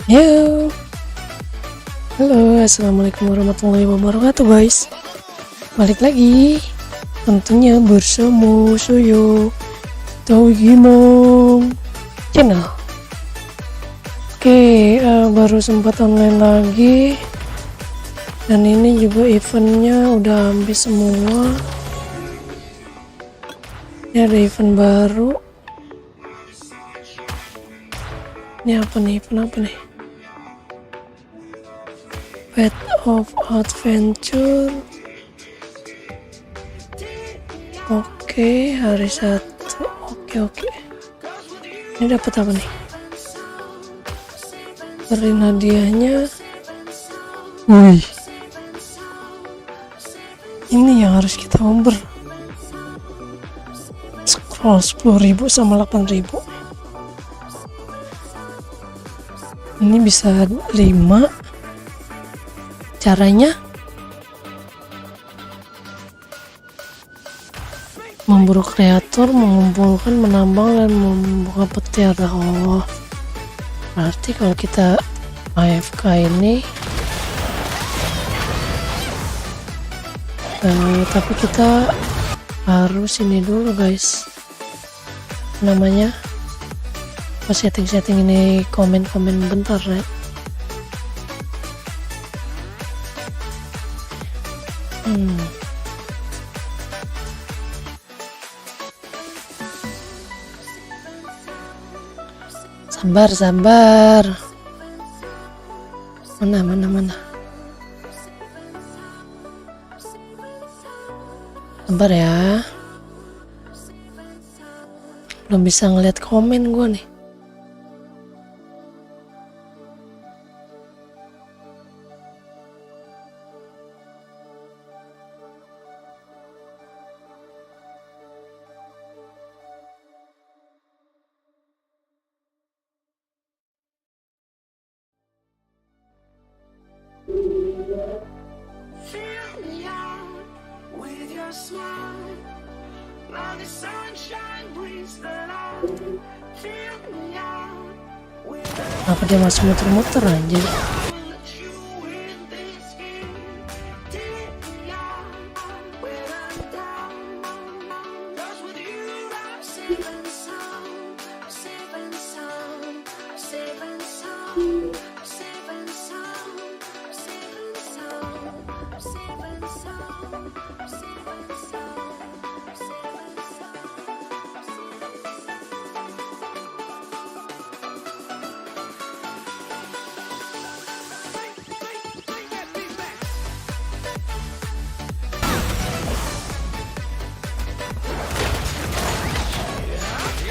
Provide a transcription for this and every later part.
Yo, halo, assalamualaikum warahmatullahi wabarakatuh guys. Balik lagi, tentunya bersama saya Tauhimong channel. Oke, baru sempat online lagi, dan ini juga eventnya udah habis semua. Ini ada event baru. Ini apa nih? Event apa nih? Path of Adventure. Oke, hari 1. Oke. Ini dapat apa nih? Beri hadiahnya. Wih. Ini yang harus kita oper. Scroll 10.000 sama 8.000. Ini bisa 5. Caranya memburu kreator, mengumpulkan, menambang, dan membuka petir. Oh, berarti kalau kita AFK ini tapi kita harus ini dulu guys, namanya setting ini, komen bentar ya. Sabar. Mana. Sabar ya. Belum bisa ngeliat komen gua nih. Apa dia masih muter-muter aja?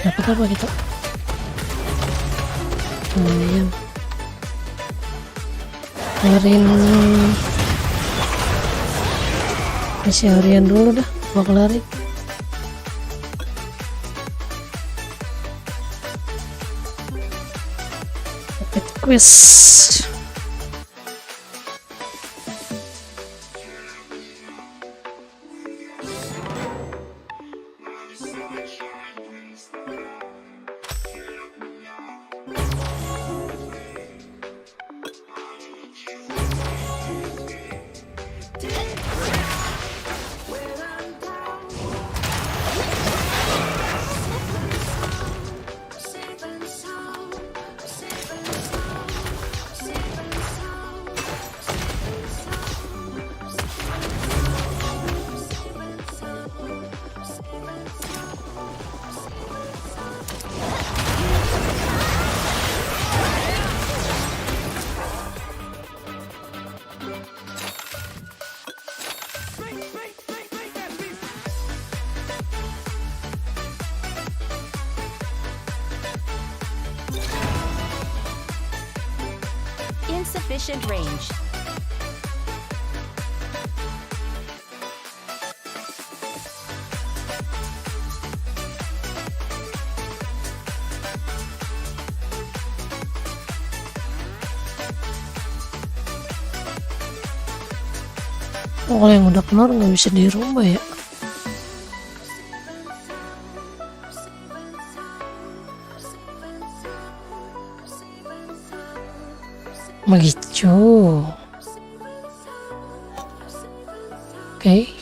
Dapat apa kita? Lumayan. Masih harian dulu dah, gua kelarin. Dapat quiz. Insufficient range. Kalau yang udah keluar nggak bisa dirubah ya. Begitu. Oke.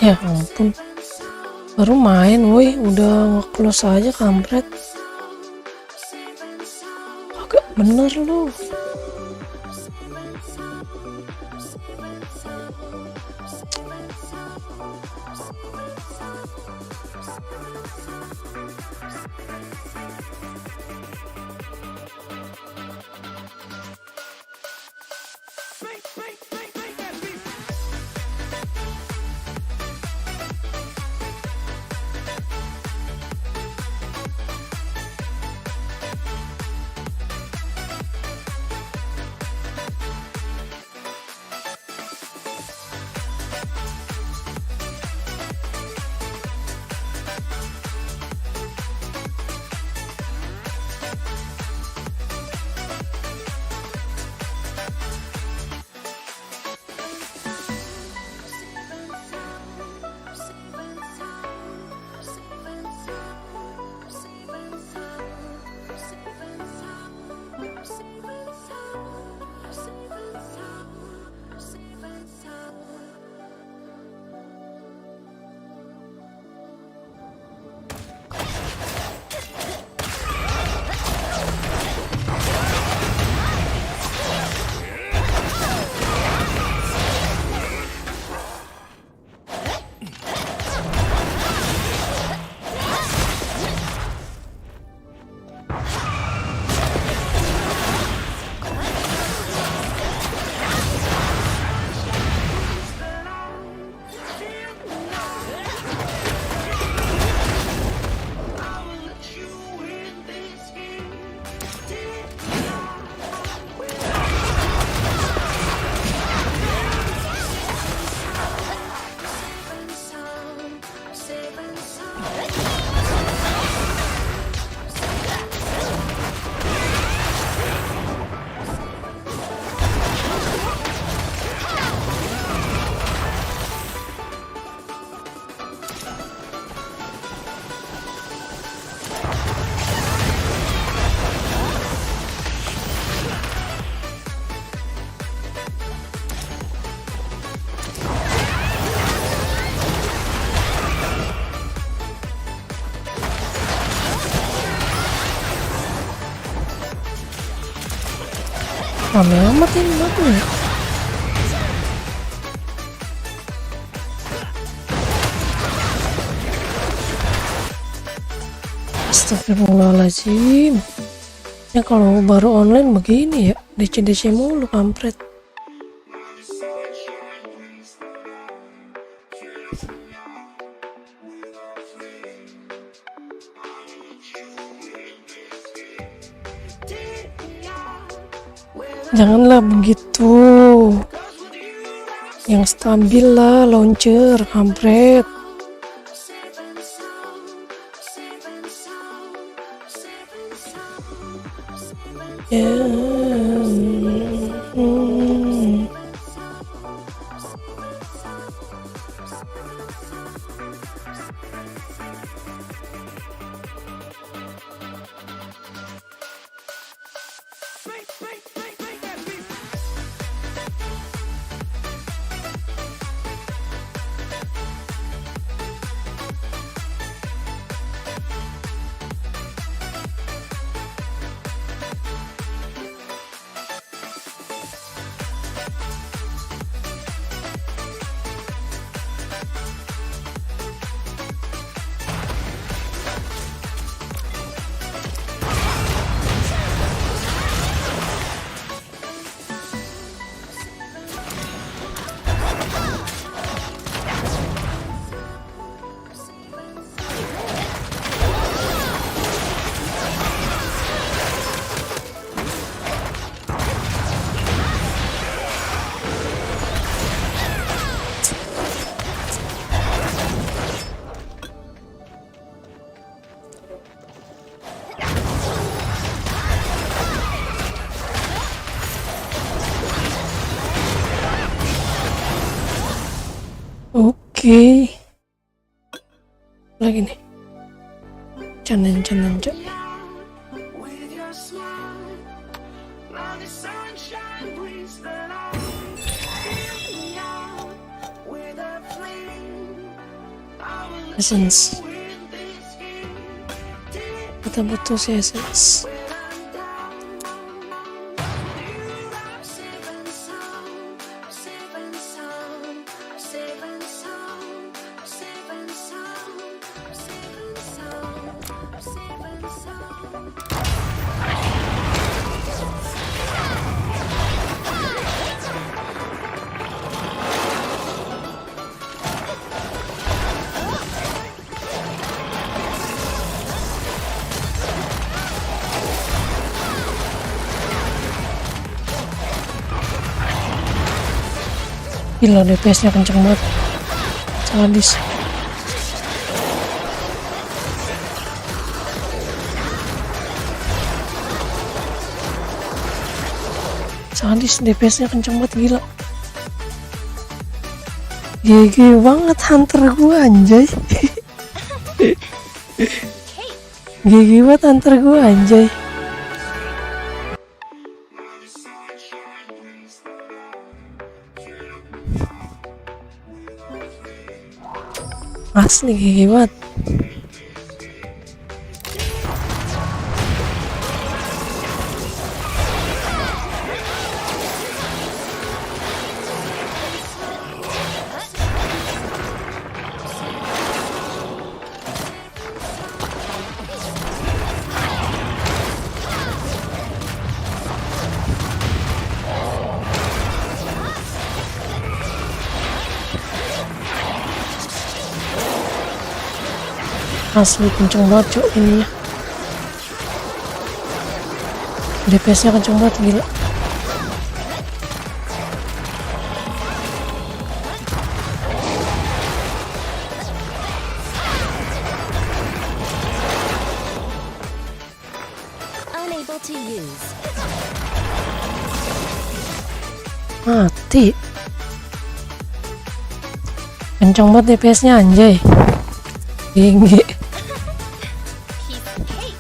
Ya ampun, baru main woi udah nge-close aja kampret. Agak bener lu. Rame amat ini aku ya. Astagfirullahaladzim. Ya kalau baru online begini ya. DC mulu kampret. Janganlah begitu, yang stabil lah launcher kampret. Ya. Oke. Lagi nih. Canan. Essence. Kita butuh si essence. Gila, DPS nya kenceng banget, sadis. DPS nya kenceng banget, gila. GG banget hunter gua anjay. GG banget hunter gua anjay. Asli gigi banget. Asli kenceng banget cok ininya. DPS nya kenceng banget, gila. Unable to use. Mati. Kenceng banget DPS nya anjay. Tinggi. Piece of cake.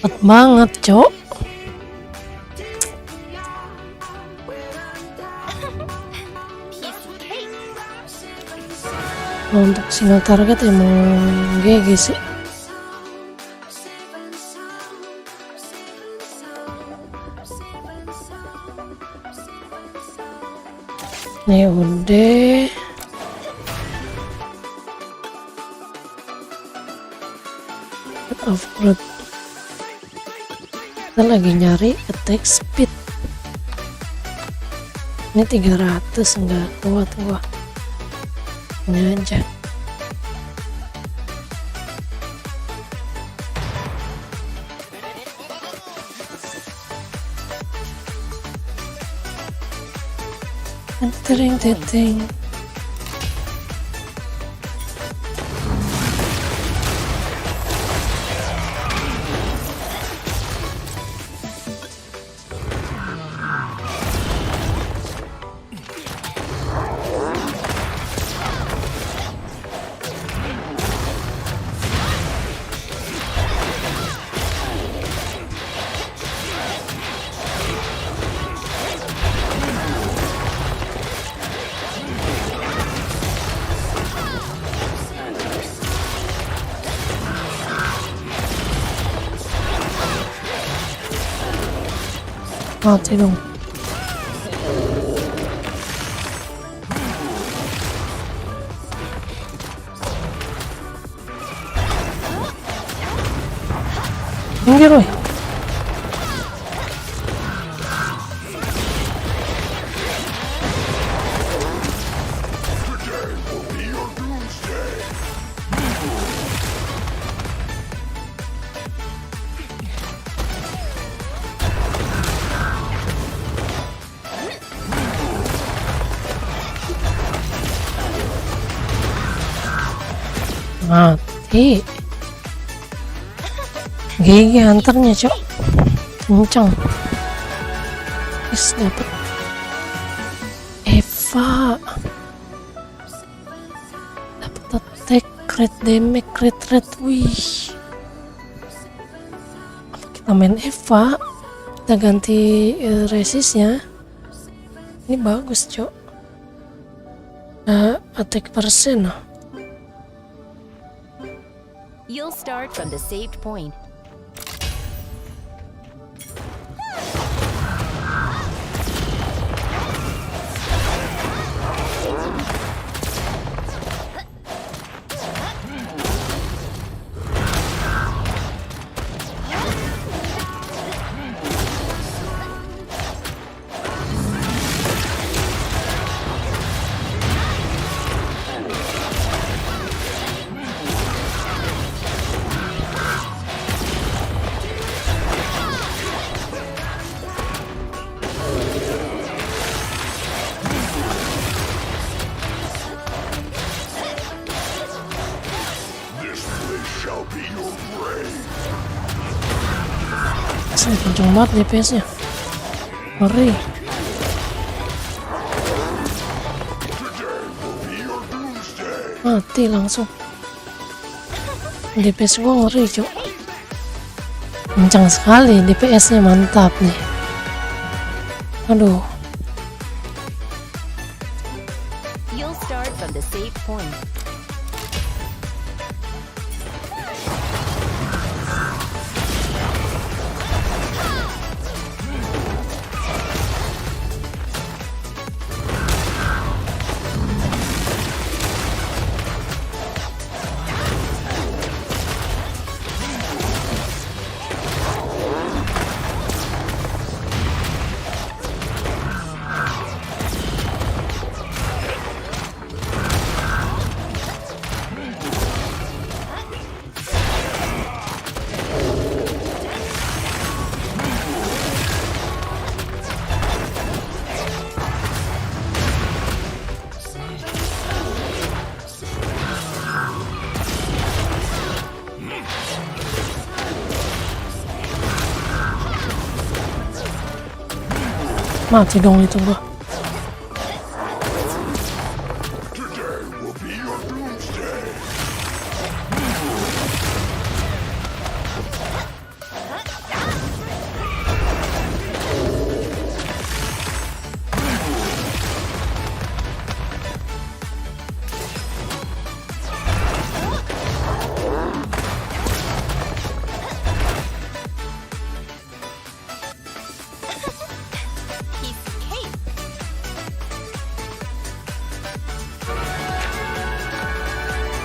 Cepet banget, Cok. Piece of cake. Kalau untuk single target emang GG sih. Nih udah. Of fruit. Kita lagi nyari attack speed. Ini 300 enggak kuat gua. Ini aja. Tering teteng. Mati dong. Minggir woi. Mati. GG hunternya, Cok. Kencang. Is dapet Eva. Dapat attack, crit damage, crit rate. Wih. Kalau kita main Eva, kita ganti resistnya. Ini bagus, Cok. Attack persen. You'll start from the saved point. Asli kenceng banget DPS nya. Ngeri. Mati langsung. DPS gua ngeri, Cok. Kencang sekali DPS nya, mantap nih. Aduh. You'll start from the saved point. Mati dong itu gua.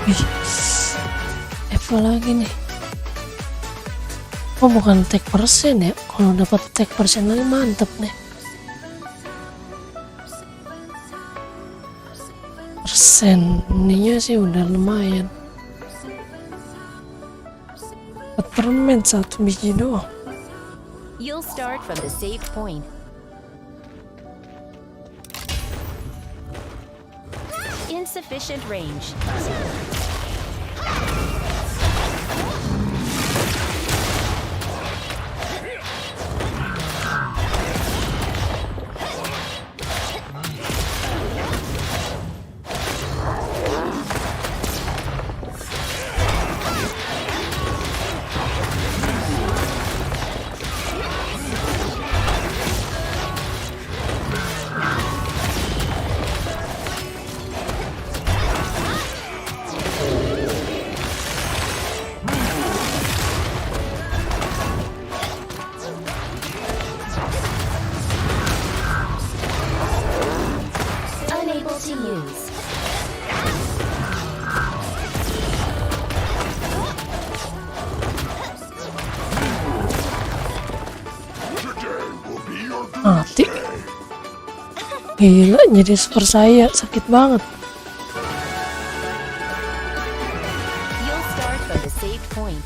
Wih, apa lagi nih? Oh bukan tag persen ya, kalau dapat tag persen lagi mantep nih. Persen ininya sih udah lumayan. Dapat permen 1 biji doang. You'll start from the save point. Insufficient range. Unable to use. Mati. Gila, jadi super saya sakit banget. You'll start from the save point.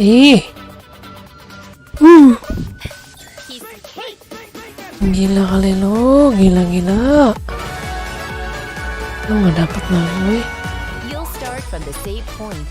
Ih, Piece of cake. gila kali lo, gila. Lo nggak dapet lagi, weh. You'll start from the save point.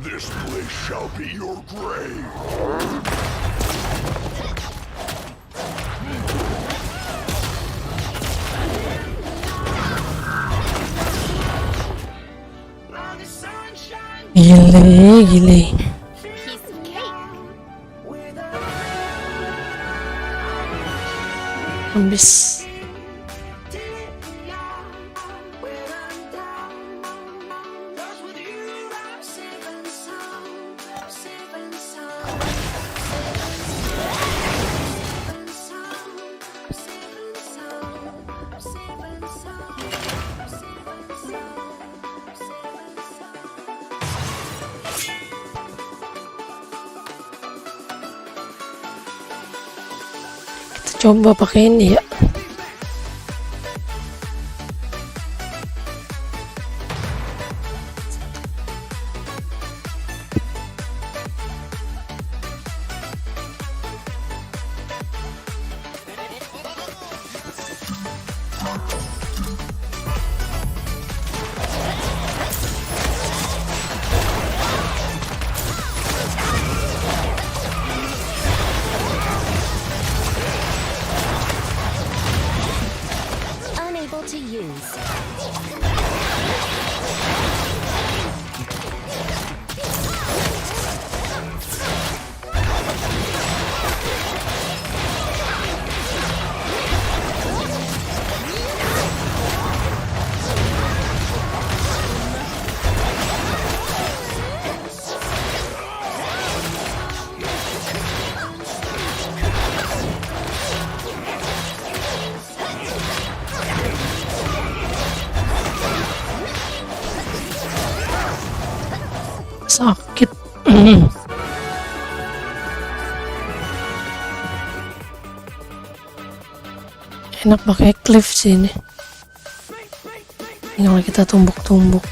This place shall be your grave. Gile. Piece of cake. Habis. Kita coba pakai ini ya. use. Sakit. Enak pakai cliff sih ini. Tinggal kita tumbuk-tumbuk.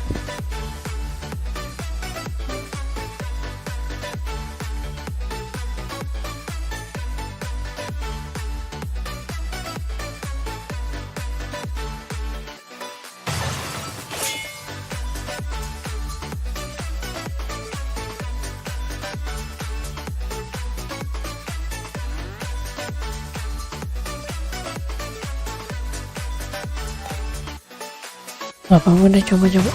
Gak apa-apa deh, coba-coba.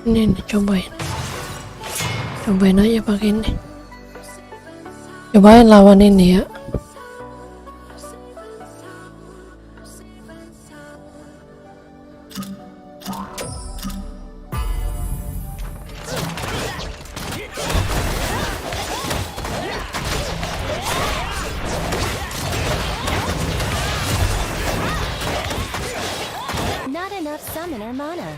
Ini cobain. Cobain aja pakai ini. Cobain lawan ini ya. Not enough summoner mana.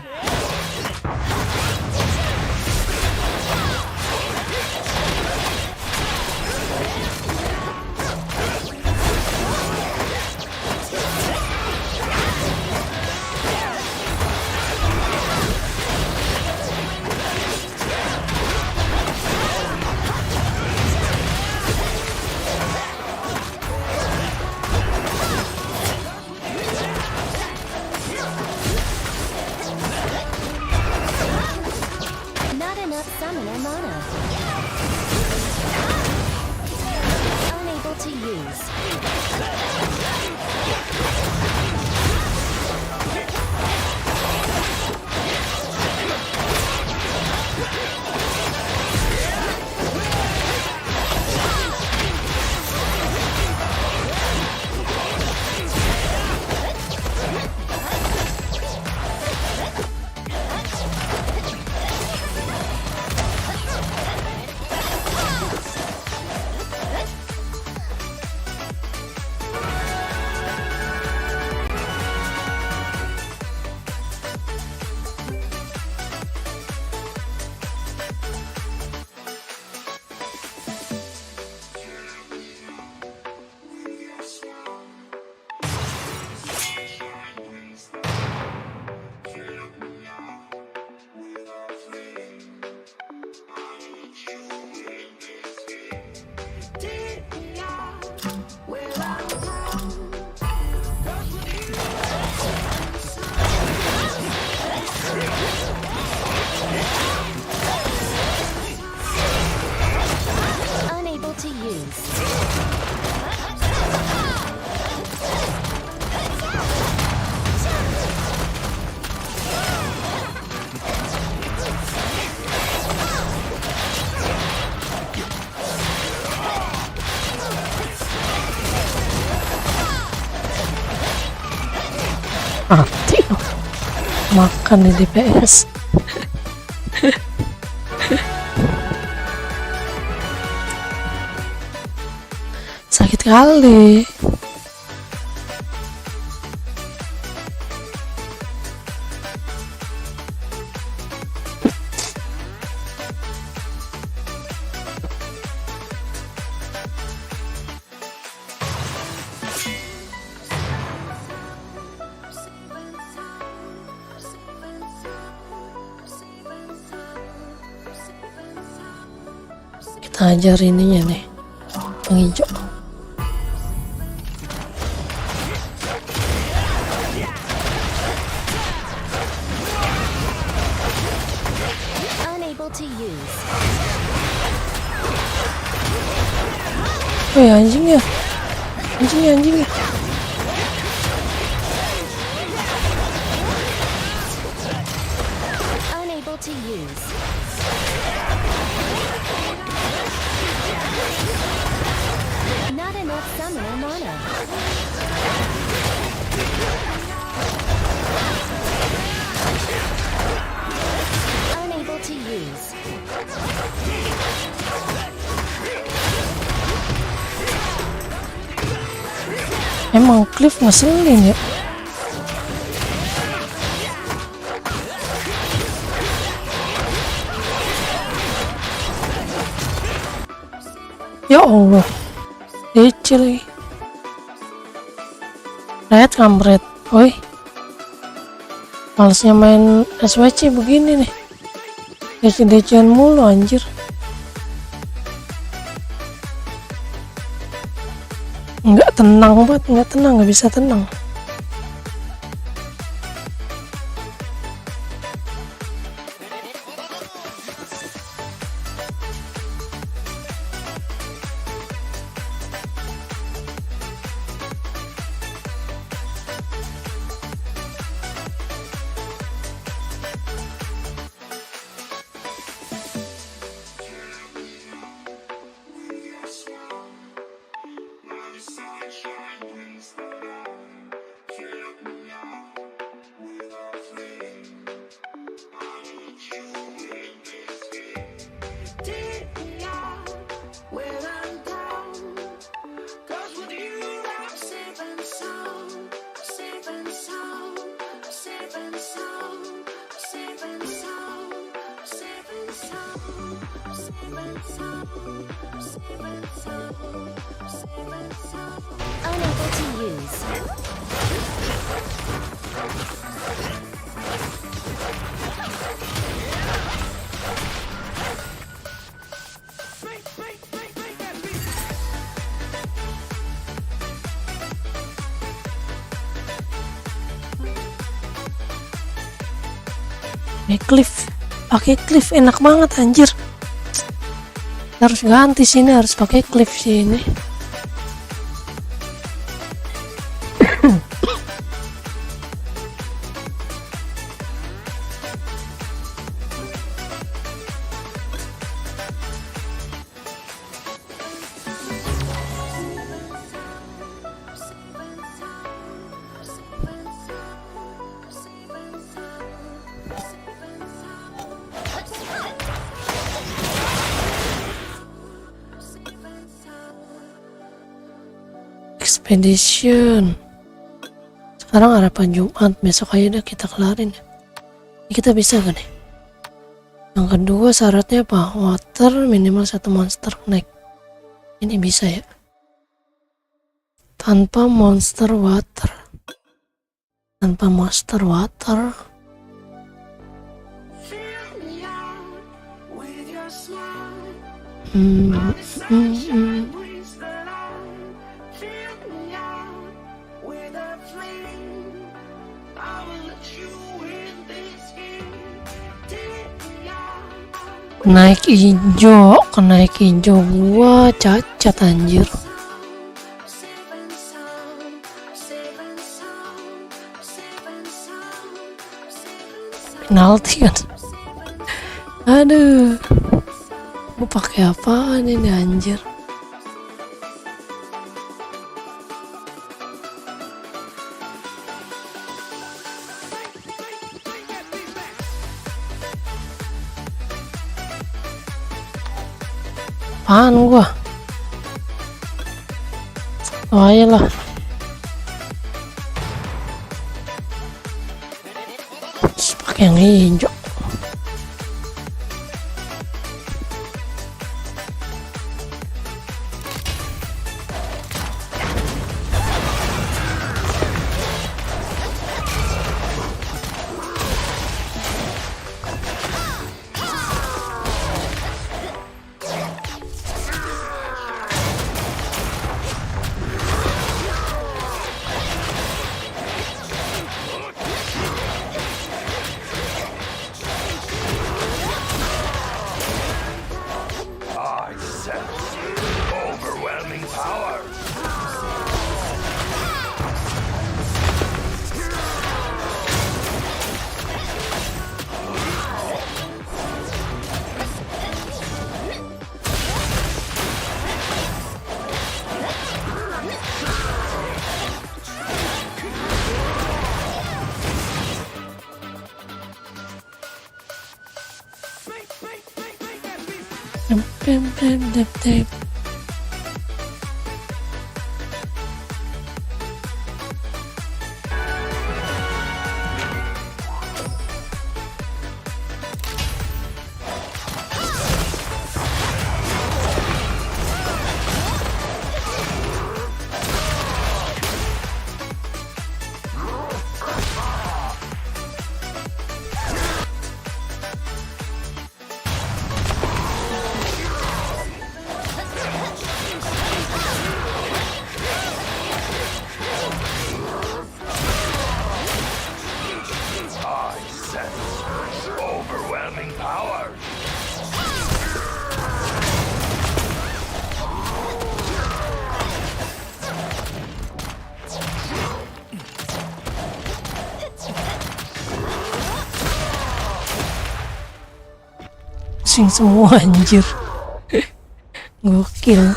Not enough summoner mana. Unable to use. Unable to use. Mati loh. Makan nih DPS. Sakit kali. Kita ajar ininya nih, yang hijau. Unable to use. Oh ya, anjingnya. Anjingnya. Emang Cliff ngeselin ya. Ya Allah, kecil. Red kampret, woi. Malesnya main SWC begini nih. DC-DC-an mulu anjir. Nggak tenang banget, nggak bisa tenang. Unable to use. Pakai Cliff enak banget anjir. Harus ganti sini, harus pakai Cliff sini. Expedition. Sekarang harapan Jumat, besok aja udah kita kelarin. Ini kita bisa gak nih? Yang kedua syaratnya apa? Water minimal 1 monster naik. Ini bisa ya? Tanpa monster water. Naik hijau gua cacat anjir. Penalti kan. Aduh, gua pakai apaan ini anjir. Apaan gua? Oh ayolah. Pakai yang hijau. I sense overwhelming power. pusing semua anjir. Gokil.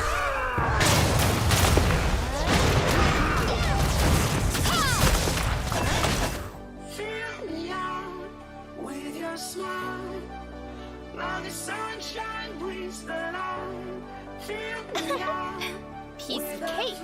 Piece of cake.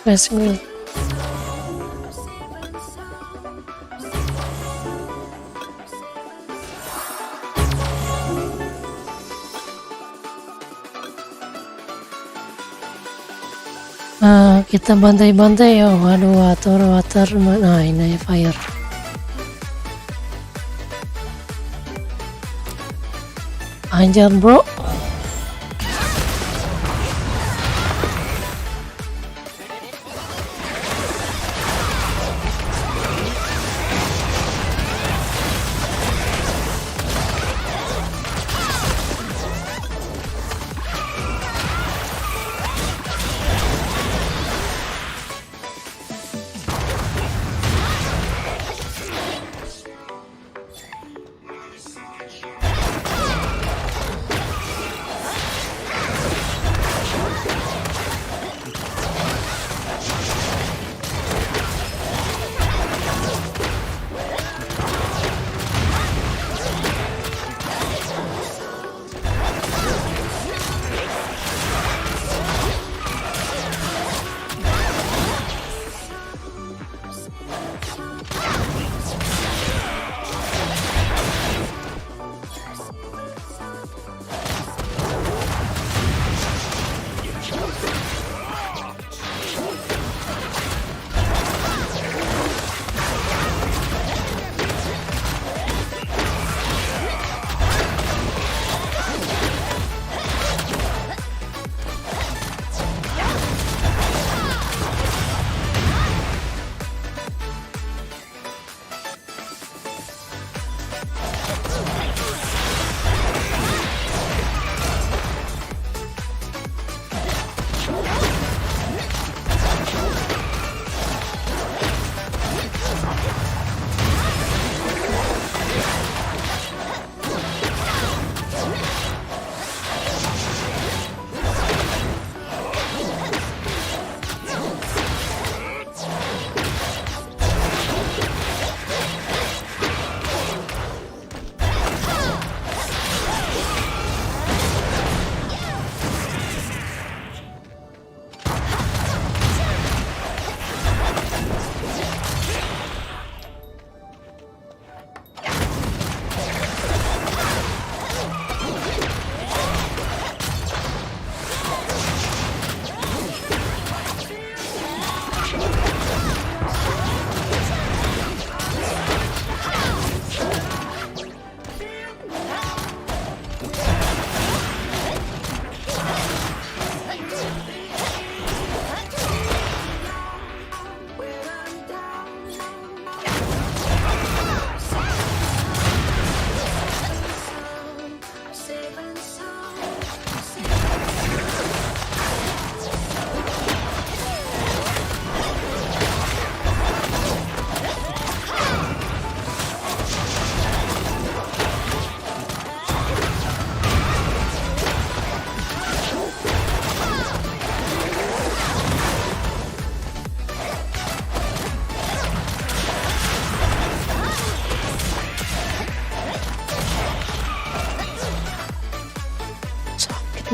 Flashing dulu. Kita bantai-bantai ya. Waduh, water. Nah, ini fire. Anjir, bro.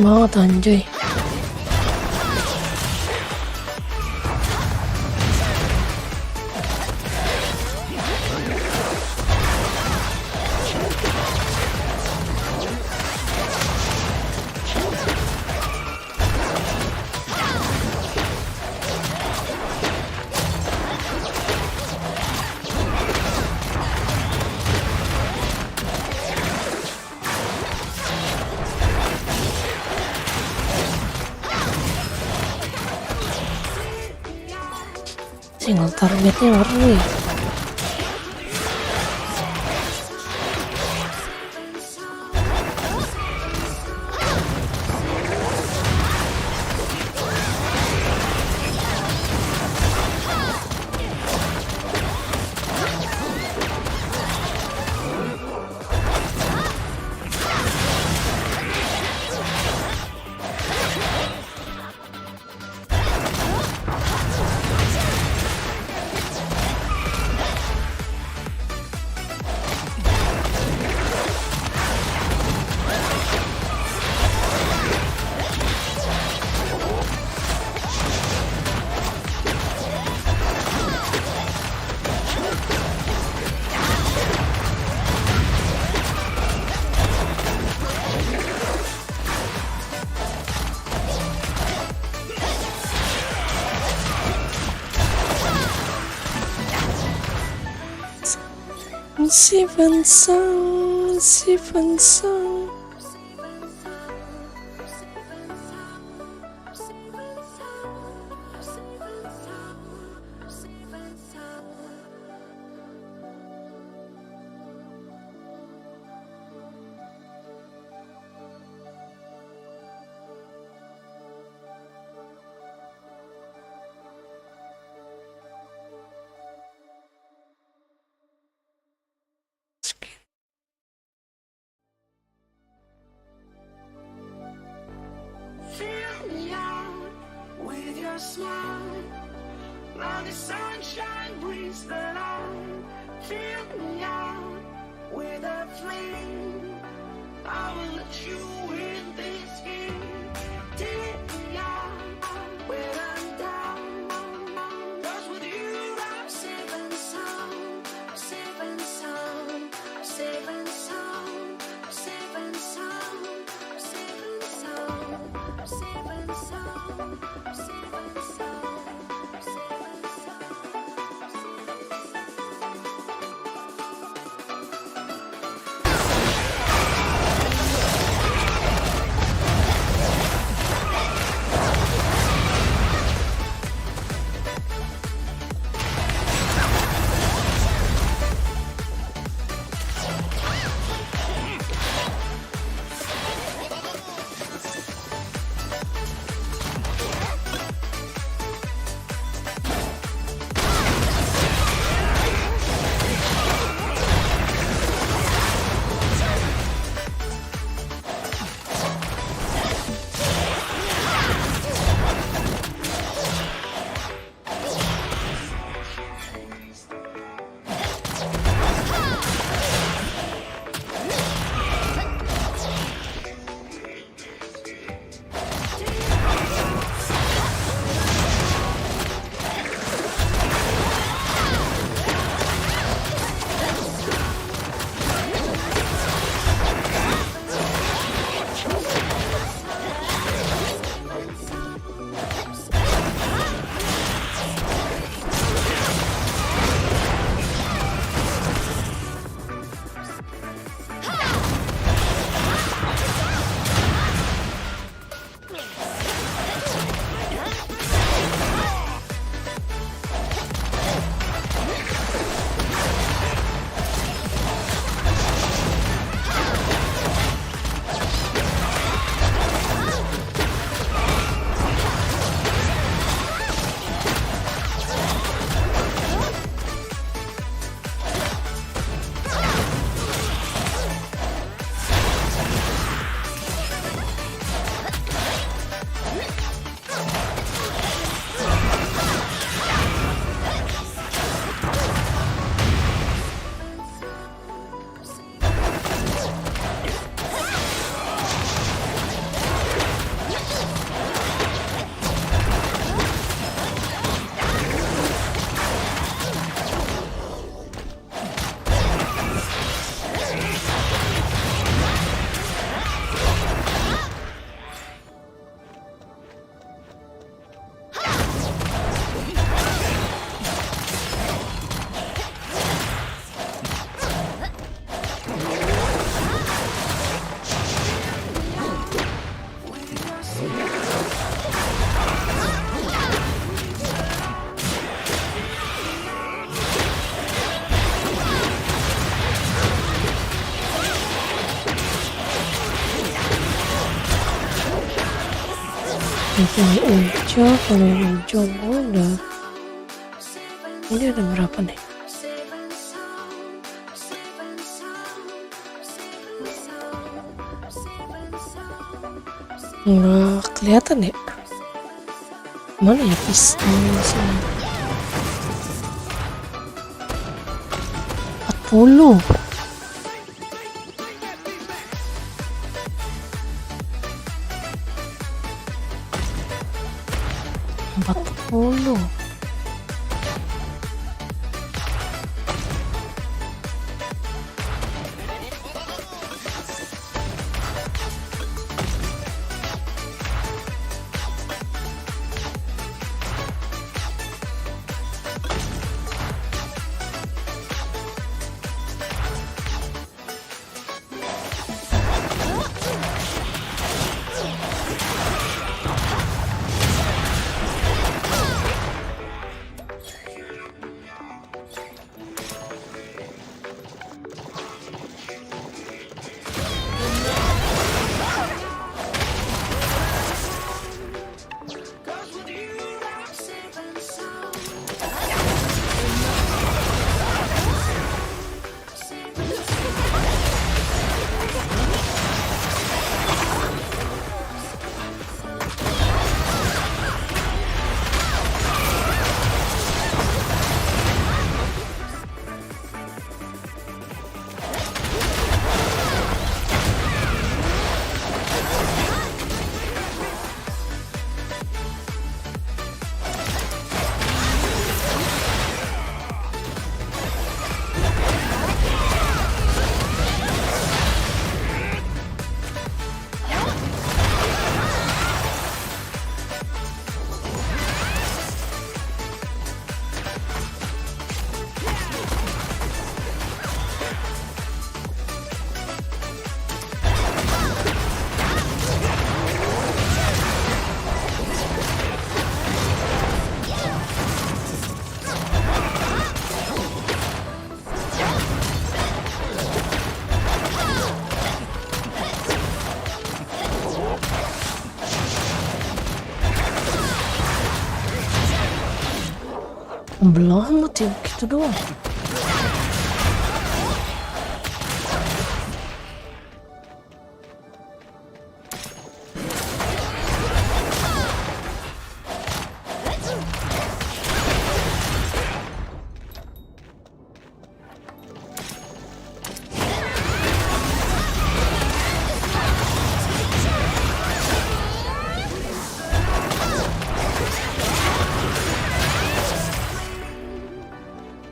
banget anjay. Single targetnya ngeri. Seven Song, Seven Song. Fill me out with your smile. Now the sunshine brings the light. Fill me out with a flame. I will let you in this game. Take me out when I'm down. 'Cause with you I'm safe and sound. Safe and sound. Safe and sound. Safe and sound. Safe and sound. Safe and sound. Safe and sound. Safe and Kalau Ujo udah. Ini ada berapa nih? Nggak kelihatan ya? Mana ya pistolnya sini? 40. Belamat ya gitu doang.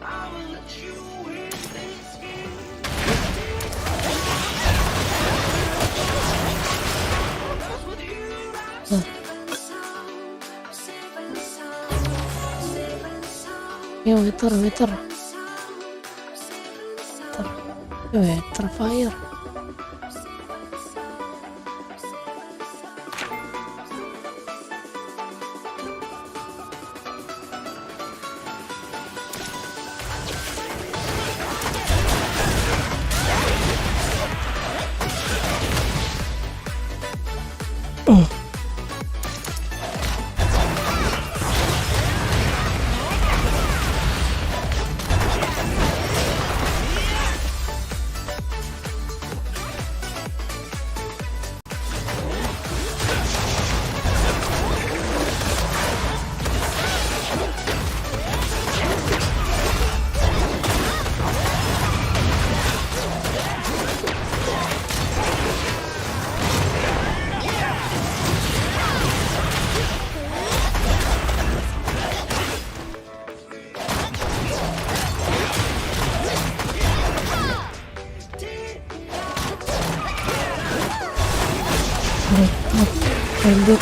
I will let you win this game. Cause with you I'm safe and sound, safe and sound, Ya weather. safe and sound. Ya weather fire. Rambut.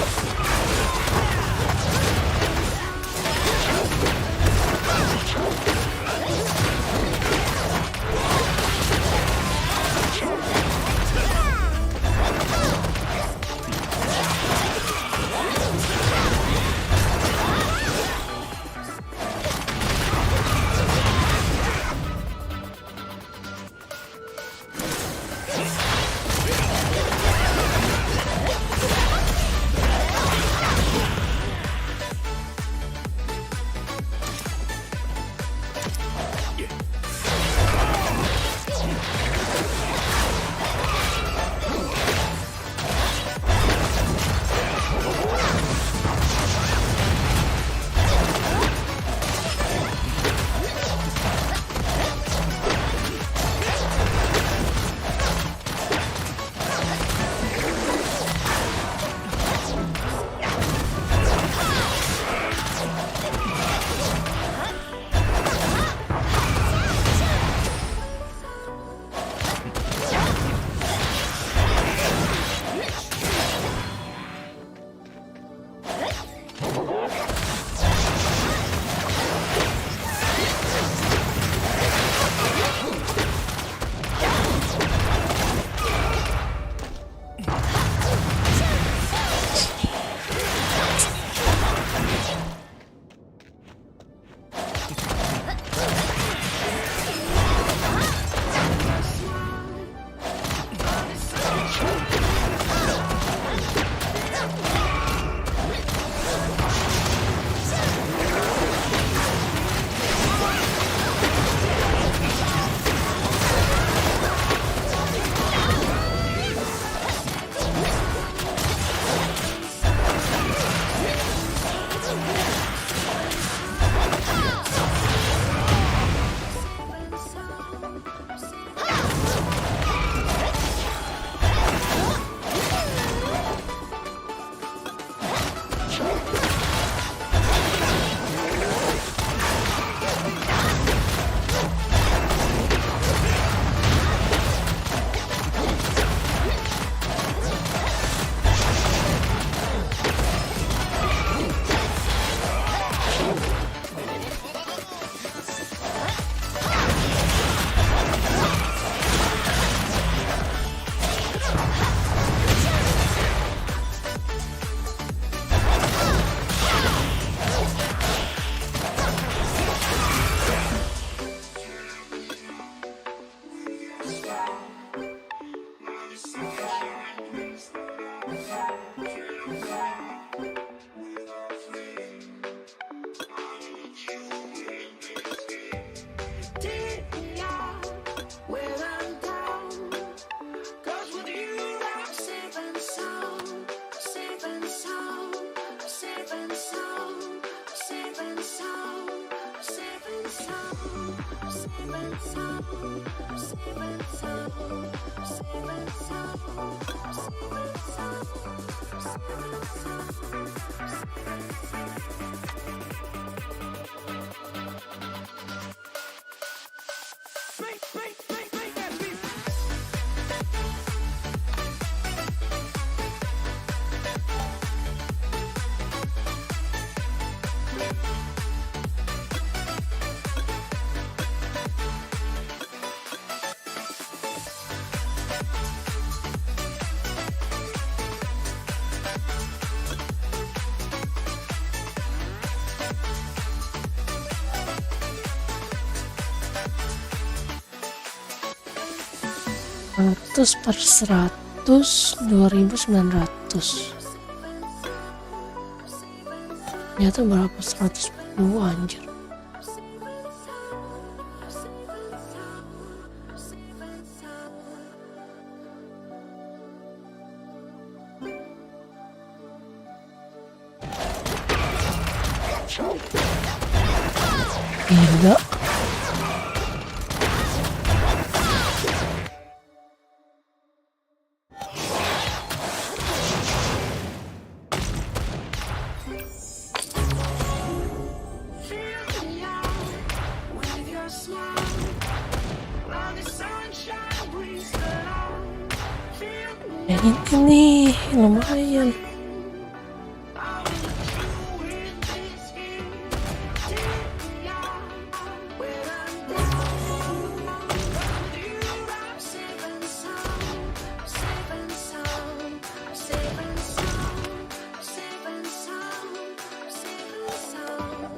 Make that beat. Ratus per 100 2.900. Ternyata berapa 110 anjir. Gila. Fill me out with your smile. While the sunshine brings the light. Fill me Yang ini lumayan. out with this heat. Take me out where I'm down. With you I'm safe and sound. Safe and sound. Safe and sound. Safe and sound. Safe and sound.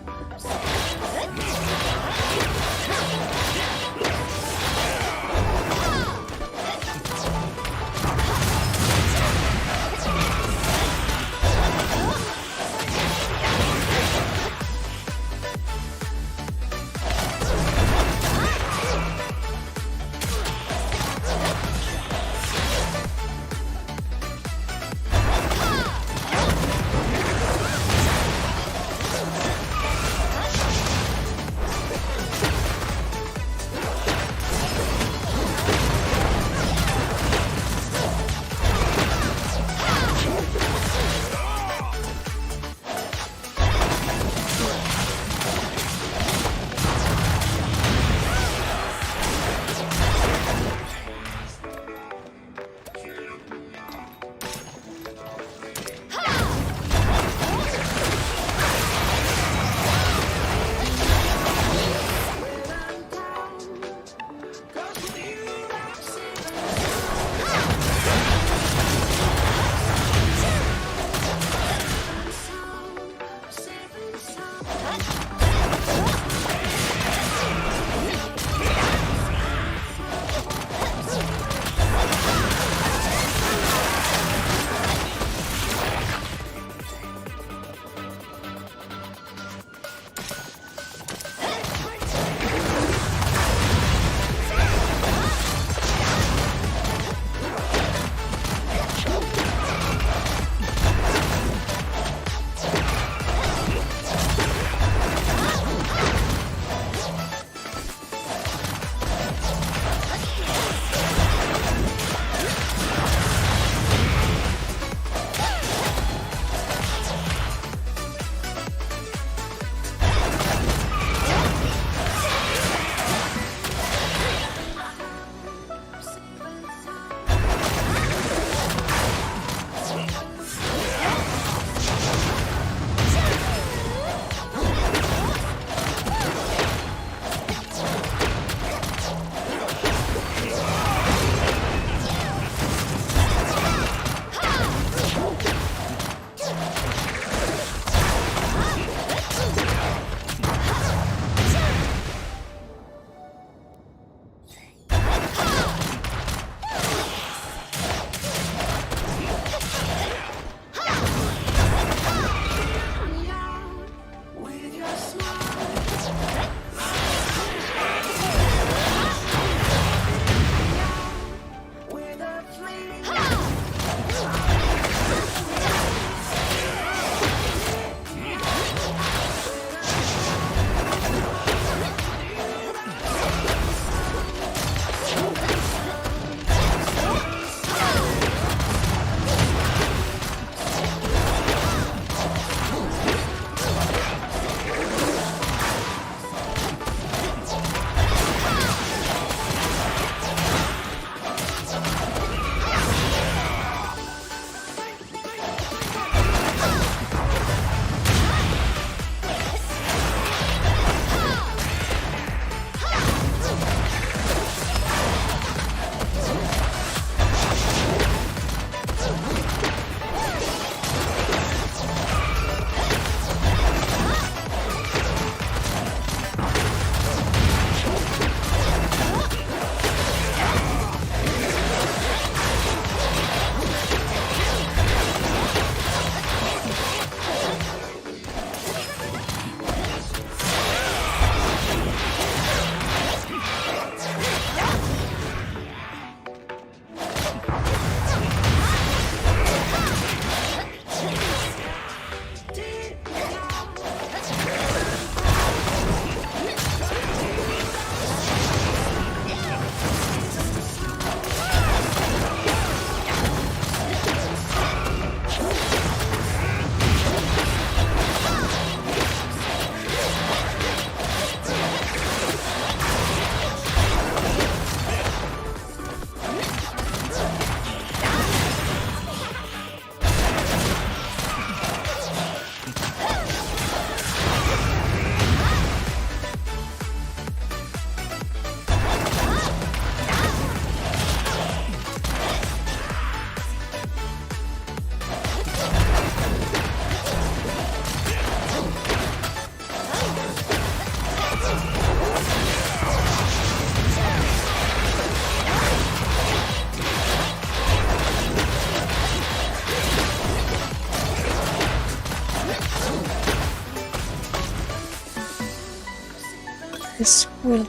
this will.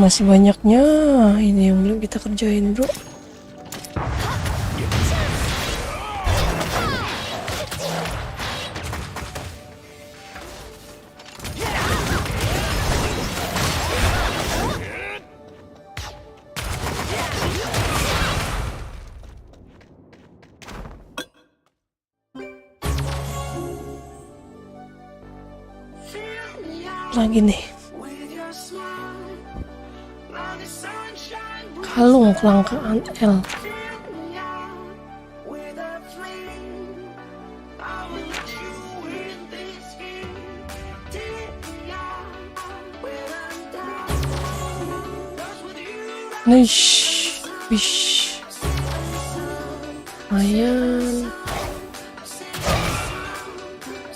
Masih banyaknya ini yang belum kita kerjain, bro. Lagi nih. Kalung kelangkaan L. Nish, wish. Lumayan.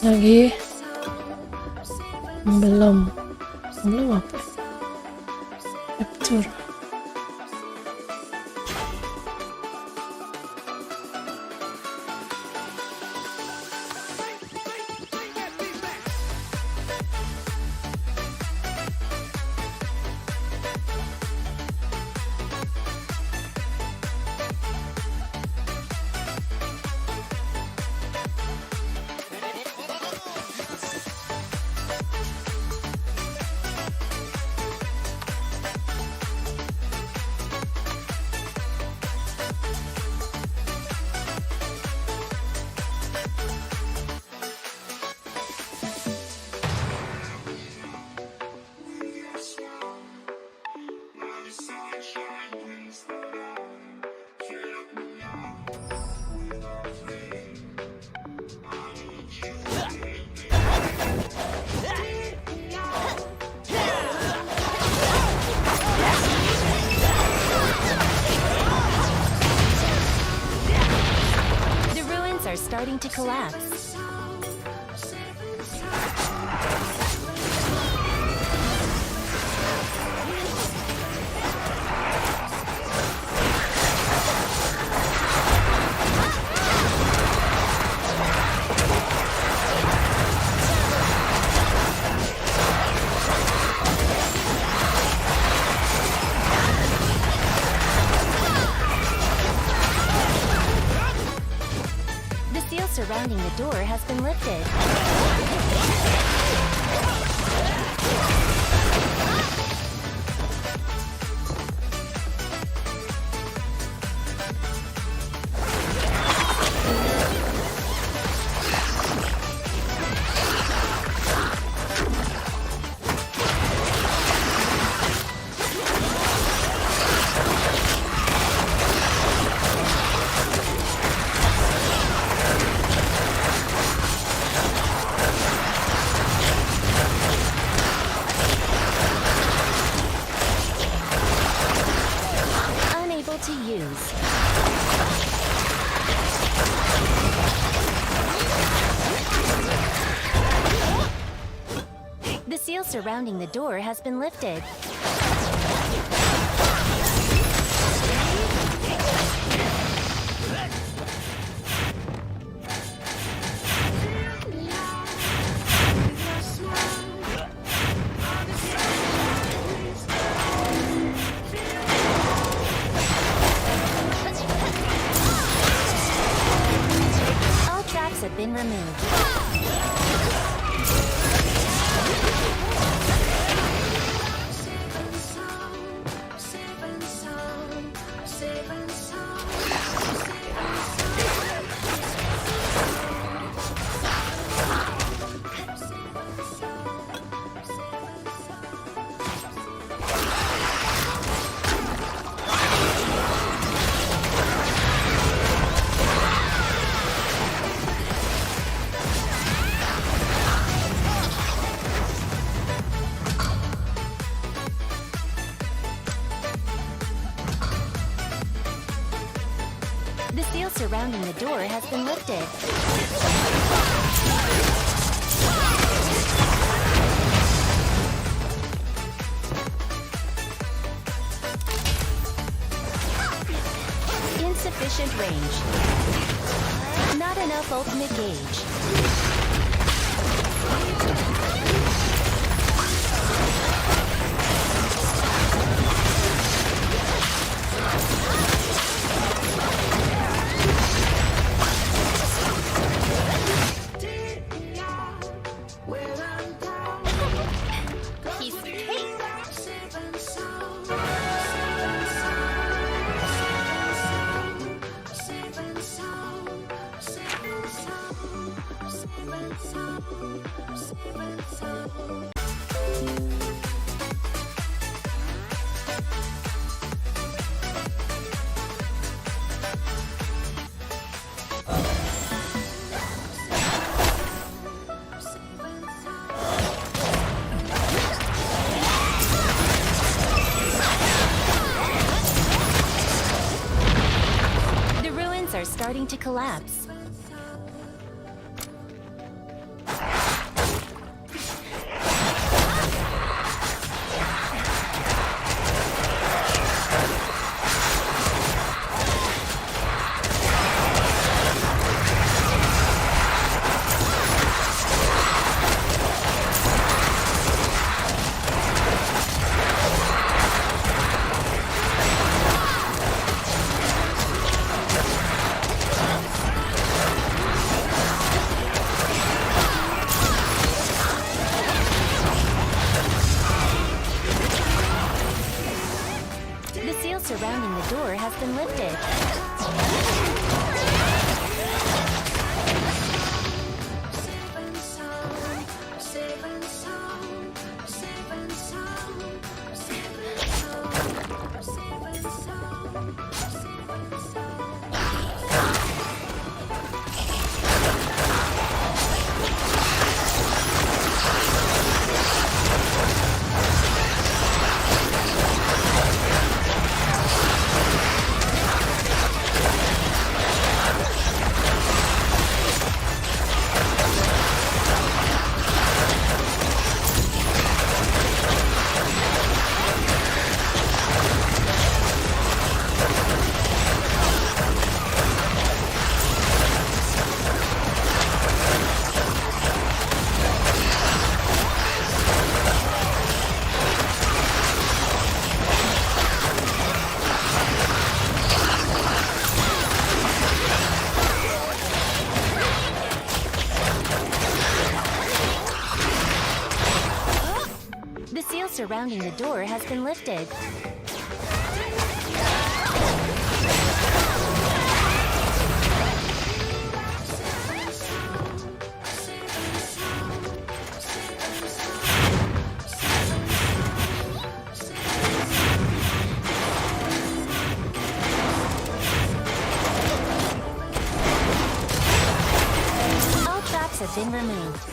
Lagi. Belum apa? Capture. Starting to collapse. The seal surrounding the door has been lifted. Unable to use. The seal surrounding the door has been lifted. All traps have been removed. The seal surrounding the door has been lifted. Insufficient range. Not enough ultimate gauge. When I'm down, Piece of cake. safe and sound, safe and sound, safe and sound, safe and sound, safe and sound. The ruins are starting to collapse. The seal surrounding the door has been lifted. Safe and sound, safe and sound, safe and sound, safe and sound, safe and sound, safe and sound. The seal surrounding the door has been lifted. All traps have been removed.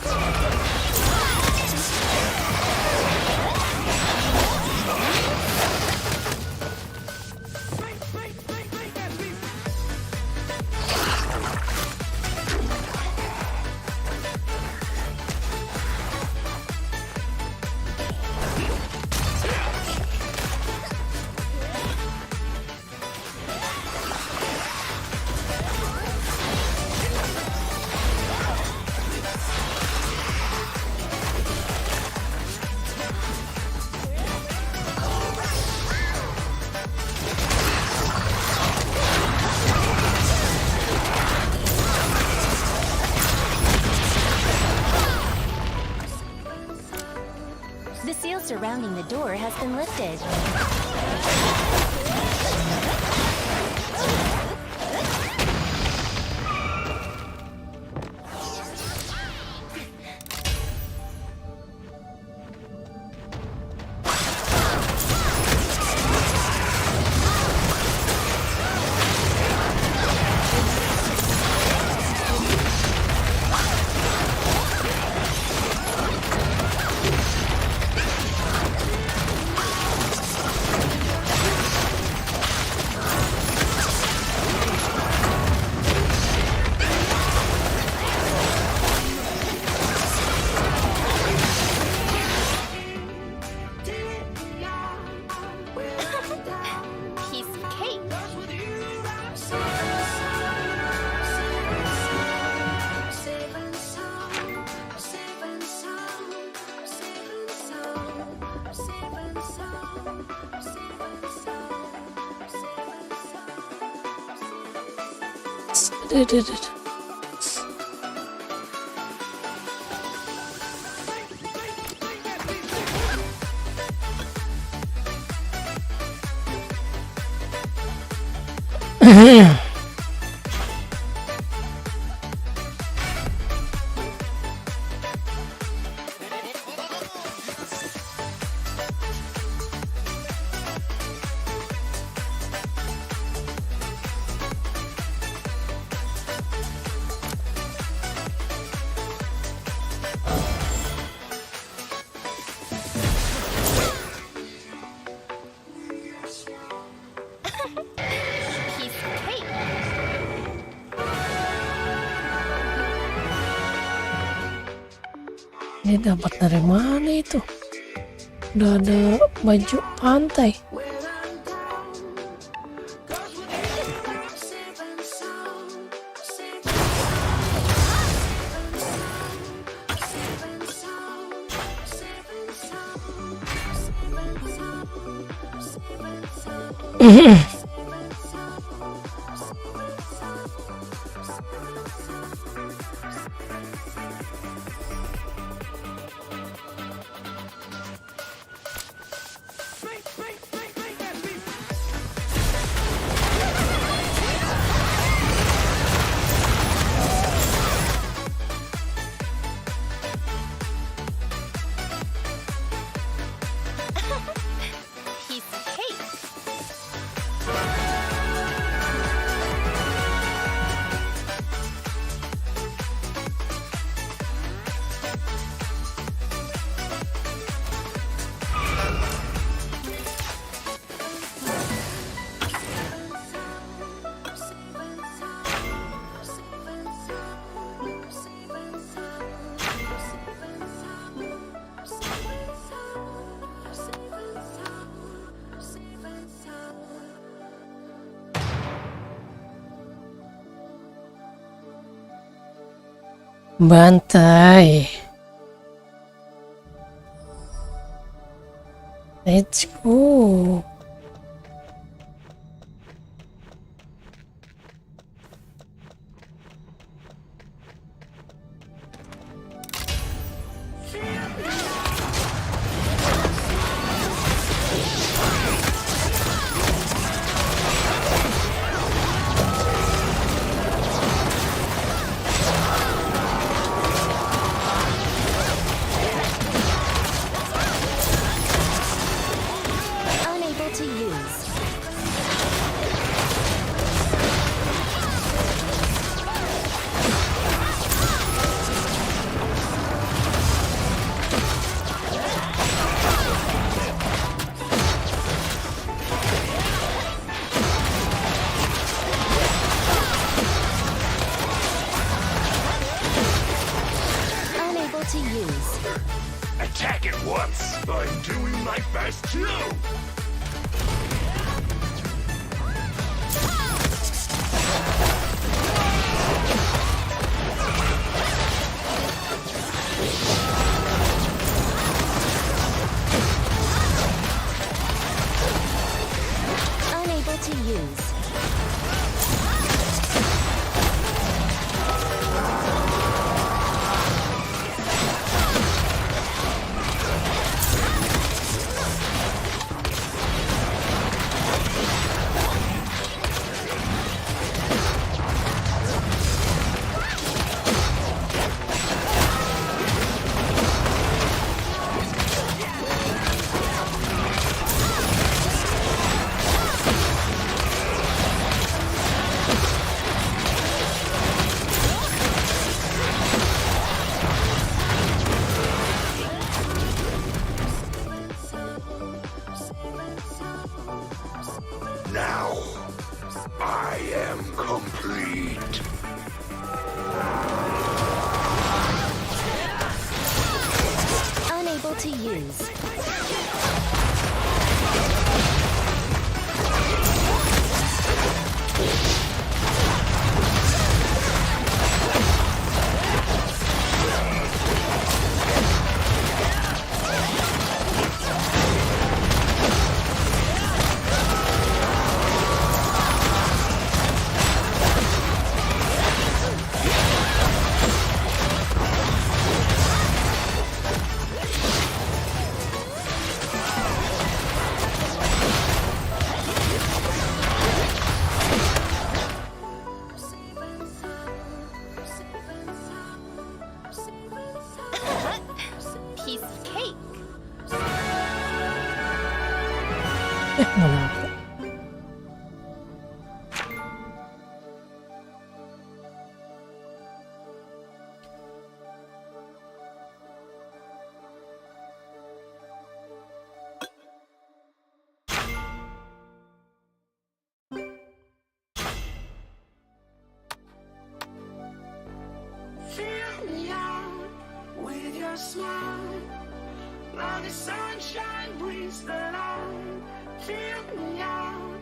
The seal surrounding the door has been lifted. Aduh, aduh, aduh. Piece of cake. Ini dapat dari mana itu? Udah ada baju pantai. Piece of cake. Bantai. Let's go. Unable to use. Unable to use. Attack it once. I'm doing my best too. Unable to use. Now, I am complete. Unable to use. Mana aku? Fill me out with your smile. Now the sunshine brings the light. Fill me out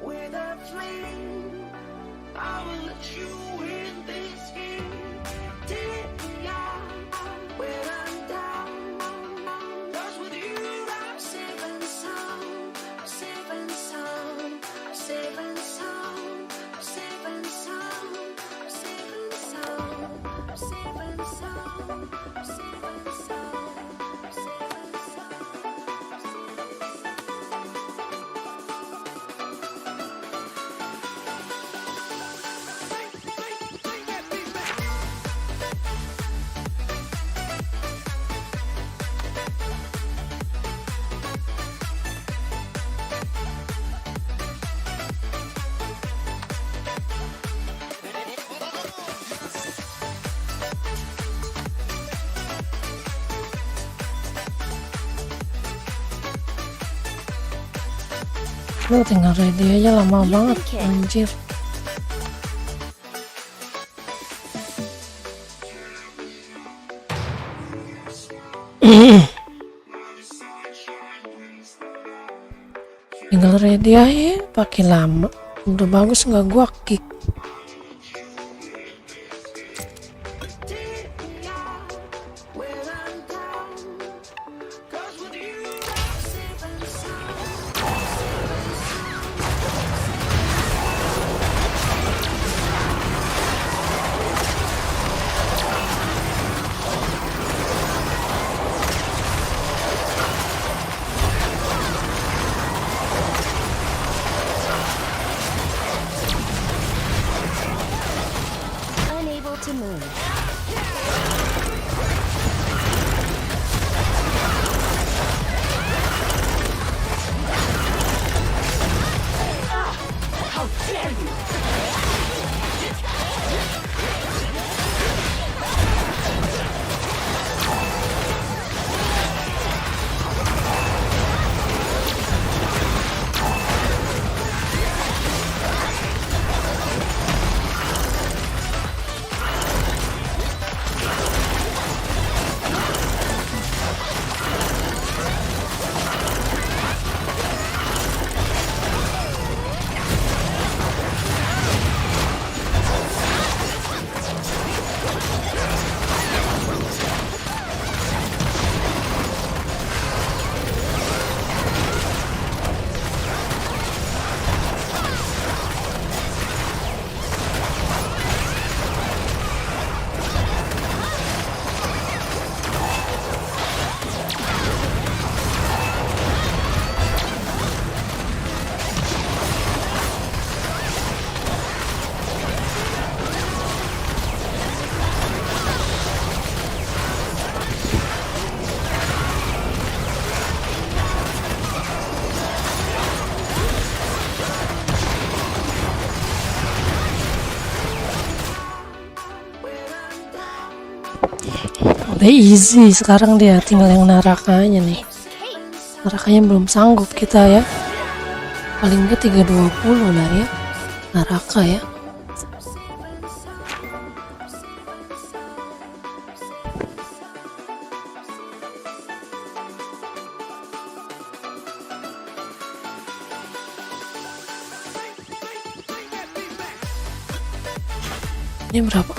with a flame. I will let you in this game. Take me out when I'm down. 'Cause with you I'm safe and sound. I'm safe and sound. I'm safe and sound. I'm safe and sound. I'm safe and sound. I'm safe and sound. I'm safe and sound. I'm safe and sound. Lu tinggal ready aja lama banget anjir. Tinggal ready aja pakai lama. Udah bagus nggak gua kick. Unable to move. Udah easy sekarang, dia tinggal yang Narakanya nih. Narakanya belum sanggup kita ya. Paling nggak 320 lah ya Naraka ya. Ini berapa?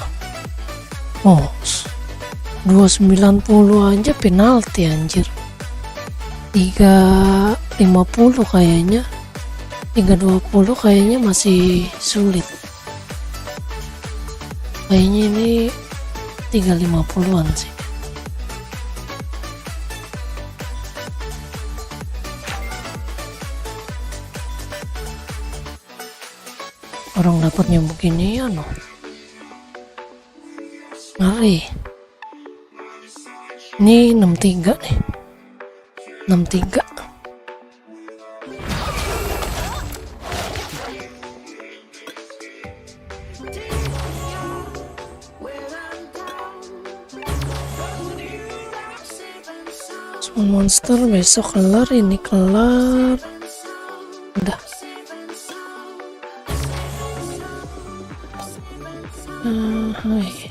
Oh, 290 aja penalti anjir. 350 kayaknya. 320 kayaknya masih sulit. Kayaknya ini 350-an sih. Orang dapatnya begini ya no. Ngeri. Ini 63 nih. 63. monster, besok kelar, ini kelar. Udah. Hai.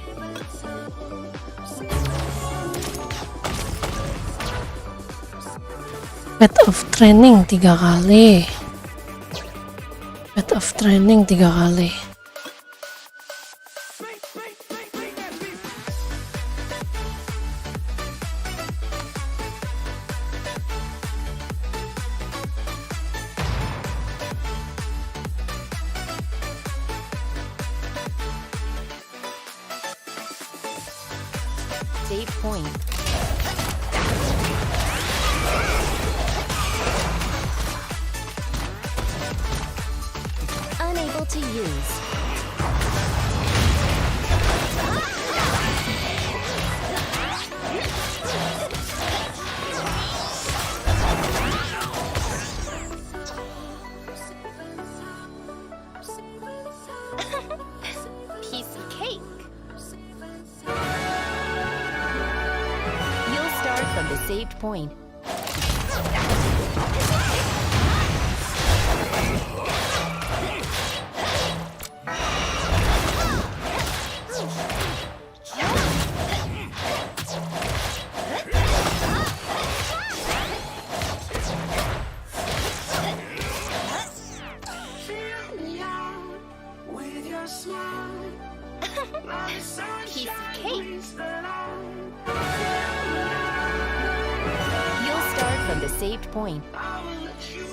Pet of training 3 kali. Pet of training 3 kali. Save point. Unable to use. Piece of cake. You'll start from the saved point. Fill me out with your smile. Like the sunshine Piece of cake. brings the light. You'll start from the saved point. I will let you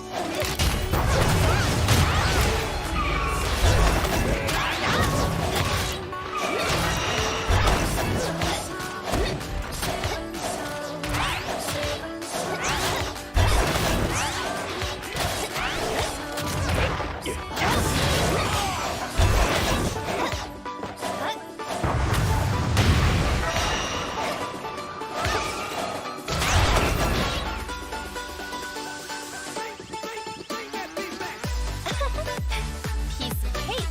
Piece of cake.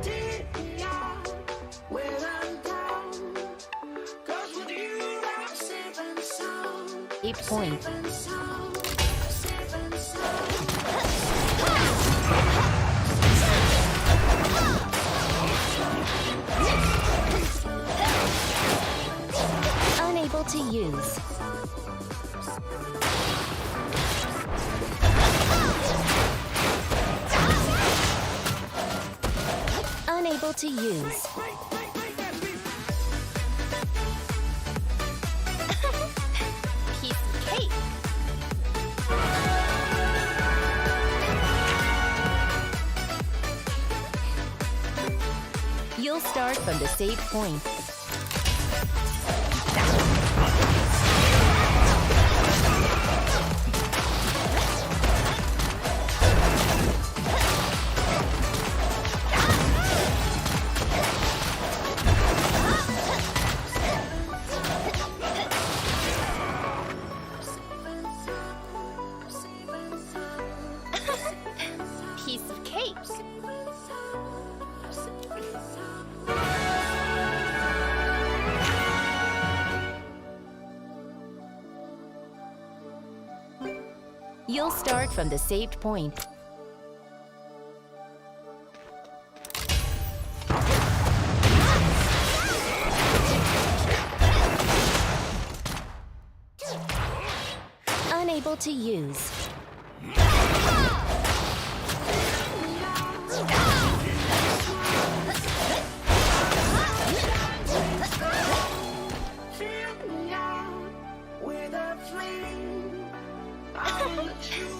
take me out when I'm down. 'Cause with you I'm safe and sound. 8 point. Safe and sound. Safe and sound. Unable to use. Unable to use. Piece of cake. You'll start from the saved point. Piece of cake. You'll start from the saved point. Unable to use. Fill me out with a flame. I'll let you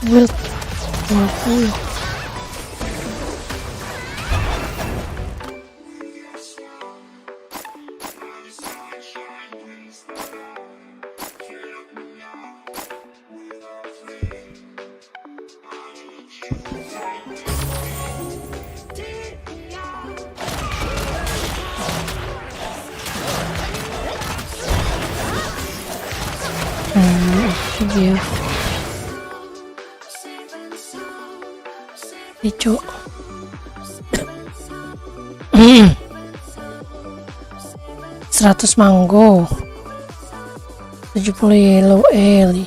Build 20. Itu dia. Ijo. 100 mango, 70 yellow eli.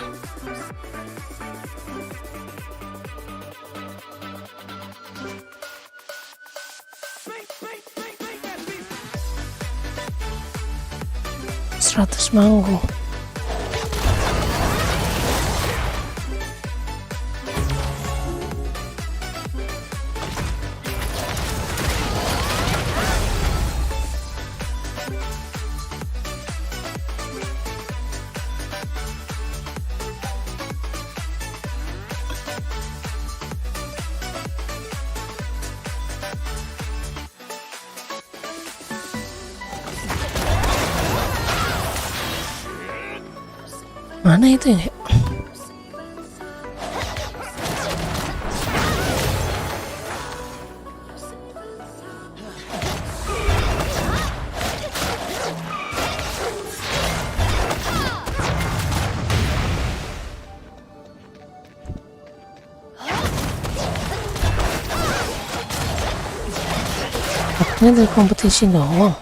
Seratus mango. Mana itu ya? Ini dari kompetisi doang.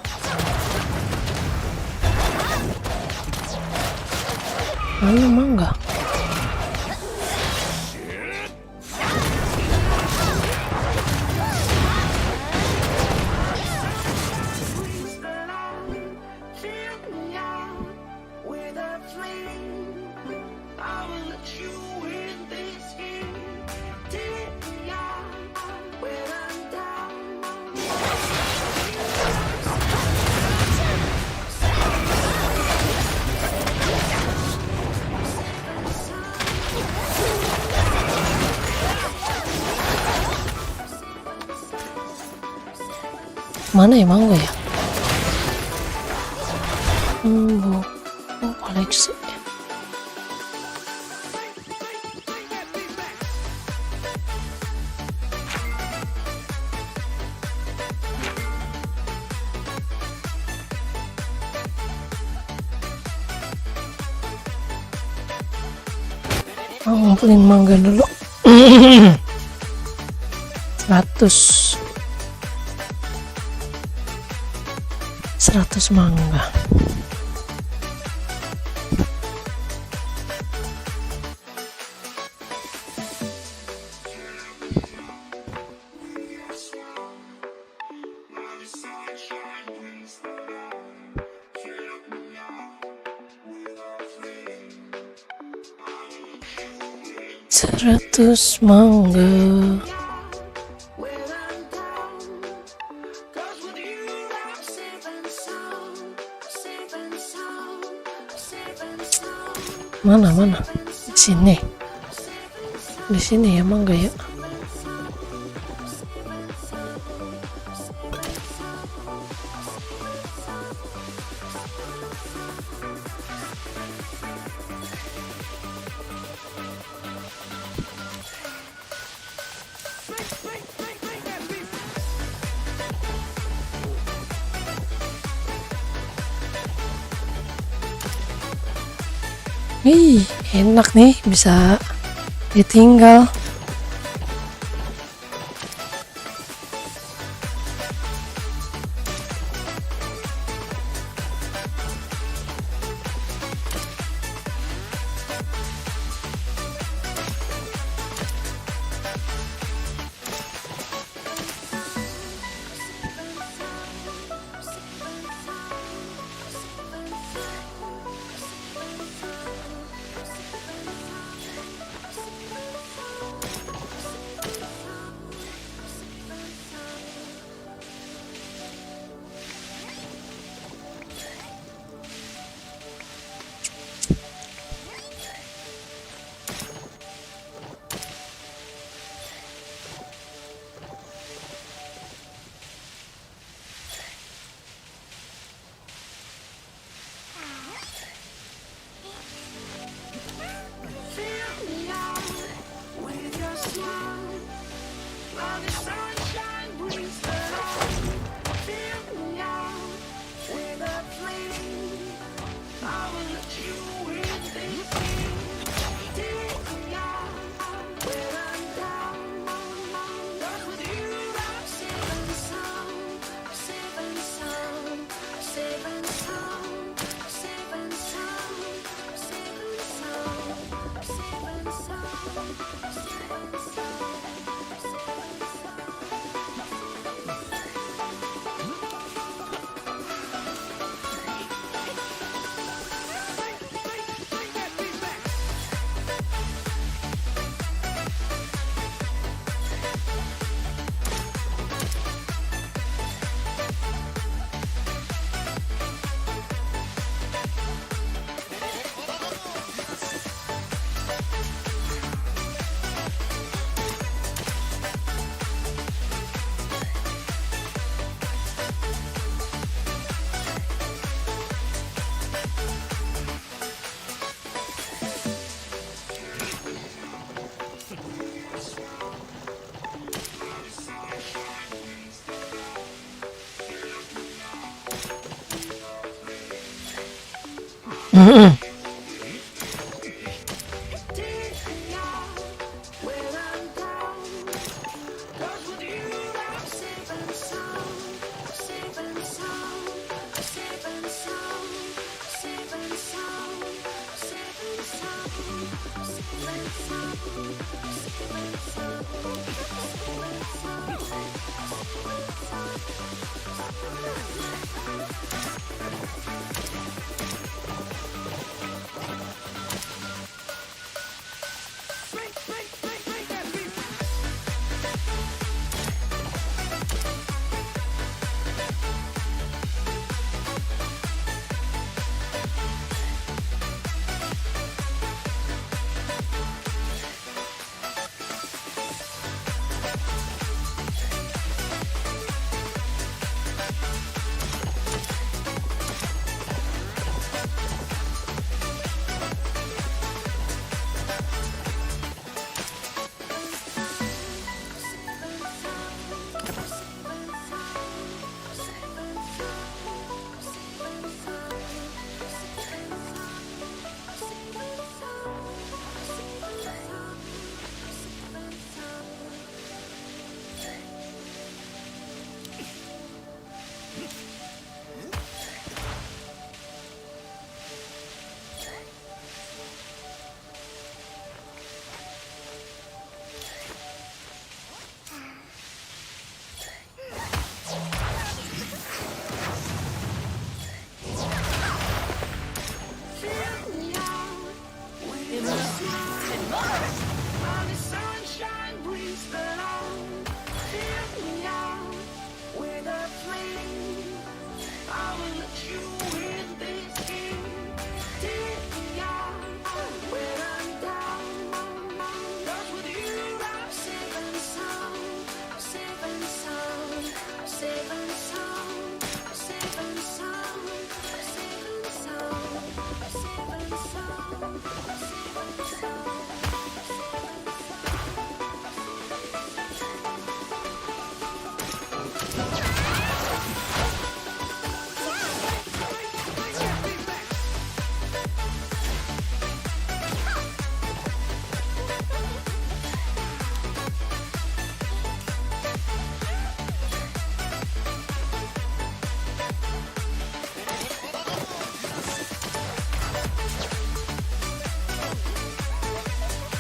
Mana mangga? Fill me out with a flame. I will let you in this game. Take me out when I'm down. Mana ya mangga ya? Koleksi. Ngumpulin mangga dulu. 100 mangga. Seratus mangga. When I'm down. 'Cause with you I'm safe and sound. Safe and sound. Safe and sound. Mana? Di sini. Di sini ya mangga ya. Ih, enak nih, bisa ditinggal. Mm-mm.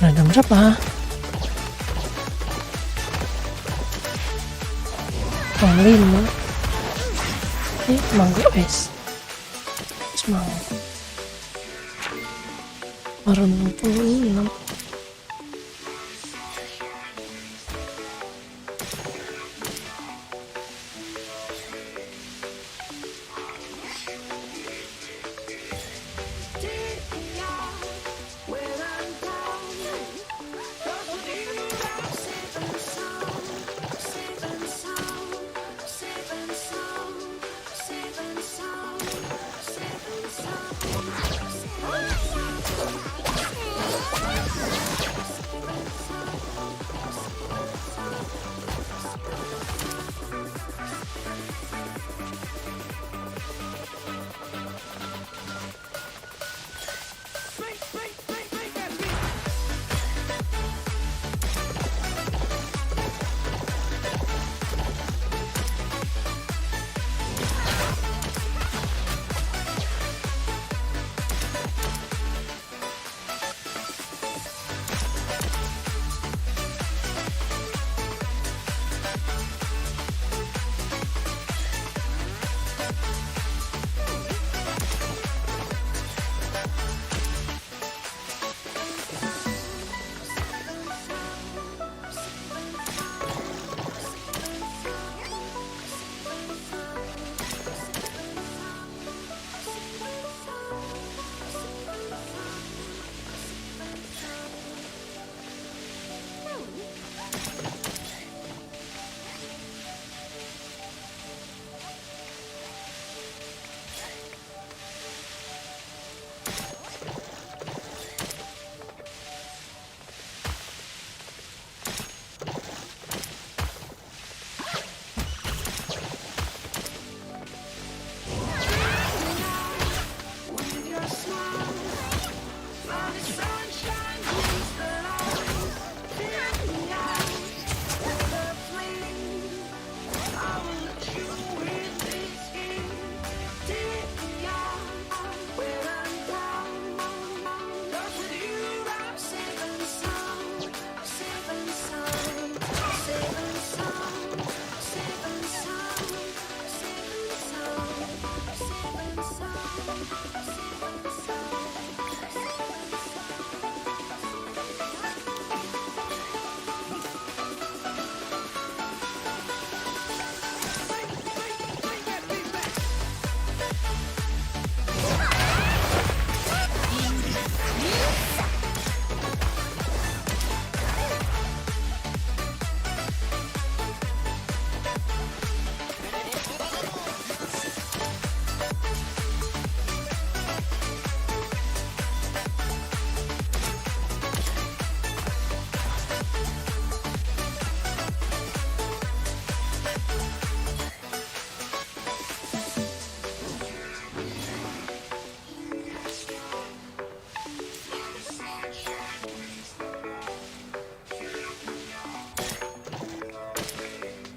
Udah jam berapa? Jam 5. Ini mangga es. Semangat. Baru 66.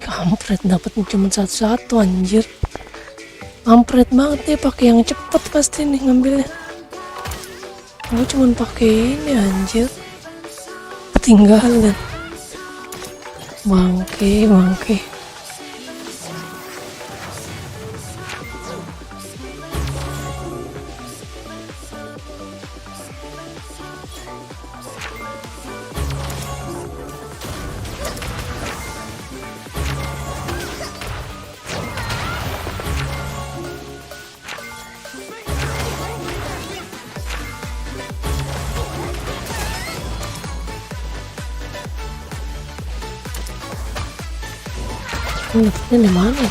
Kampret, dapat cuma satu-satu anjir. Kampret banget dia, pakai yang cepet pasti nih ngambilnya. Aku cuma pakai ini anjir. Ketinggalan. Bangke, bangke. Ini di mana?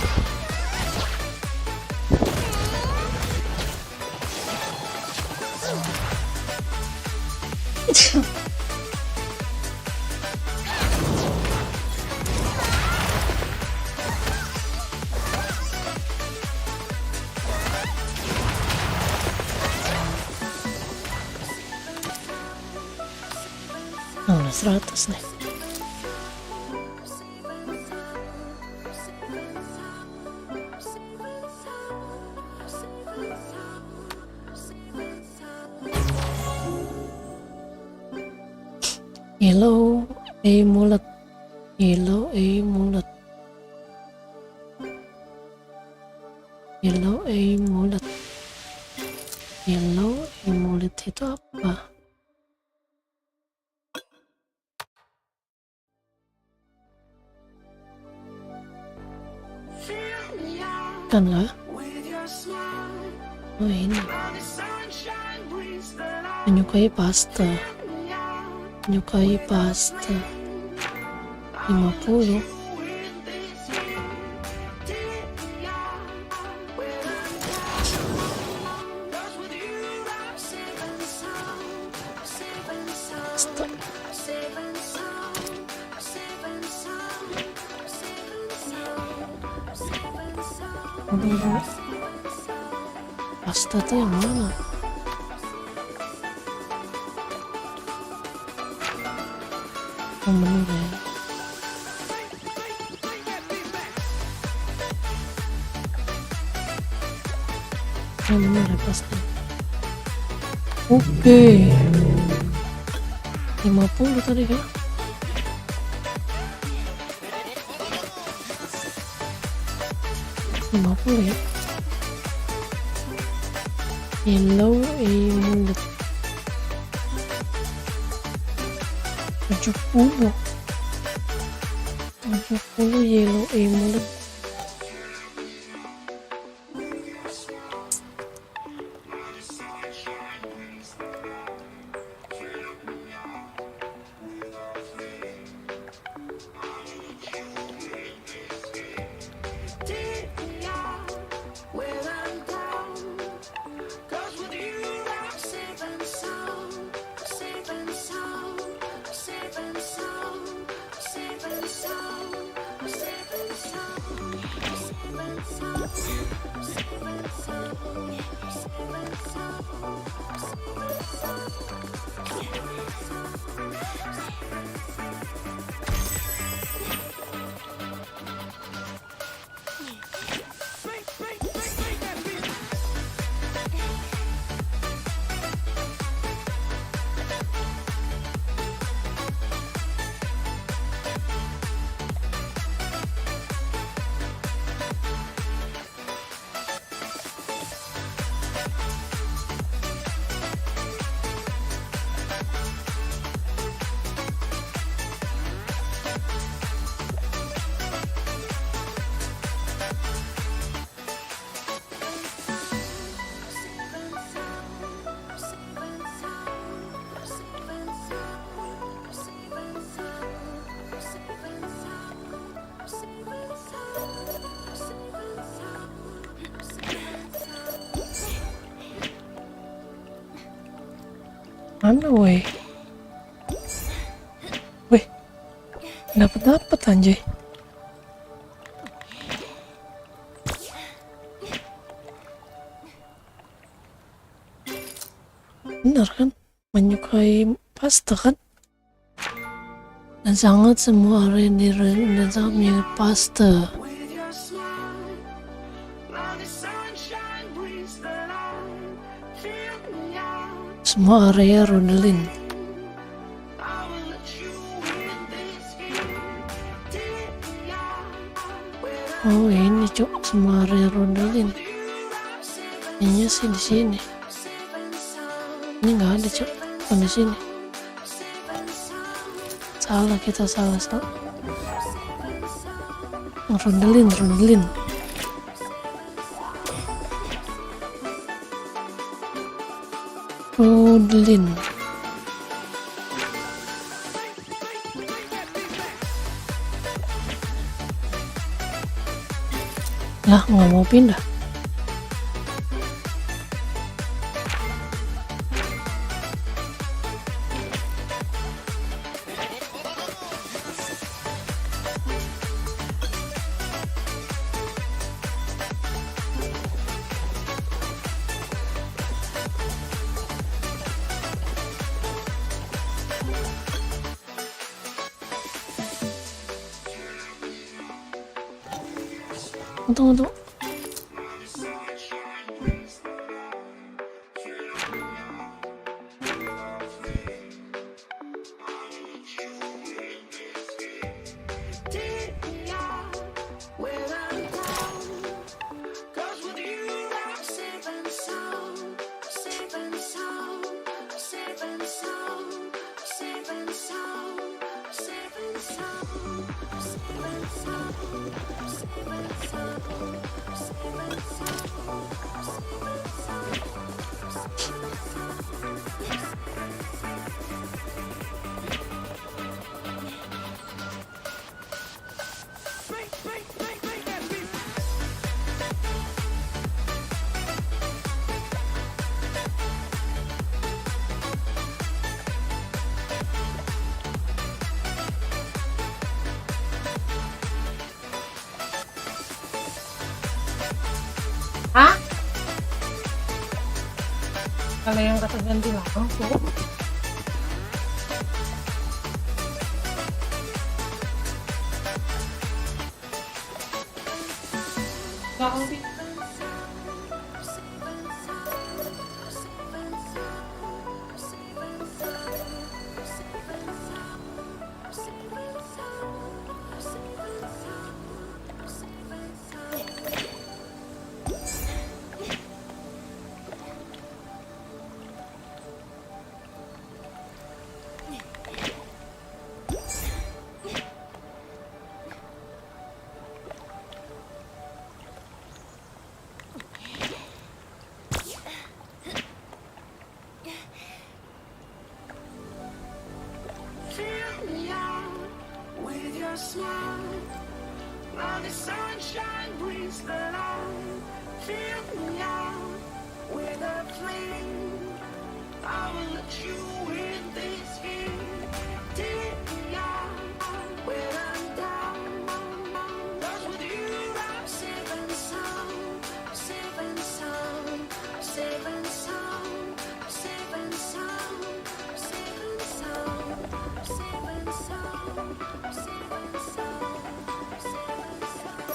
Nah, 100 nih. Yellow mulet, yellow mulet, yellow mulet, yellow mulet itu apa? Kan nggak? Oh ini, menyukai pasta. Menyukai pasta 50. Stop. Pasta tuh yang mana? Bener ya. Bener ya pasti. Oke. 50 tadi kan? ya. Yellow mulet 70 yellow mulet. Mana woi? Wih, dapat anjay. Benar kan? Menyukai pasta kan? Dan sangat semua area dan sangat menyukai pasta. with your smile. Like the sunshine brings the light. Fill me out. Semua area Rondelin. I will let you in this game. Take me out. Where Oh ini cok, semua area Rondelin. you are safe Kayaknya sih di sini. and sound. Ini nggak ada cok, bukan di sini. Safe and sound. Salah, kita salah. Safe and sound. Rondelin. Rondelin. Lah, nggak mau pindah. Tunggu. Take me out where I'm down. 'Cause with you I'm safe and sound. Safe and sound. Safe and sound. Safe and sound. Safe and sound. Safe and sound. Safe and sound. Safe and Hah? Kalau yang kata ganti lampu. Ganti. fill me out with your smile. While the sunshine brings the light. Fill me out with a flame. I will let you in this game. Take me out where I'm down. 'Cause with you I'm safe and sound. Safe and sound. Safe and sound. Safe and sound. Safe and sound. Safe and sound. Safe and sound. Safe and sound.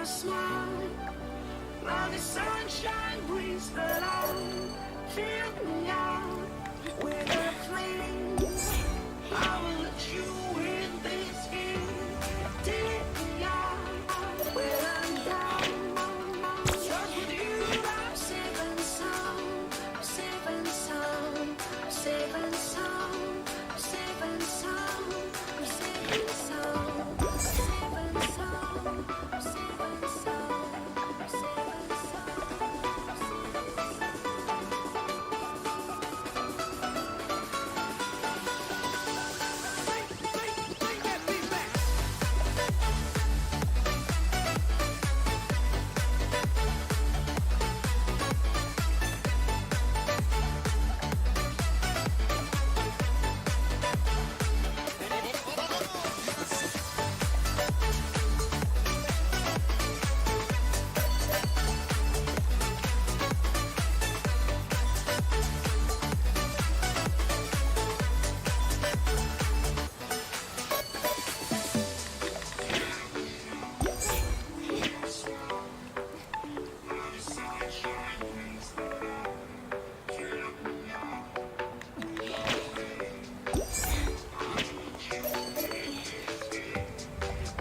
smile. Now the sunshine brings the light. Fill me out with a flame. I will let you in this game. Take me out when I'm down. Just with you, I'm safe and sound. Safe and sound. Safe and sound. Safe and sound. Safe and sound. Safe and sound. Safe and sound. Safe and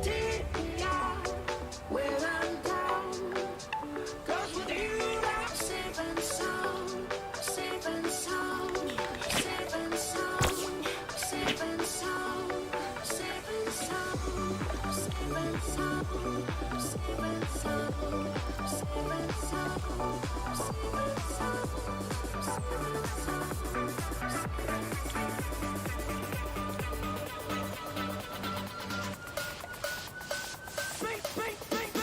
take me out when I'm down. 'Cause with you I'm safe and sound. Safe and sound. Safe and sound. Safe and sound. Safe and sound. Safe and sound. Safe and sound. Safe and sound. Safe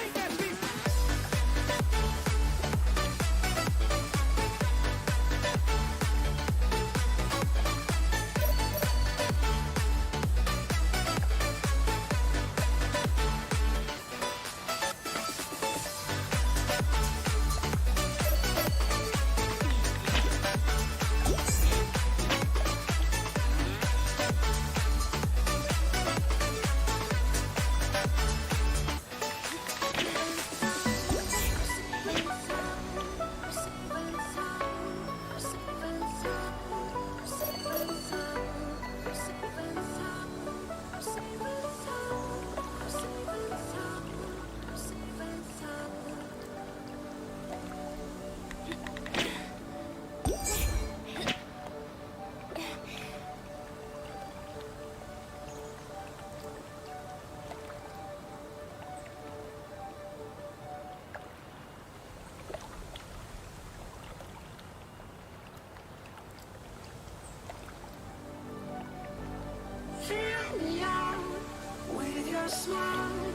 and sound. Fill me out with your smile.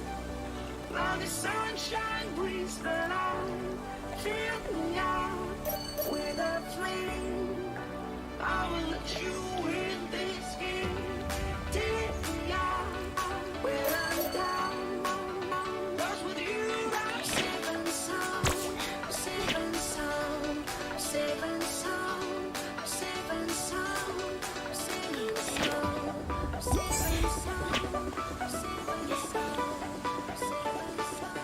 Now the sunshine brings the light. Fill me out with a flame. I will let you in this game. Take me out when I'm down. 'Cause with you I'm safe and sound. Safe and sound. Safe and sound. Safe and sound. Safe and sound. Safe and sound. Safe and sound. Safe and sound.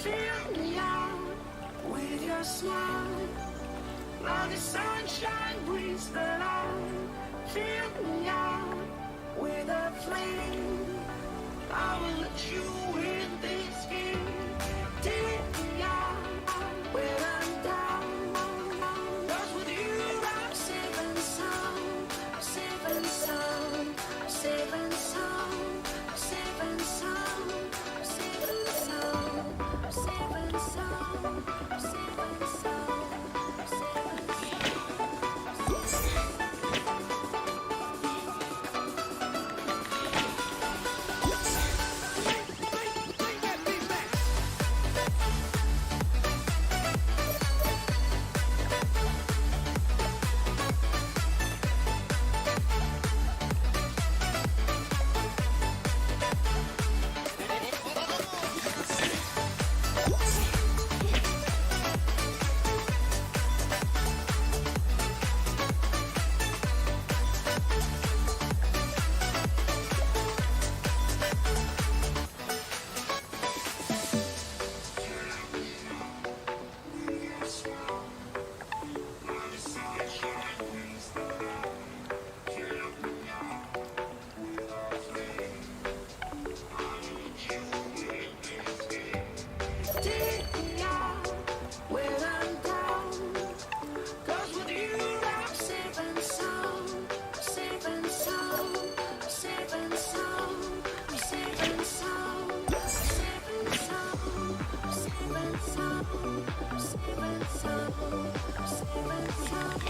Fill me out with your smile. Now the sunshine brings the light. Fill me out with a flame. I will let you in this game. Take me out when I'm down. 'Cause with you I'm safe and sound. Safe and sound. Safe and sound. Safe and sound. Safe and sound. Safe and sound. Safe and sound. Safe and take me out when I'm down. 'Cause with you I'm safe and sound. Safe and sound. Safe and sound. Safe and sound. Safe and sound. Safe and sound. Safe and sound. Safe and sound.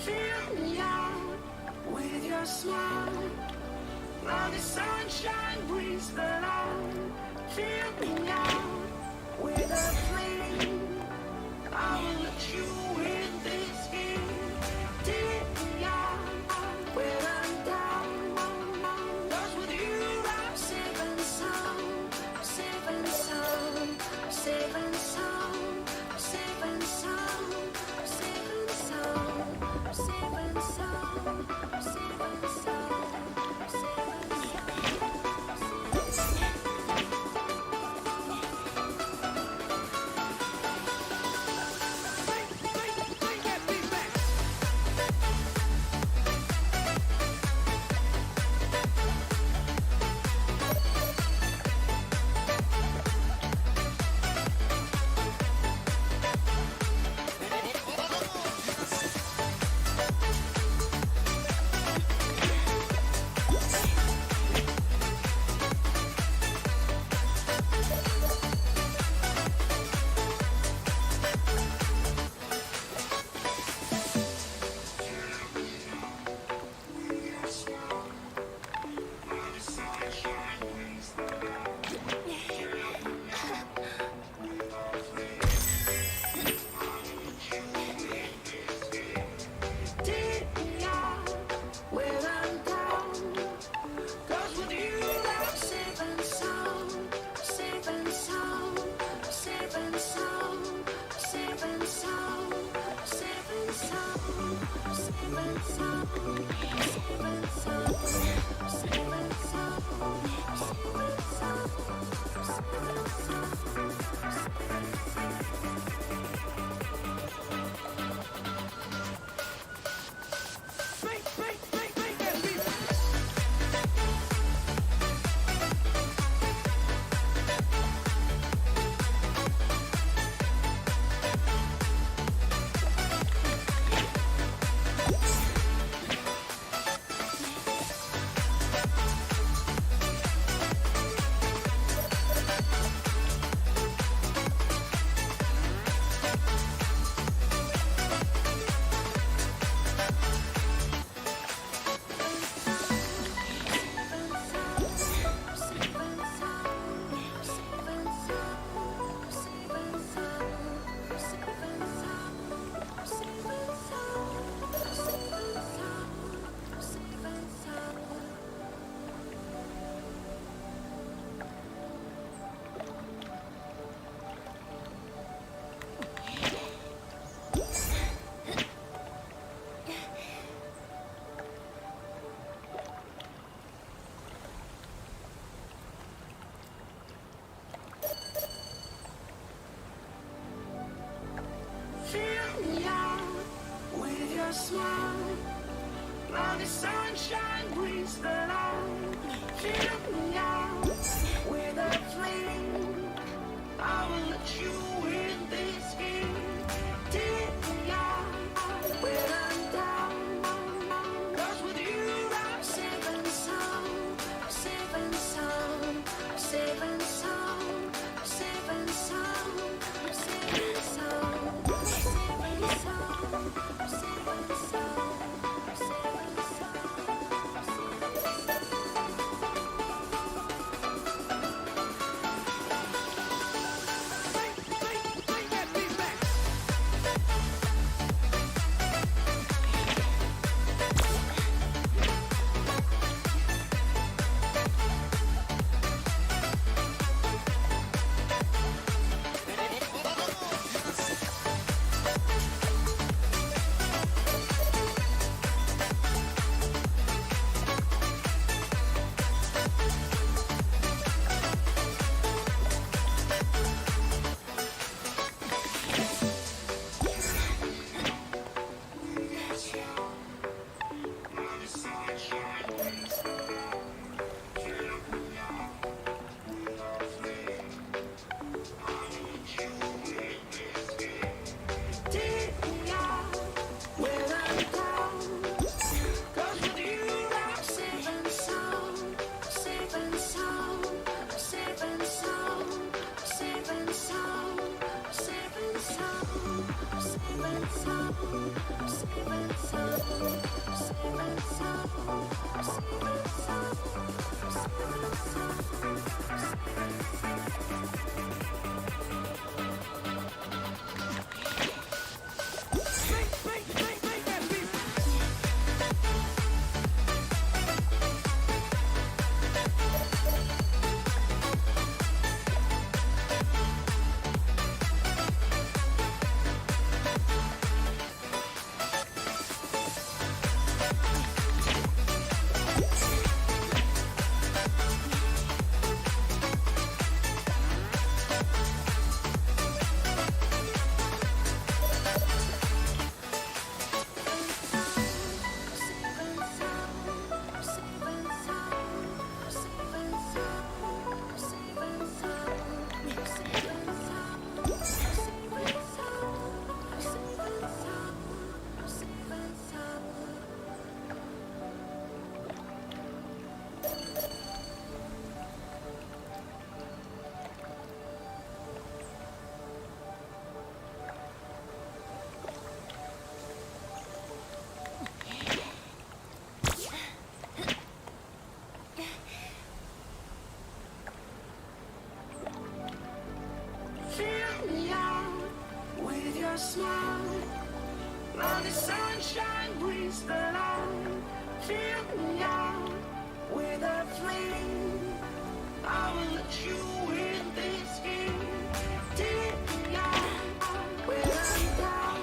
Fill me out with your smile. While the sunshine brings the light. Fill me out with a flame. I will let you in this game. Take me out when I'm down. 'Cause with you I'm safe and sound. Safe and sound. Safe and sound. Safe and sound. Safe and sound. Safe and sound. Safe and sound. Take me out when I'm down. 'Cause with you I'm safe and sound. Safe and sound. Safe and sound. Safe and sound. Safe and sound. Safe and sound. Safe and sound. Safe and sound. Fill me out with your smile. While the sunshine brings the light. Fill me out with a flame. I will let you in this game. Take me out when I'm down. 'Cause with you I'm safe and sound. Fill me out with your smile. Now the sunshine brings the light. Fill me out with a flame. I will let you in this game. Take me out where I'm down.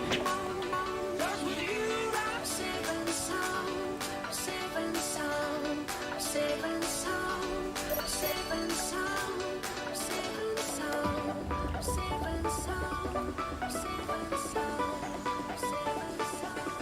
'Cause with you I'm safe and sound. Safe and sound. Safe and sound. Safe and sound. Safe and sound. Safe and sound. Safe and sound. Safe and sound.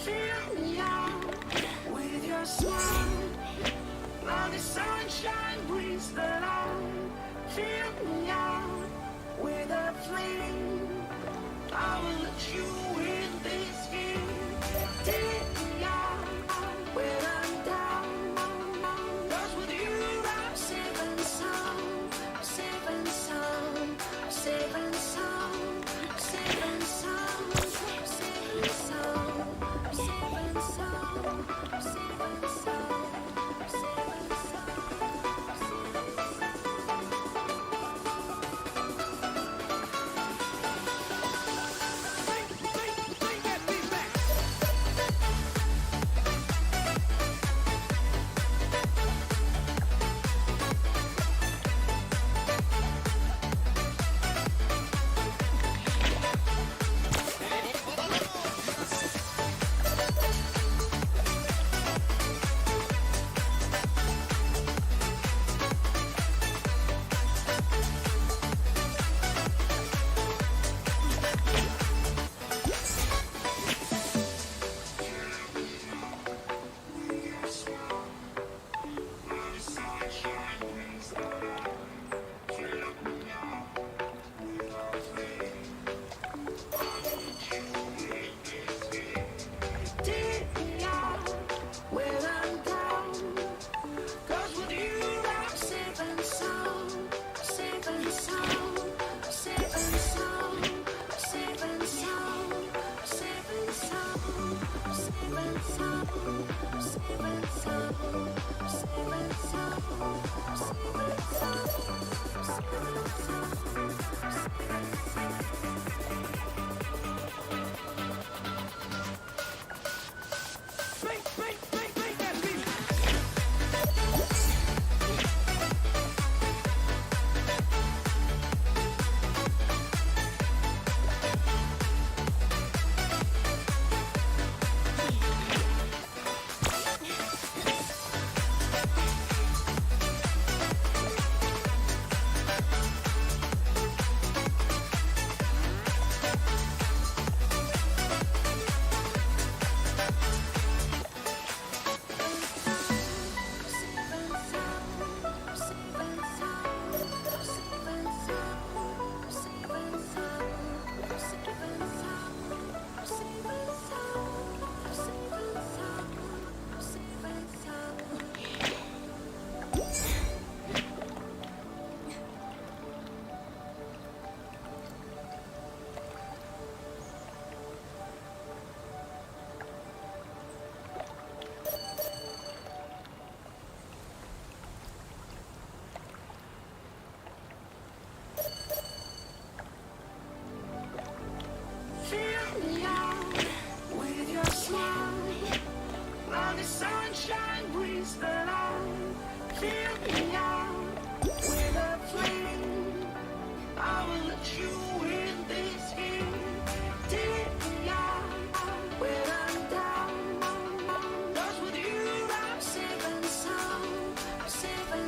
Fill me out with your smile. Now the sunshine brings the light. Fill me out with a flame. I will let you in this game. Take me out when I'm down. 'Cause with you I'm safe and sound. Safe and sound. Safe and sound. Safe and sound. Safe and sound. Safe and sound. Safe and sound. Safe and safe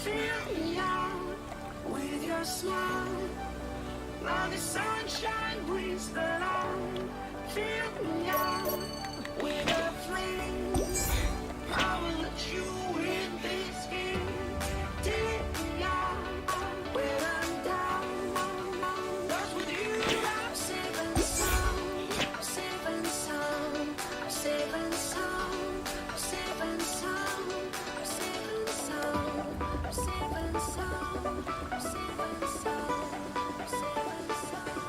Fill me out with your smile. Now the sunshine brings the light. Fill me out with a flame. I will let you in this game. Take me out when I'm down. 'Cause with you I'm safe and sound. Safe and sound. Safe and sound. Safe and sound. Safe and sound. Safe and sound. Safe and sound. Safe and sound.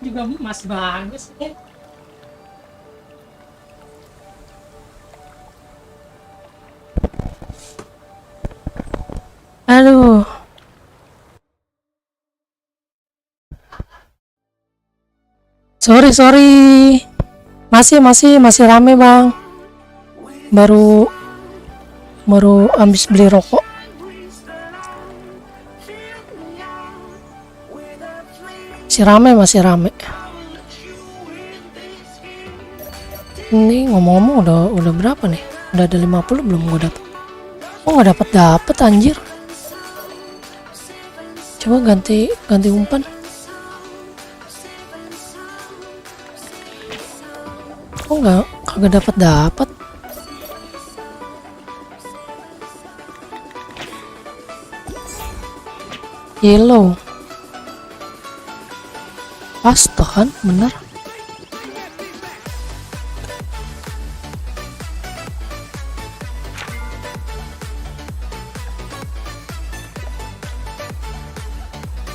juga masih bagus nih. Aduh. Sorry. Masih rame, Bang. Baru habis beli rokok. Masih rame. Ini ngomong-ngomong udah berapa nih? Udah ada 50 belum gue dapet? Oh, nggak dapet anjir. Coba ganti umpan. Oh, kagak dapet. Yellow. Pasta kan, bener.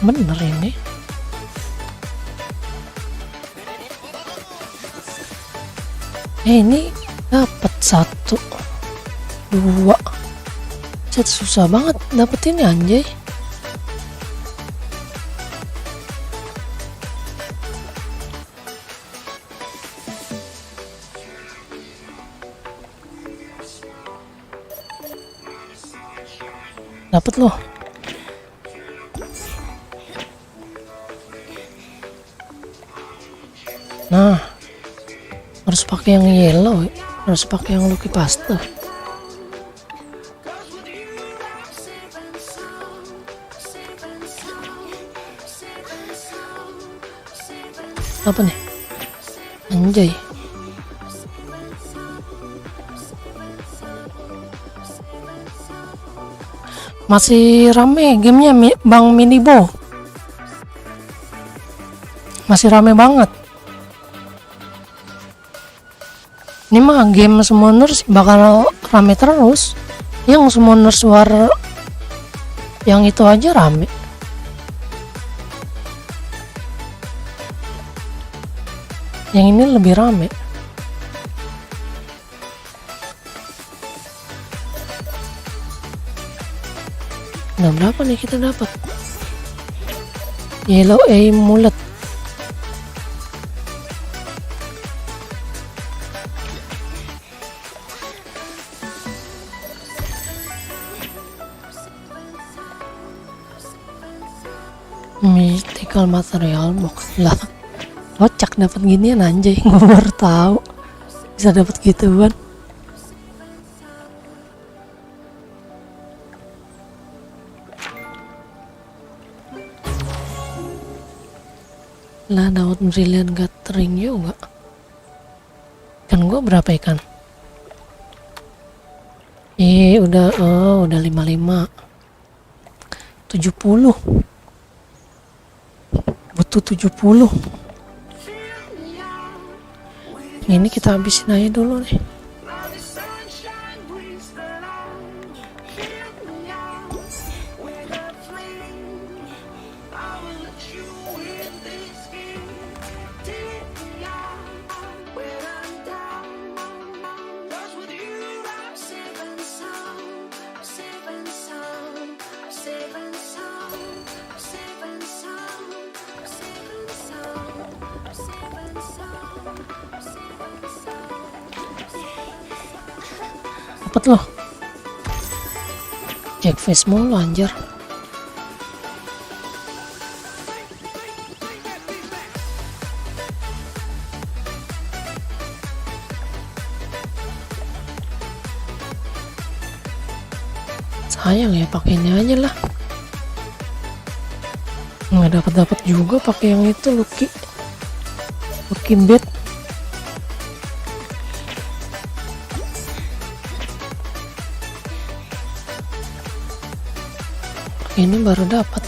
Bener ini. Ini dapat 1, 2. Susah banget dapet ini anjay. Dapat loh. Nah, harus pakai yang yellow, harus pakai yang Lucky Pasta. Apa nih? Anjay. Masih rame gamenya Bang Minibo. Masih rame banget. Ini mah game Summoners bakal rame terus. Yang Summoners War yang itu aja rame. Yang ini lebih rame. Nah, berapa nih kita dapat? Yellow Amulet. Mythical Material Box lah. Kocak dapat ginian anjay, gue baru tahu bisa dapat gituan. Lah dapat Brilliant Gathering juga. Kan gue berapa ikan? Udah 55. 70. Butuh 70. Ini kita habisin aja dulu nih. Dapat loh. Jackface mulu anjir. Sayang ya, pakai ini aja lah. Nggak dapat juga pakai yang itu Lucky Bet. Ini baru dapat.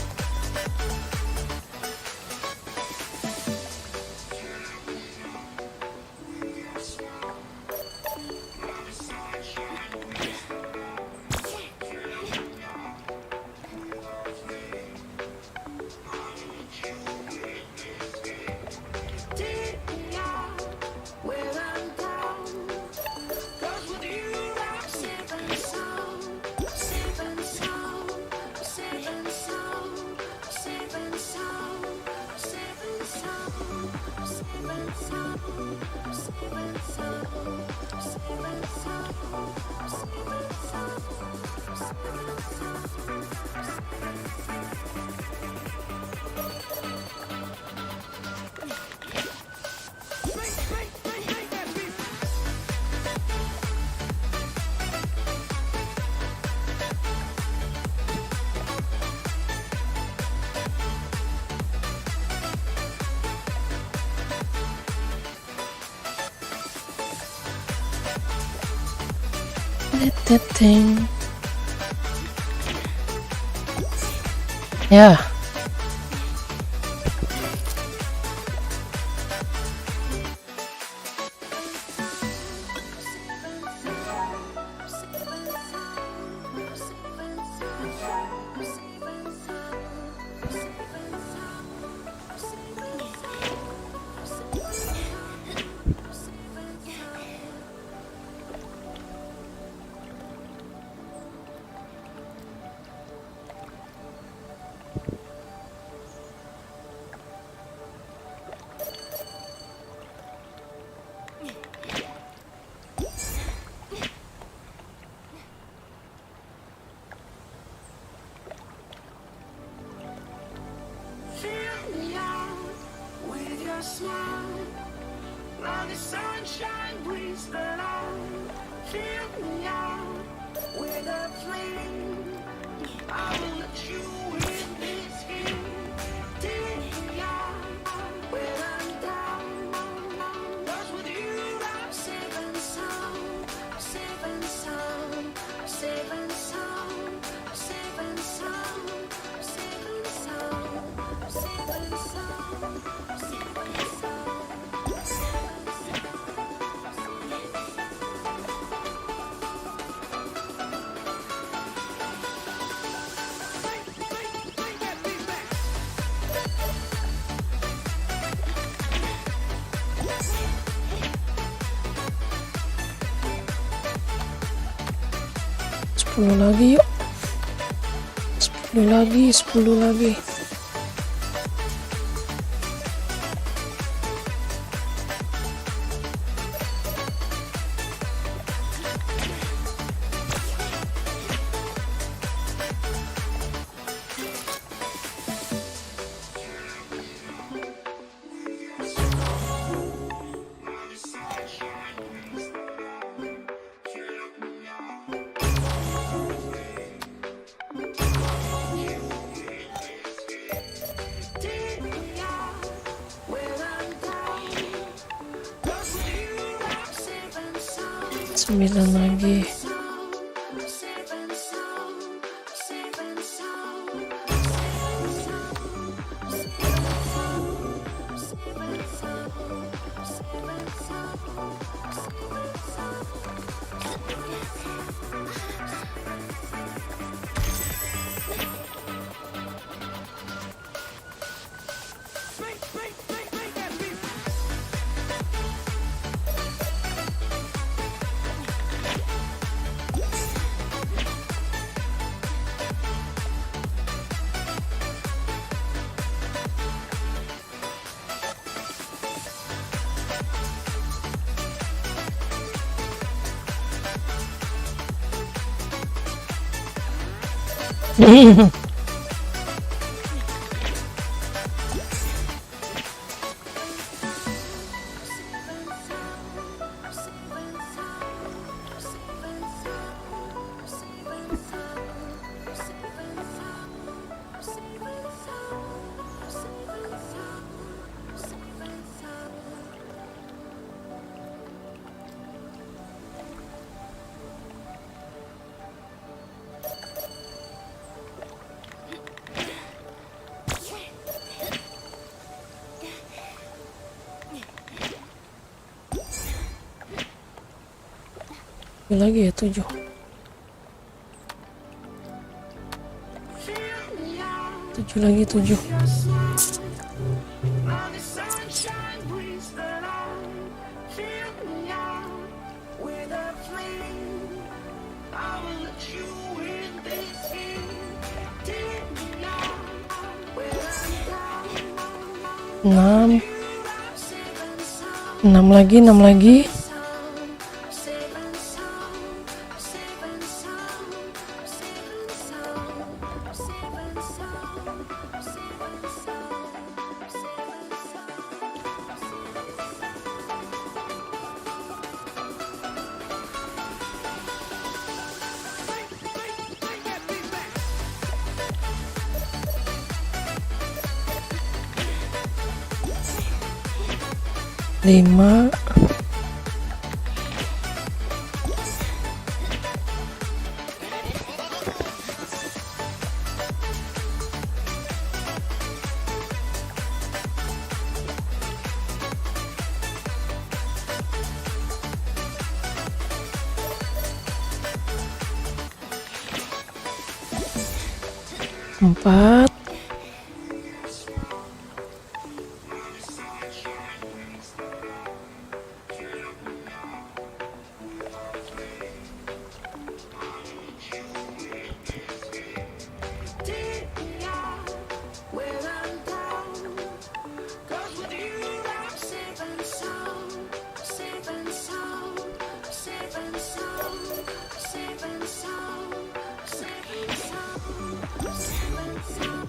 Teteteng. Ya. Fill me out with your smile. Now the sunshine brings the light. Fill me out with a flame. I will let you in this game. Take me out when I'm down. 'Cause with you I'm safe and sound. Safe and sound. Safe and sound. Safe and sound. Safe and sound. Safe and sound. Safe and sound. Sepuluh lagi yuk. 10 lagi. Take me out when I'm down. 'Cause with you I'm safe and sound. 9 lagi. Safe and sound. Safe and sound. Lagi ya 7. Fill me out 7 lagi 7. your smile. Now the sunshine brings the light. Fill me out with a flame. I will let you in this game. Take me out when I'm down. 6 I'm safe and sound. 6 lagi. Safe and sound. Safe and sound. Safe 5. Empat. When I'm down, 'cause with you I'm safe and sound, safe and sound, safe and sound, safe and sound, safe and sound, safe and sound.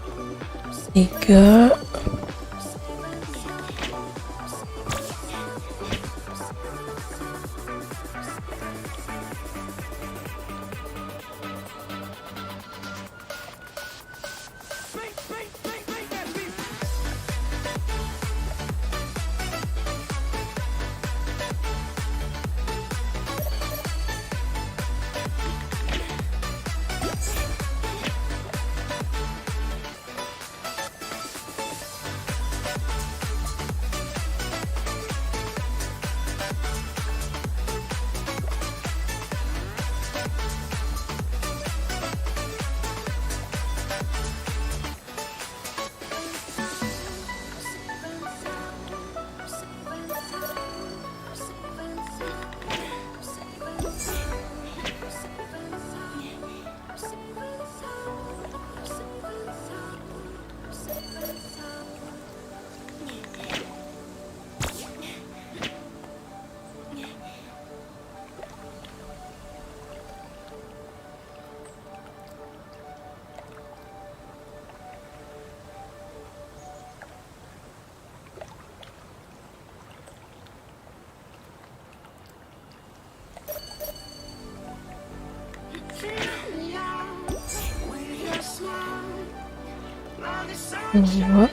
3.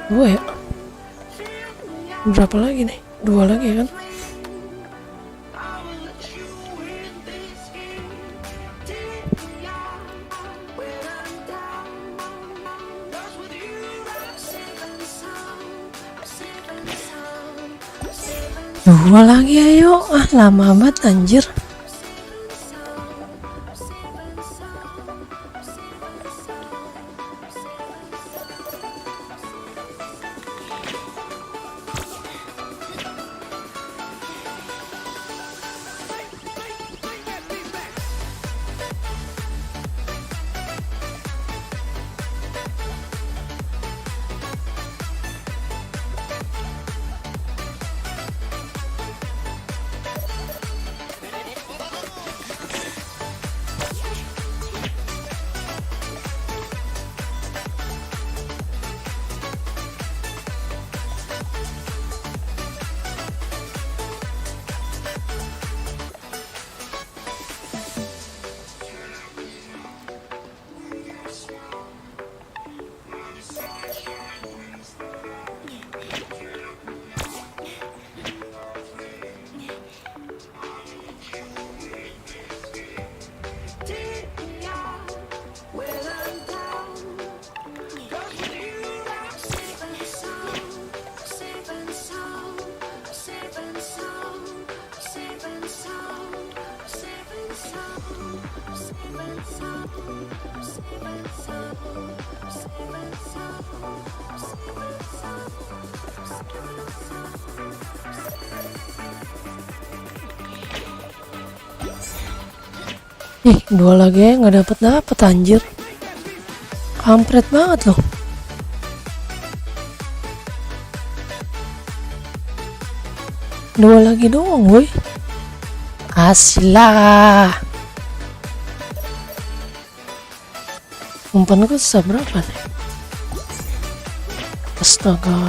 Dua ya? Berapa lagi nih? 2 lagi kan? Dua lagi ayo. Lama banget anjir. Ih, 2 lagi ya, nggak dapet anjir. Kampret banget loh. Dua lagi doang woi. Aslah. Umpan gue sisa berapa nih? Astaga.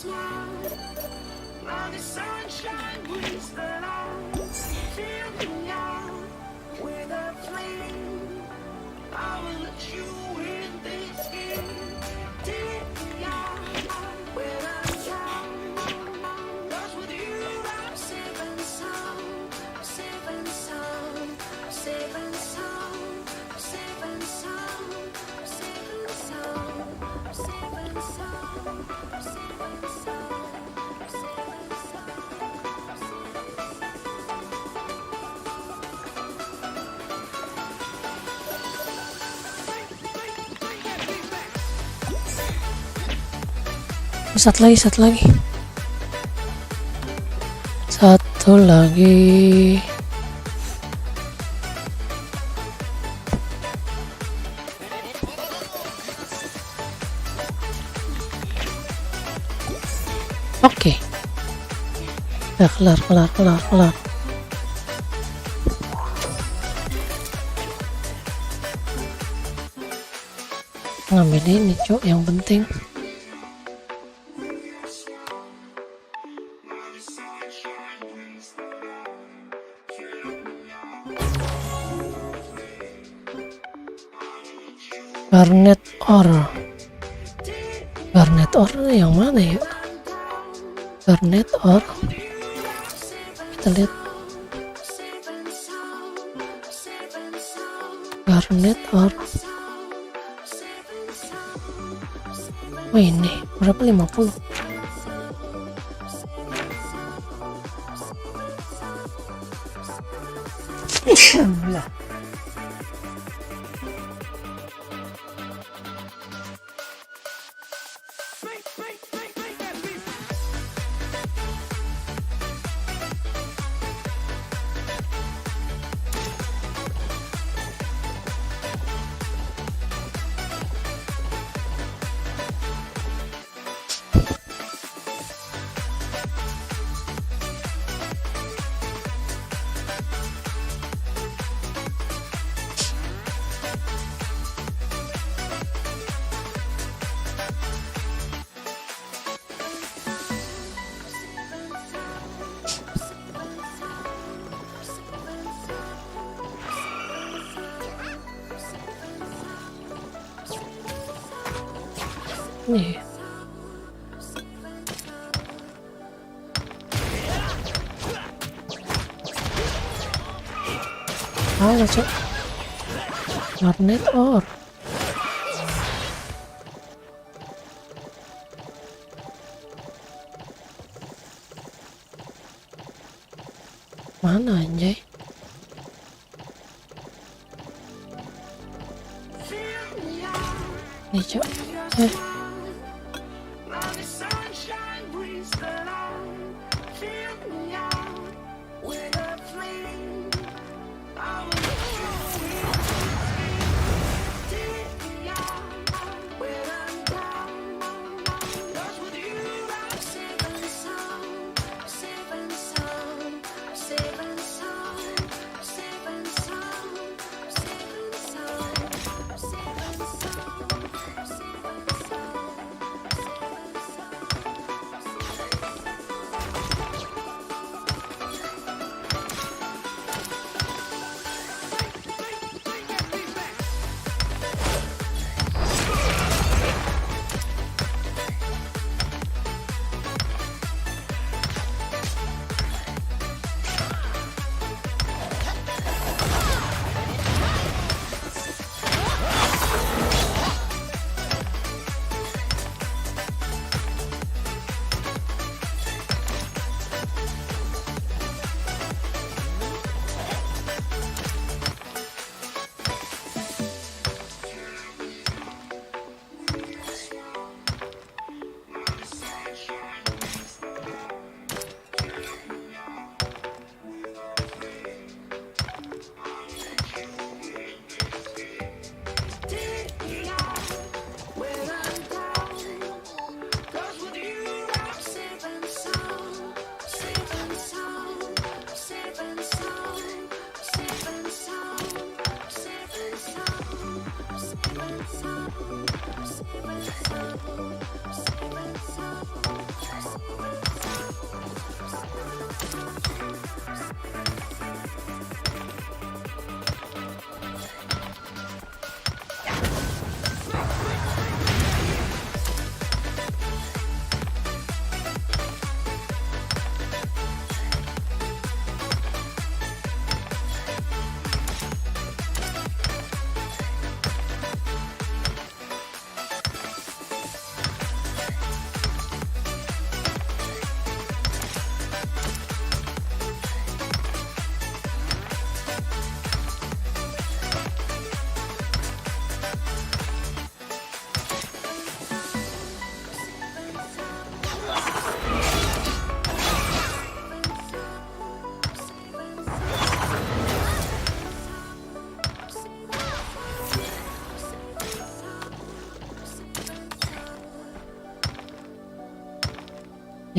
smile. Like the sunshine brings the light. Fill me out with a flame. I will let you in this game. Take me out when I'm down. 'Cause with you I'm safe and sound. Safe and sound. Safe and sound. Safe and sound. Safe and sound. Safe and sound. Safe and sound. Safe and Satu lagi, satu lagi. Oke. Udah kelar. Ngambil ini, Cok, yang penting. Garnet ore yang mana ya? Garnet ore, kita lihat. Garnet ore, oh ini berapa? 50. Alhamdulillah. Nih. Halo, Cok. Garnet ore. Mana anjay? Nih, Cok. Like the sunshine brings the light. Fill me out with a flame. I will let you in. Take me out when I'm down. 'Cause with you I'm safe and sound. Safe and sound. Safe and sound. Safe and sound. Safe and sound. Safe and sound. Safe and sound.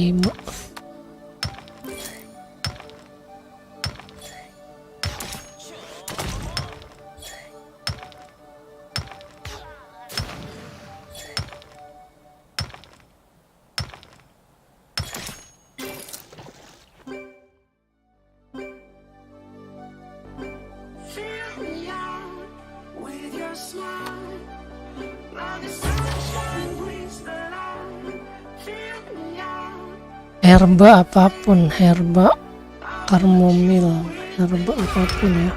5. Fill me out with your smile. Like the sunshine brings the light. Fill me out. Herba apapun, herba, karmomil, herba apapun ya.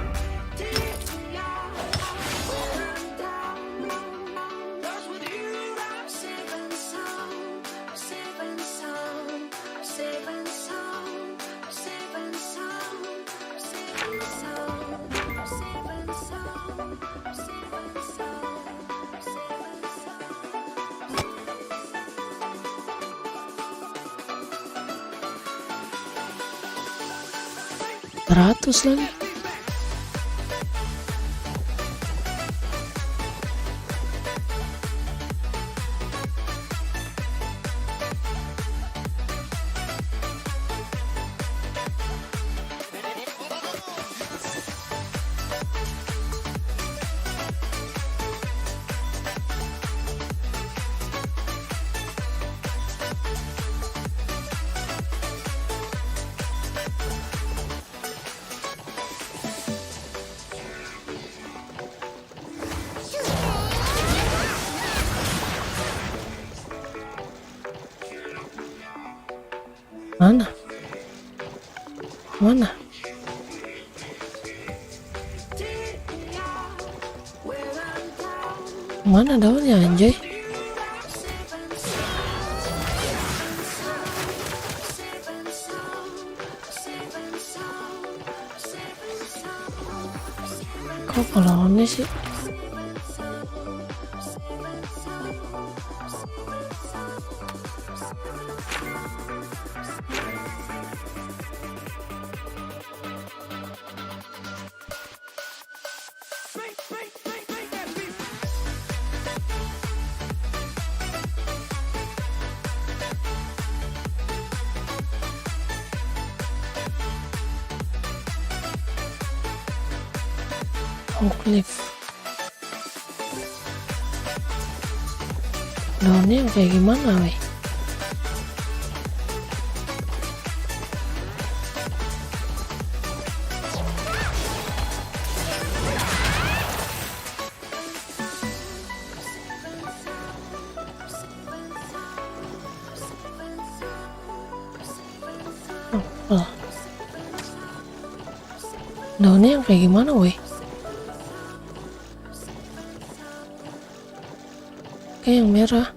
Cause with you I'm safe and sound. Safe and sound. Safe and sound. Safe and sound. Safe and sound. Safe and sound. Safe and sound. Safe and sound. 100 lagi. Mana? Mana? Mana daunnya anjay? Kok kalau ini sih? Cliff. Daunnya yang kayak gimana, weh? Oh. Daunnya yang kayak gimana, weh? Kayak yang merah.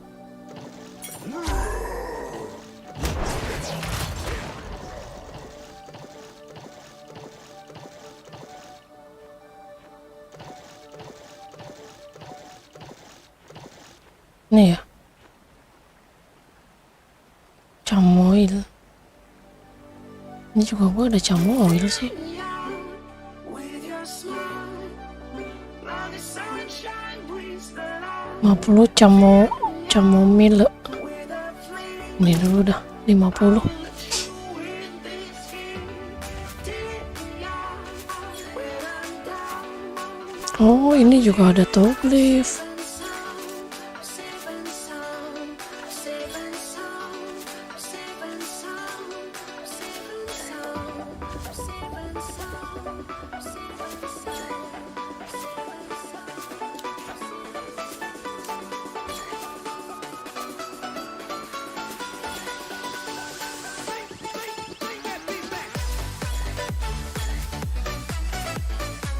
Nih ya. Camoil. Ini juga gua ada camoil sih. With your smile. Like the sunshine brings the light. 50 camomil. Ini dulu dah 50. Oh, ini juga ada Toglyph.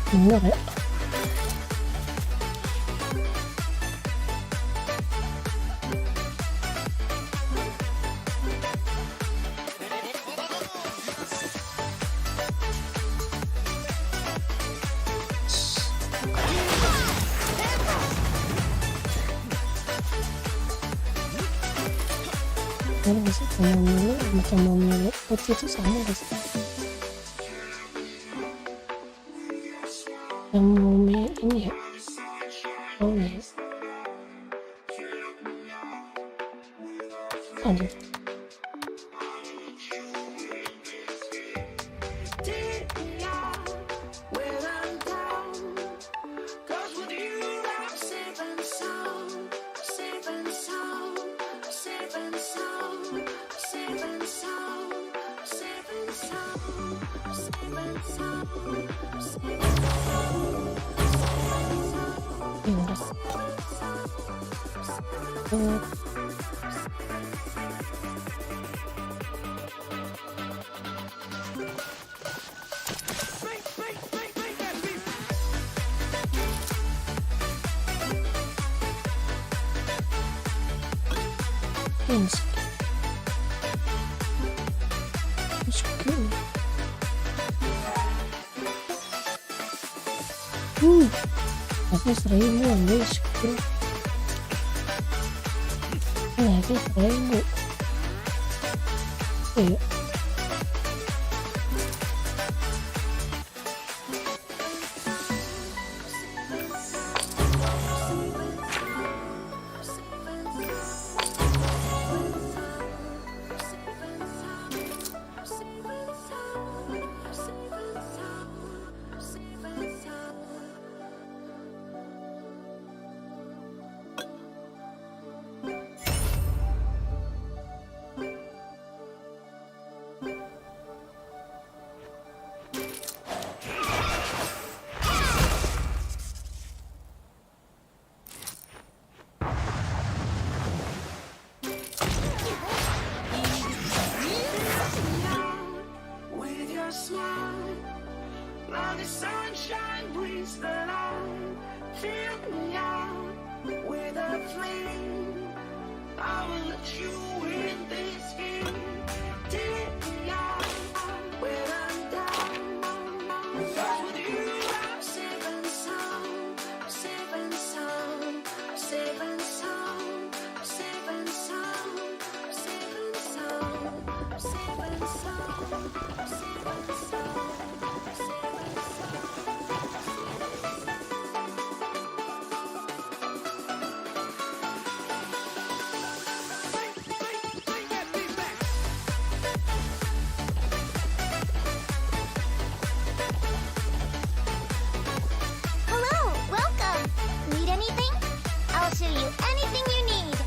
Bener ya. Ada nggak sih camomile sama camomile putih itu sama nggak sih? Camomile ini ya? Oh iya. Aduh. Indah. Eh, Insk. Insk. Tapi 1000 guys. Tapi 1000. Iya. With your smile, like the sunshine brings the light. Fill me out with a flame. I will let you in this game. Take me out when I'm down. 'Cause with you I'm safe and sound, safe and sound, safe and sound, safe and sound, safe and sound, safe and sound, safe and sound, safe and Hello, welcome. Need anything? I'll show you anything you need.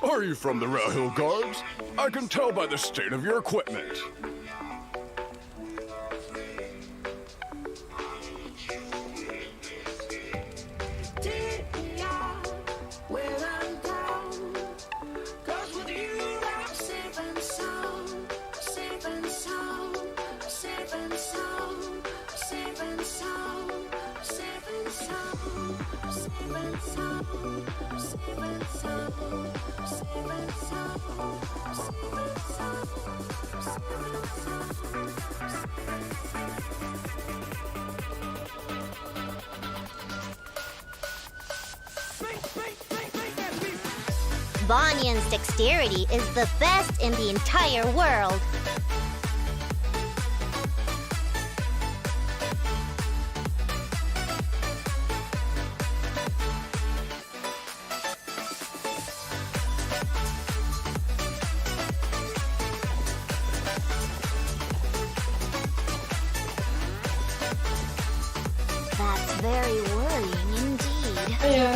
Are you from the Rahil Guards? I can tell by the state of your equipment. take me out when I'm down. 'Cause with you I'm safe and sound, safe and sound, safe and sound, safe and sound, safe and sound, safe and sound, safe and sound, safe and sound, safe and sound, safe and Vanyan's dexterity is the best in the entire world. That's very worrying indeed. Iya.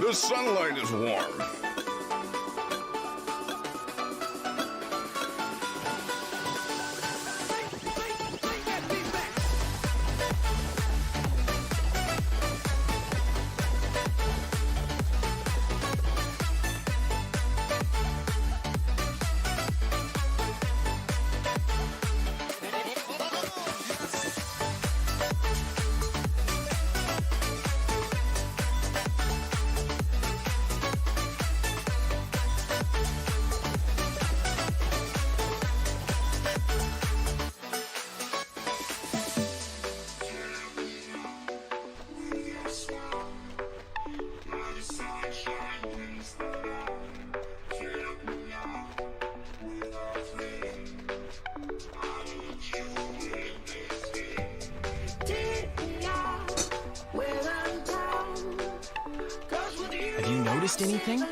The sunlight is warm. Have you noticed anything?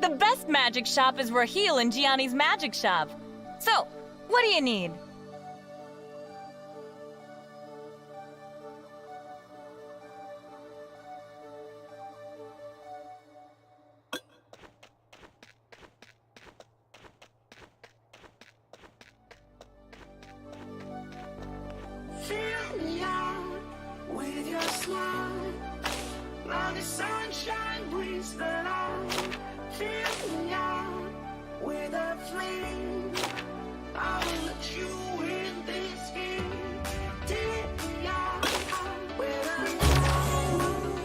The best magic shop is Raheel and Gianni's magic shop. So, what do you need? Fill me out with your smile. Now the sunshine brings the light. Fill me out with a flame. I will let you in this game. Take me out where I'm going.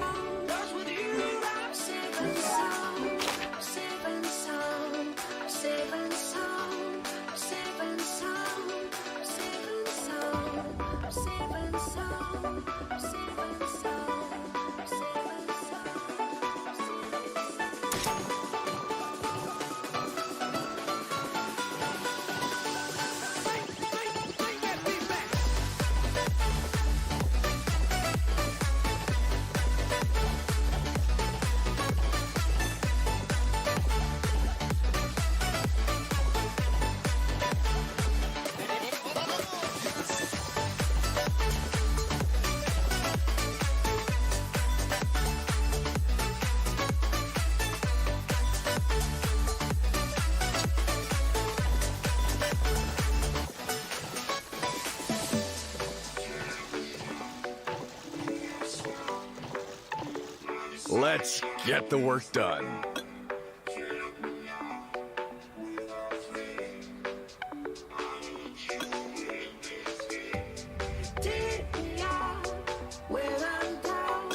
'Cause with you I'm safe and sound. I'm safe and sound. I'm safe and sound. I'm safe and sound. I'm safe and sound. I'm safe and sound. I'm safe and sound. I'm safe and sound. Let's get the work done. Take me out where I'm down.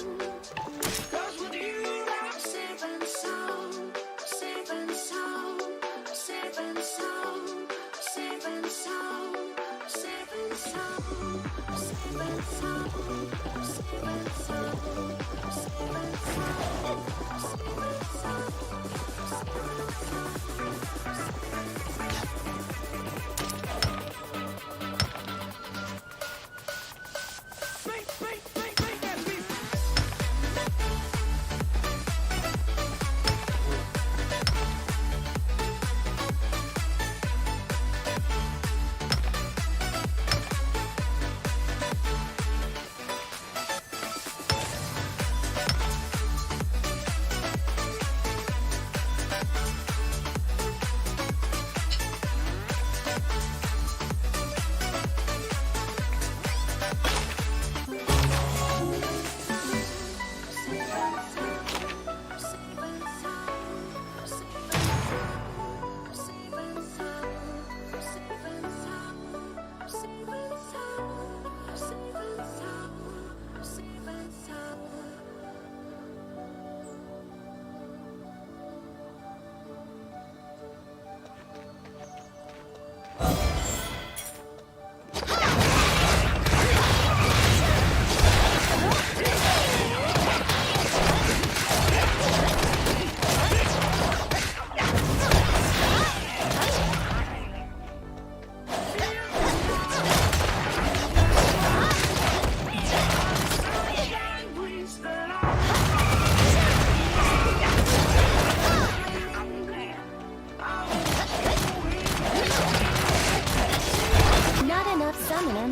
'Cause with you I'm safe and sound. I'm safe and sound. I'm safe and sound. I'm safe and sound. I'm safe and sound. I'm safe and sound. I'm safe and sound. I'm safe and sound. I'm safe and sound.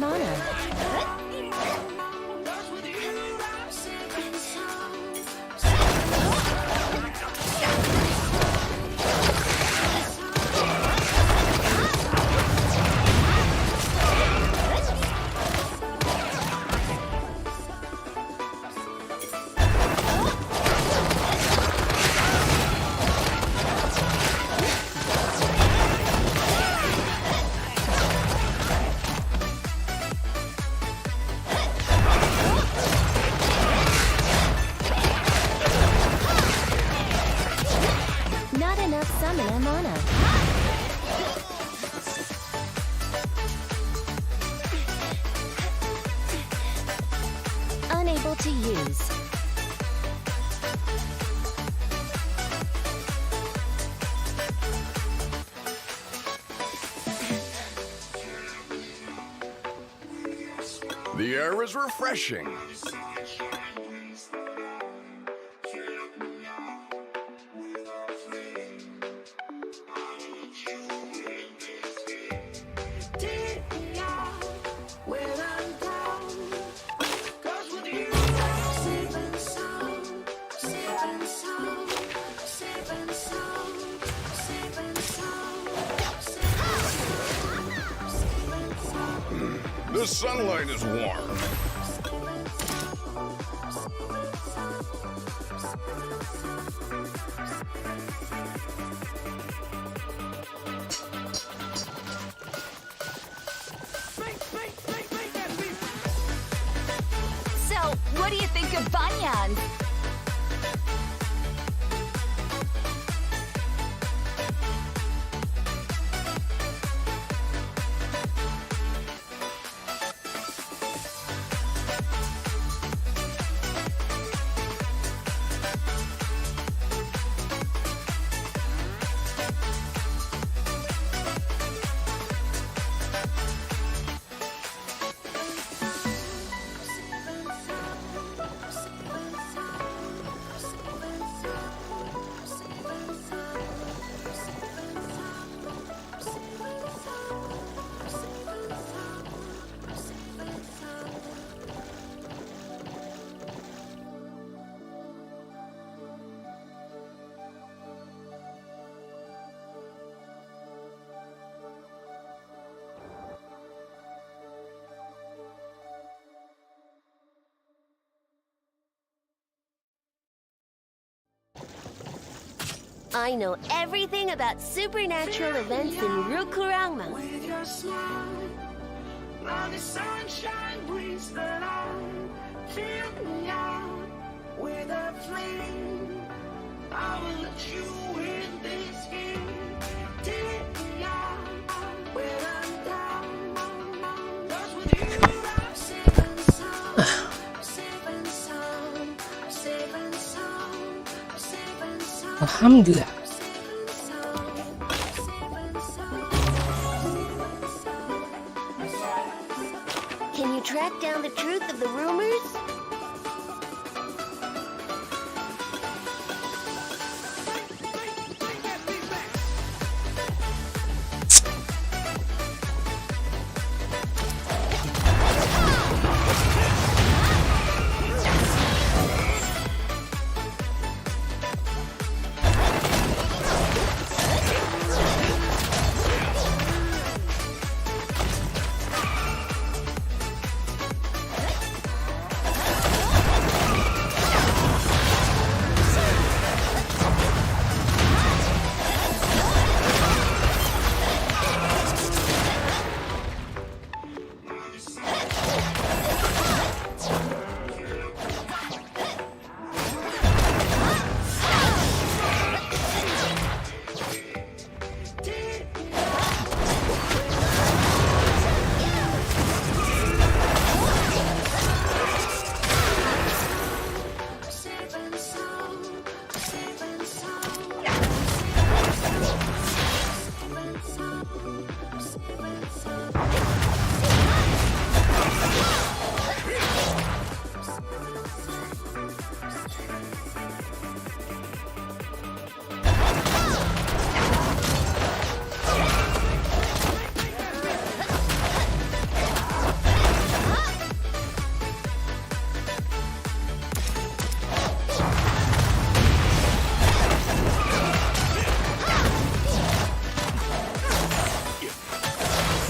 mana. Not enough summoner mana. Unable to use. The air is refreshing. Take me out when I'm down. 'Cause with you, I'm safe and sound, safe and sound, safe and sound, safe and sound, safe and sound. The sunlight is warm. So, what do you think of Banyan? I know everything about supernatural events in Rukurangma. With your smile, now the sunshine brings the light. Fill me out with a flame. I will let you in this game. Take me out when I'm down. 'Cause with you I'm safe and sound, safe and sound, safe and sound, safe and sound. Alhamdulillah. Can you track down the truth of the rumors?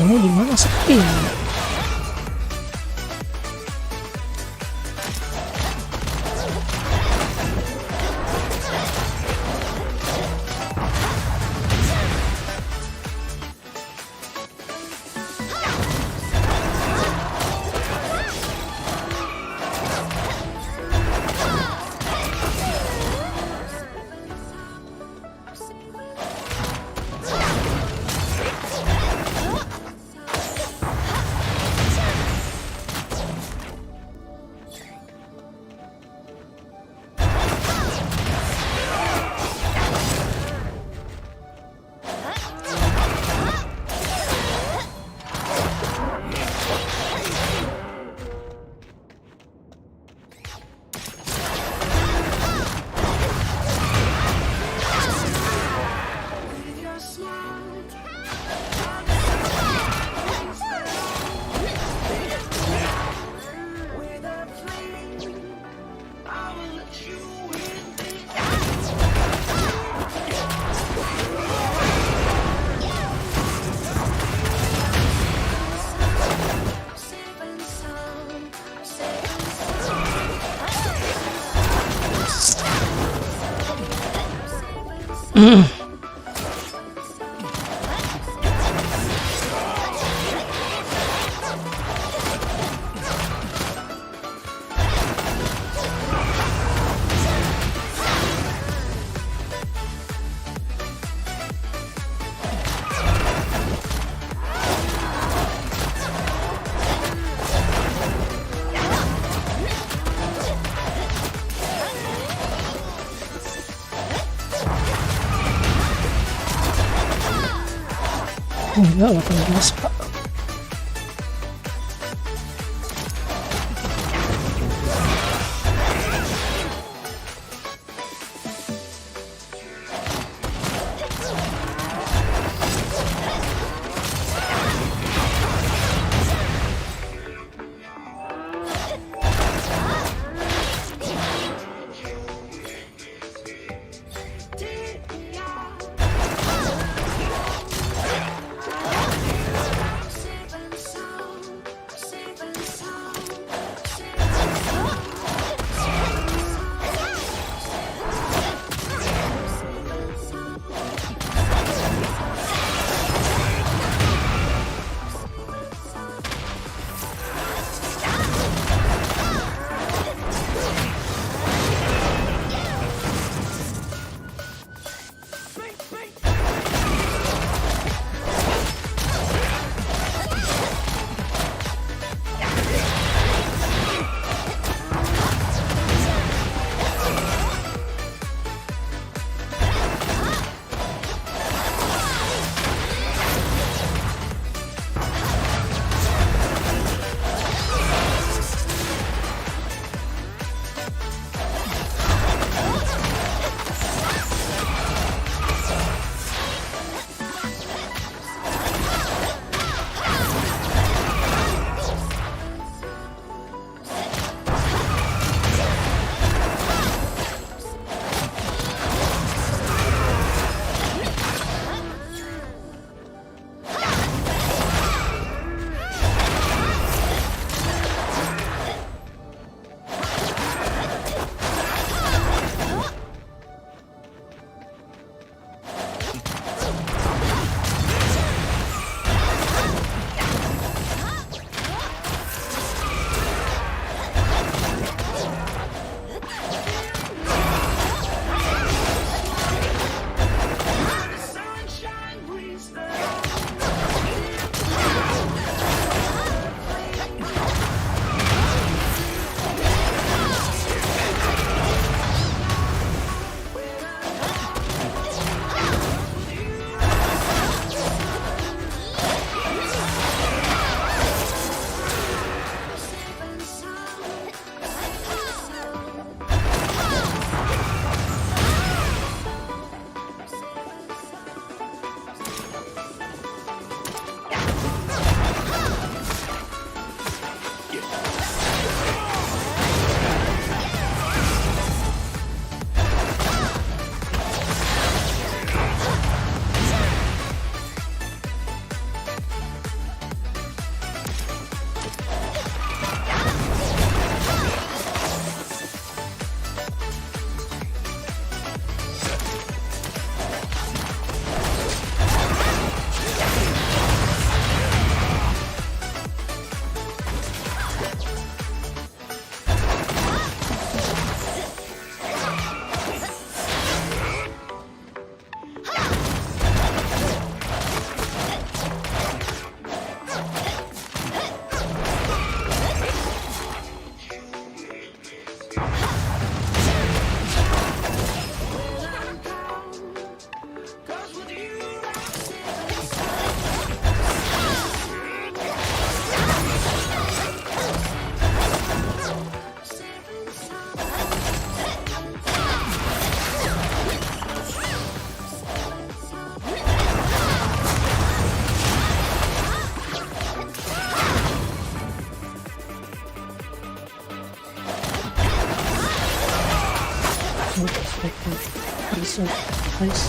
Kamu di mana sepi? with your smile. With a flame, I will let you in. I'm safe and sound. I'm safe and sound. Oh enggak, 18 pak. langsung guys.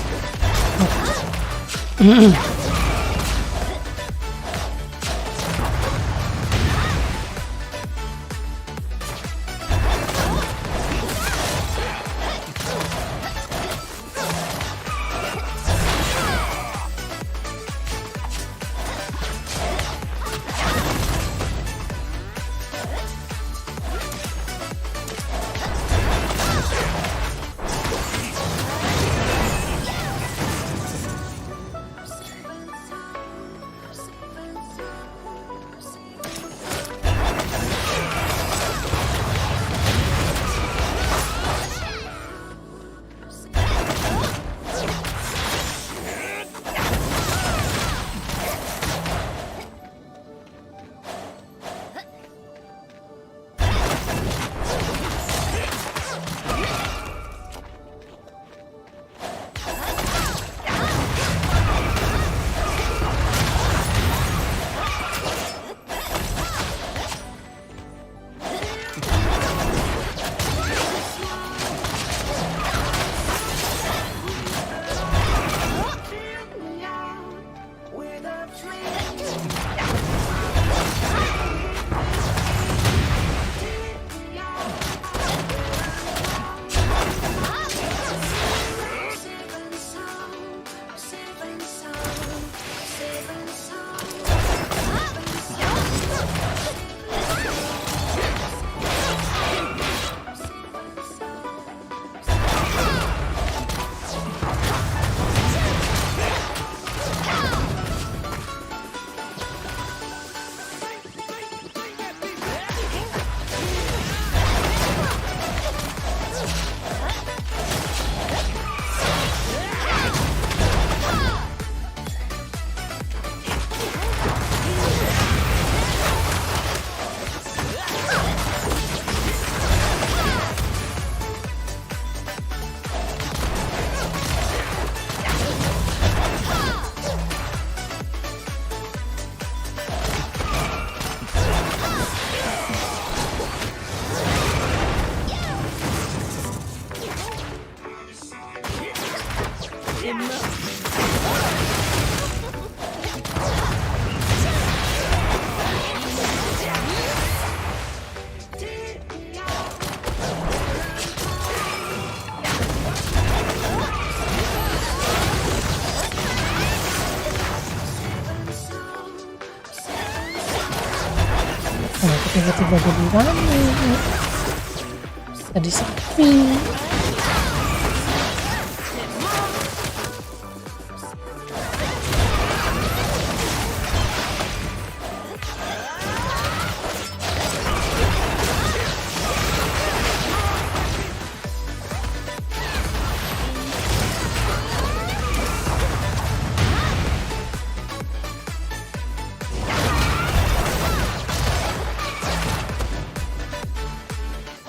Tiba-tiba jadi rame, tadi sepi.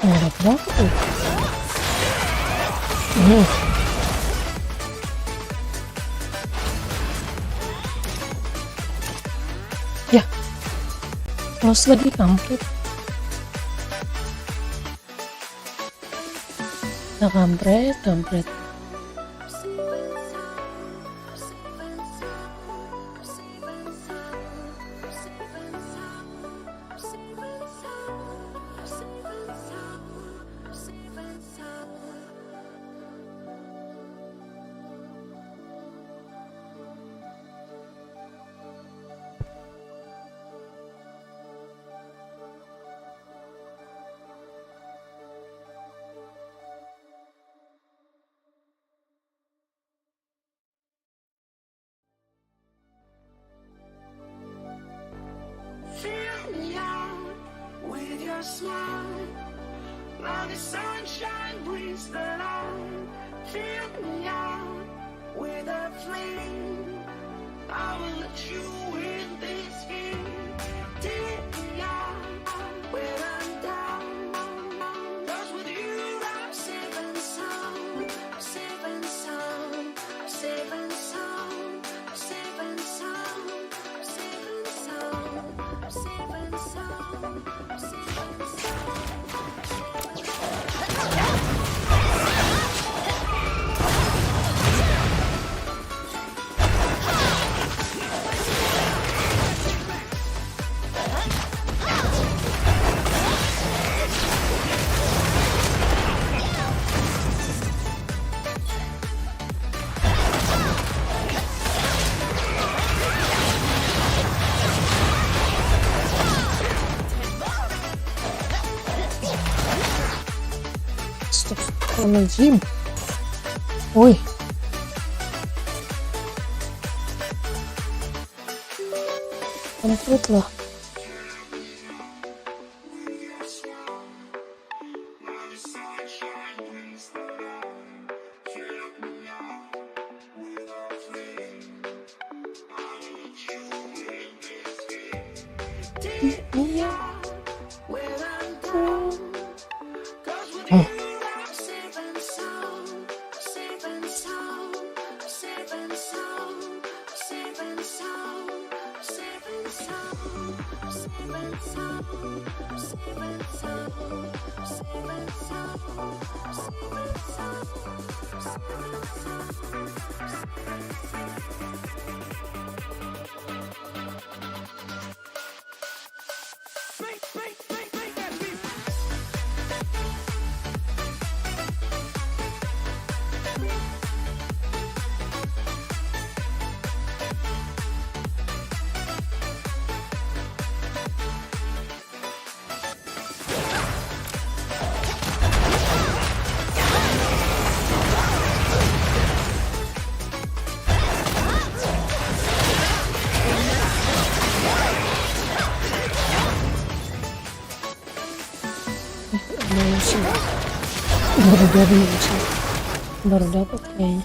Enak banget tuh. Ya, close lagi kampret. Nah, kampret. Fill me out with your smile. Now the sunshine brings the light. Fill me out with a flame. I will let you in this game. Take me out when I'm down. 'Cause with you I'm safe and sound. I'm safe and sound. I'm safe and sound. I'm safe and sound. I'm safe and sound. I'm safe and sound. I'm safe and sound. Lazim. Woi. Kampret lah. Baru dapat kayaknya.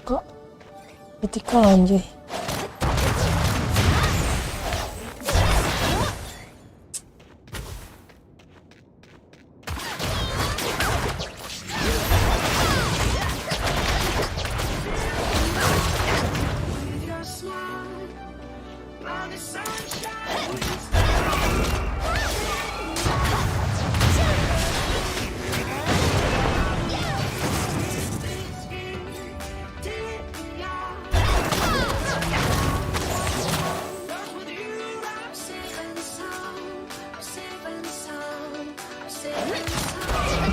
Kak, critical anjay.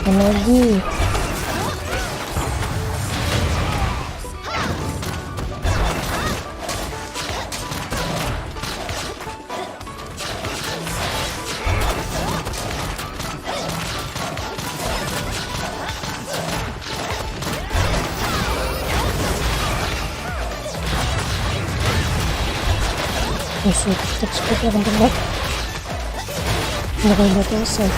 Apa lagi? Masih tetap seperti yang terbaik. Nggak ada selesai.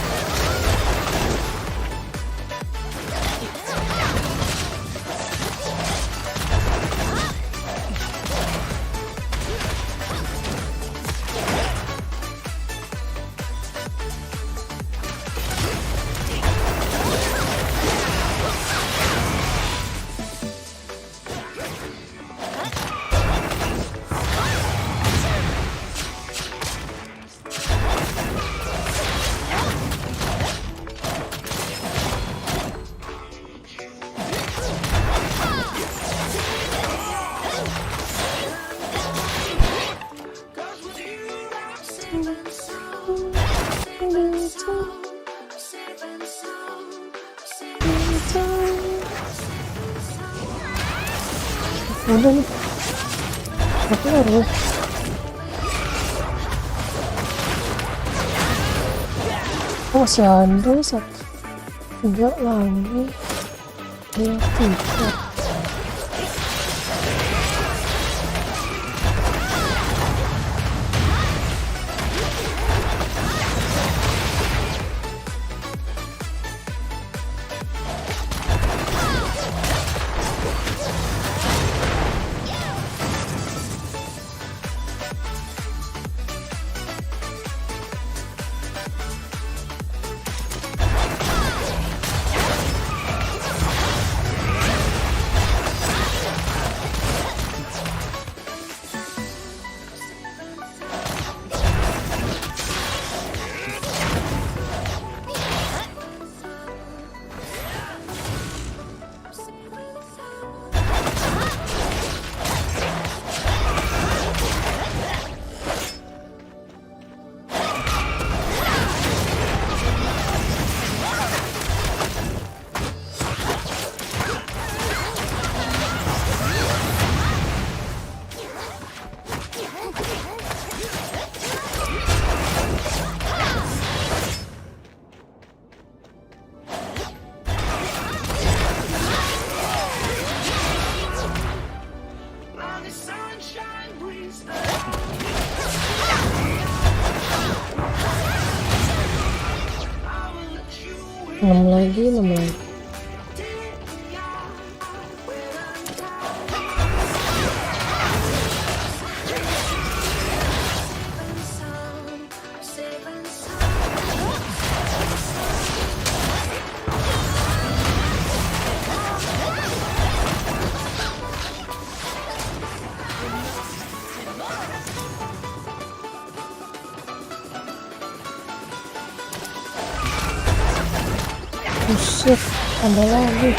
Udah nih. Aku harus. Oh, masih ada satu. 3 lagi. 2, 3. While the sunshine brings the 6 lagi, 6 lagi. Buset, ada lagi.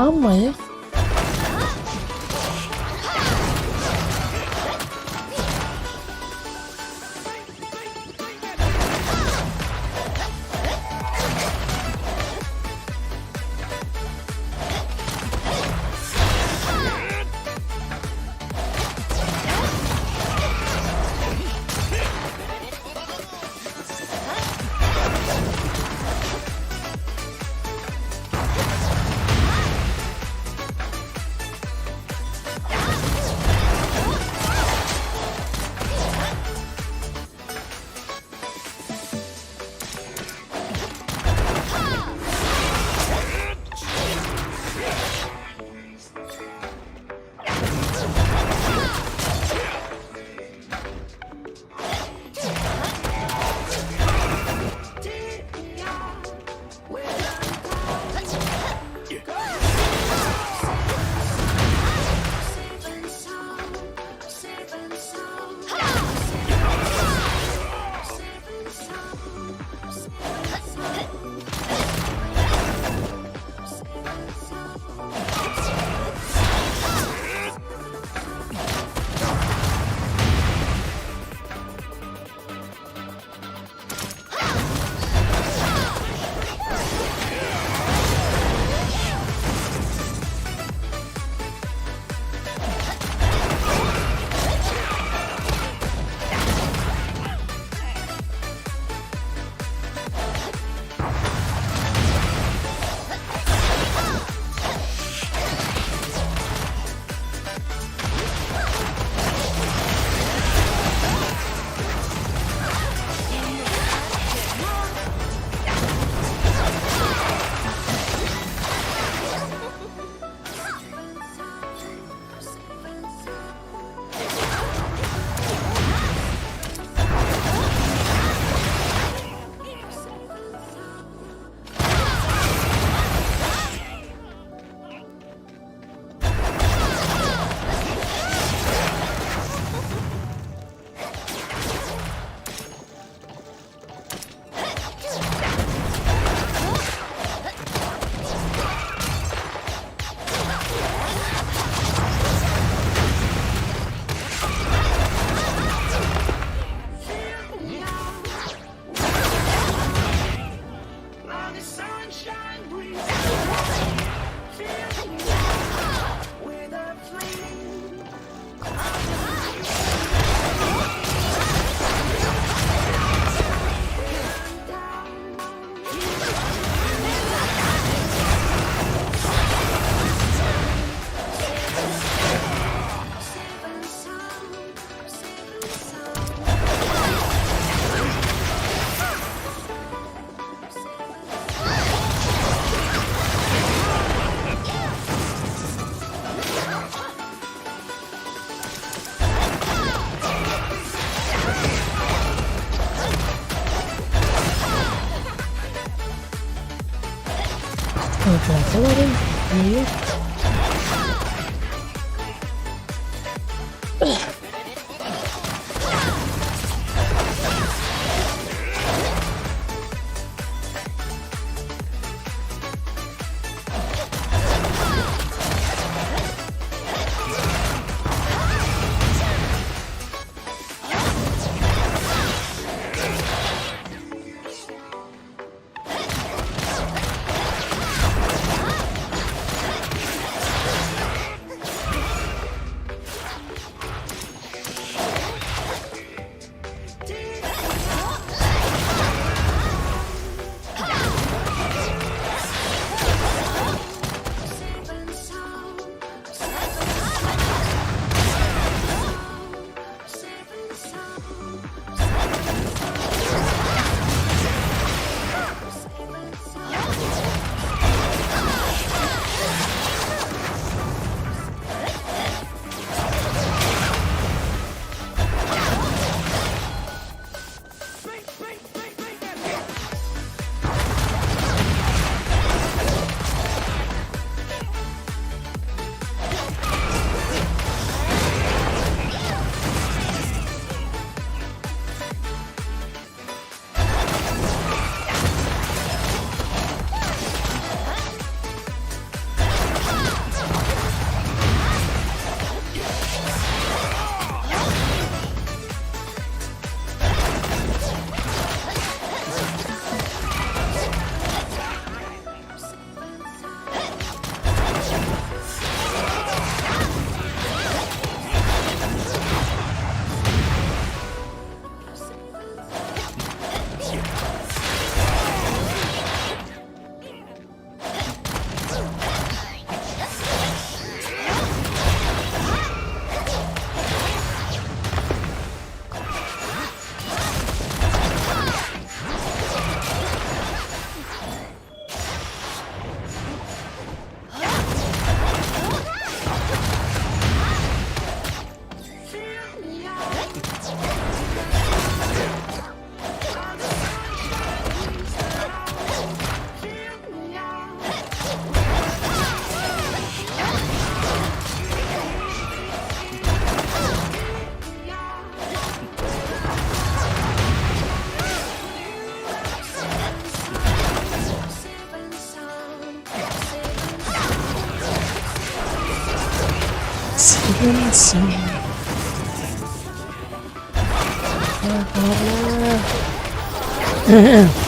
Lama ya. Keluarin. Iya. Seven.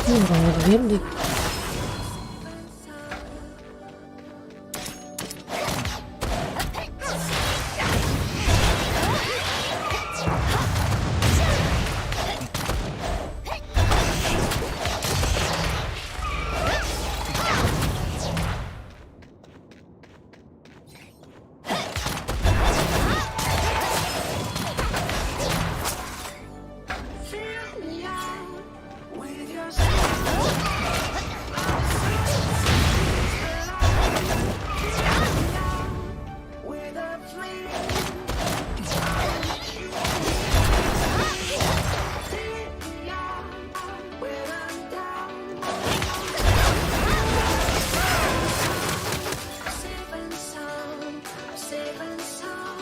Orang gede. Fill me out with your smile. With a flame, fill me out when I'm down. Safe and sound, safe and sound.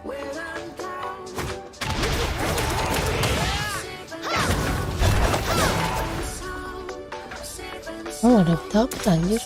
When I'm down, safe and sound. Oh, ada dapat anjir.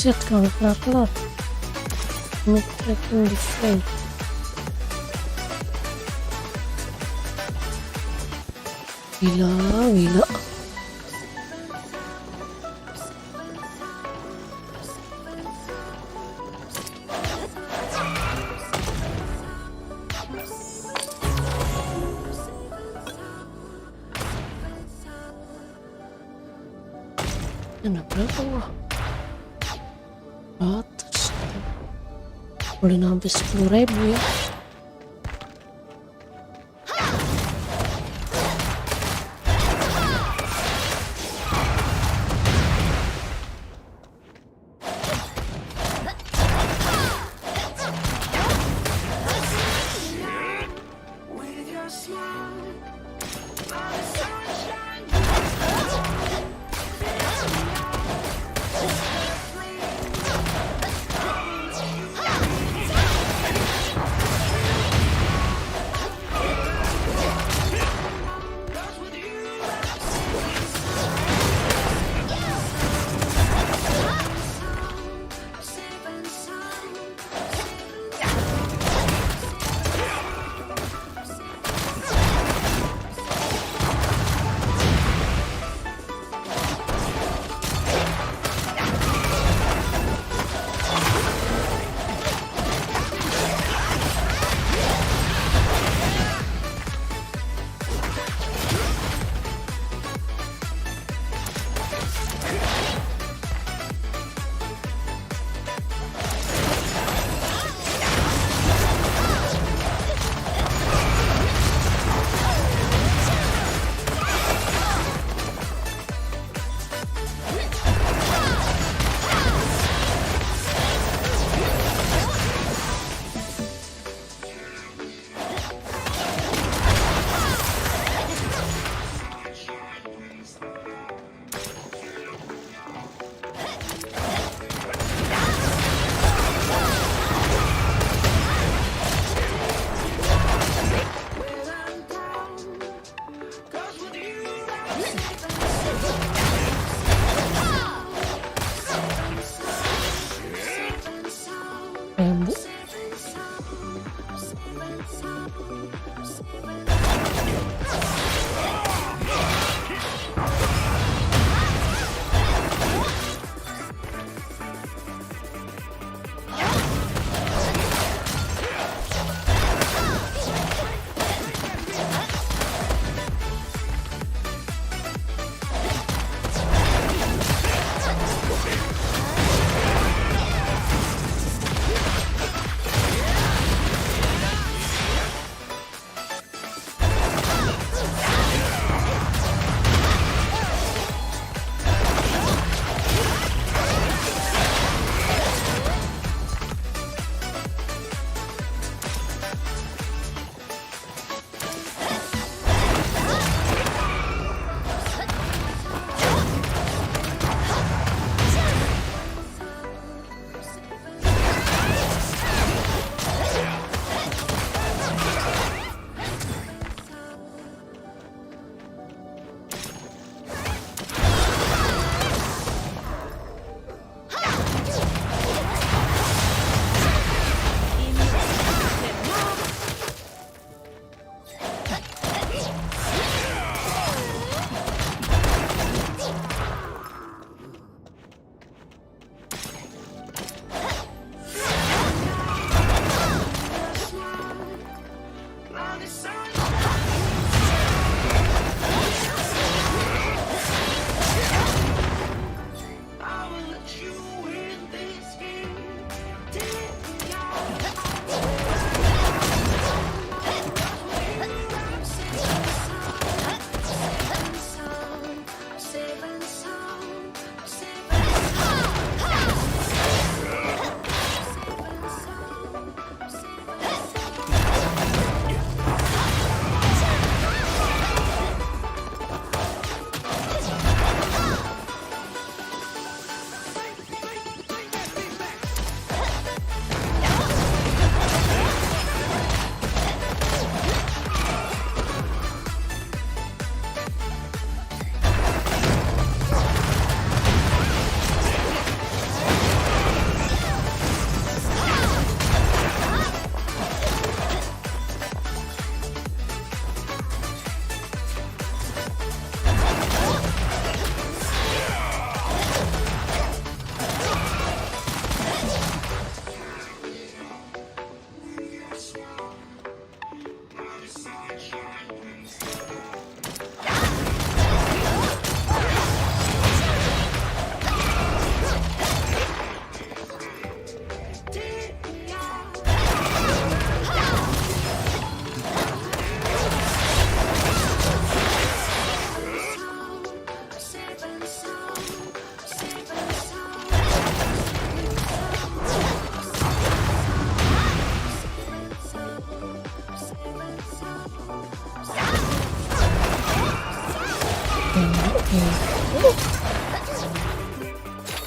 Buset, kalau kelar Make tracking display. Gila. Ada berapa wah? 100. Boleh sampai 10.000 ya. with your smile. Like the sunshine breeze the light.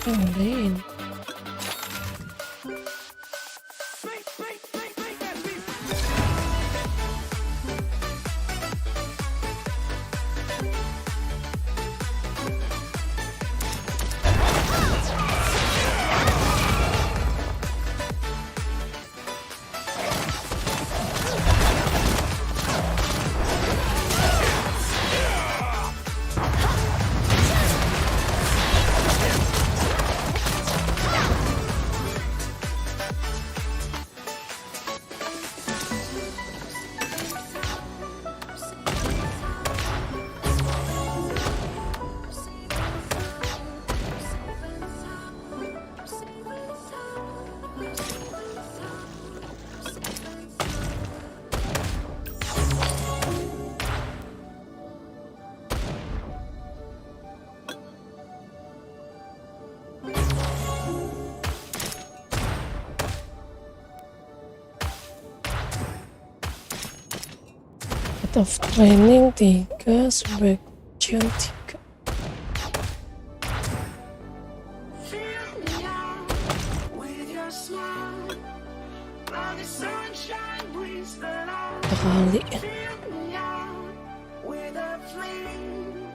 Tinggalin. Of training 3, selection 3. Fill me out with your smile. Like the sunshine brings the light. Kali. Fill me out with a flame.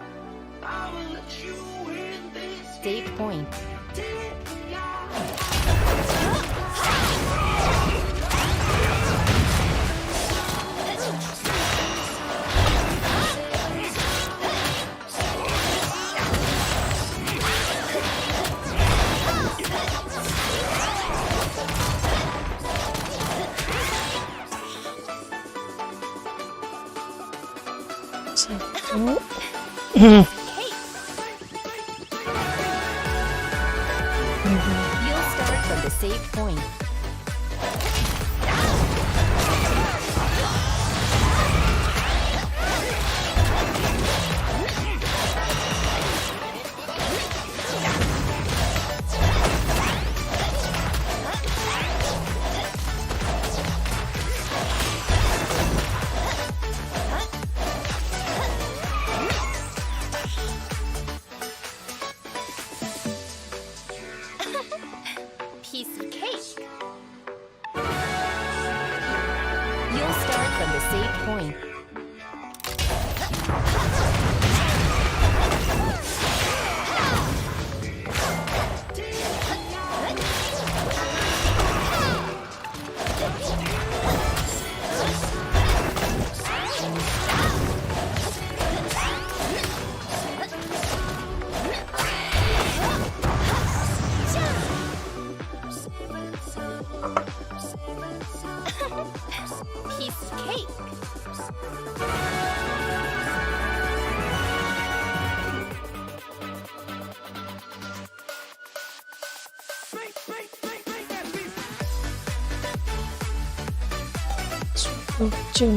I will let you in this Save point. Take me out. Satu. You'll start from the save point. Piece of cake. You'll start from the save point. Piece of cake. Selection.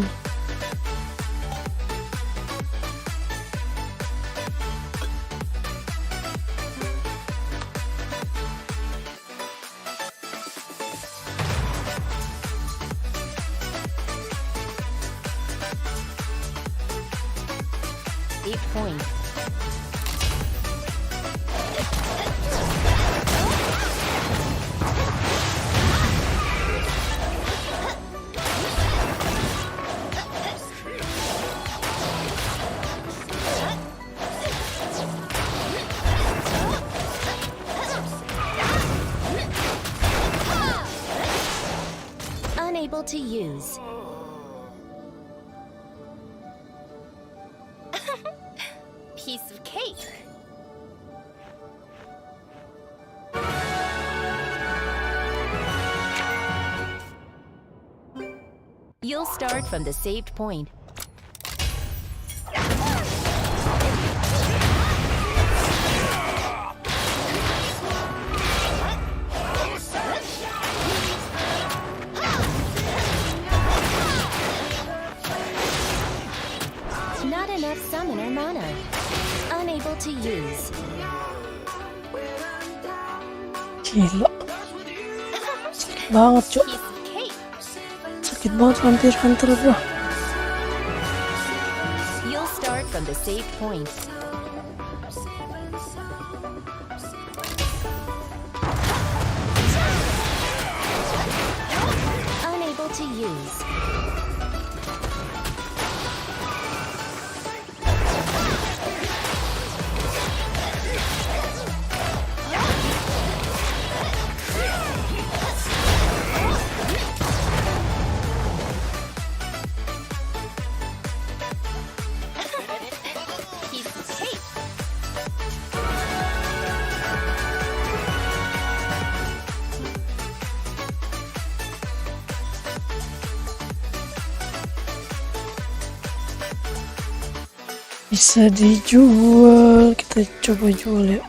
Save point. Unable to use. Piece of cake. You'll start from the saved point. Not enough summoner mana. Unable to use. Gila. Sakit banget, Cuk. Piece of cake. Sakit banget Hunter Hunter gua. You'll start from the saved point. Bisa dijual, kita coba jual ya.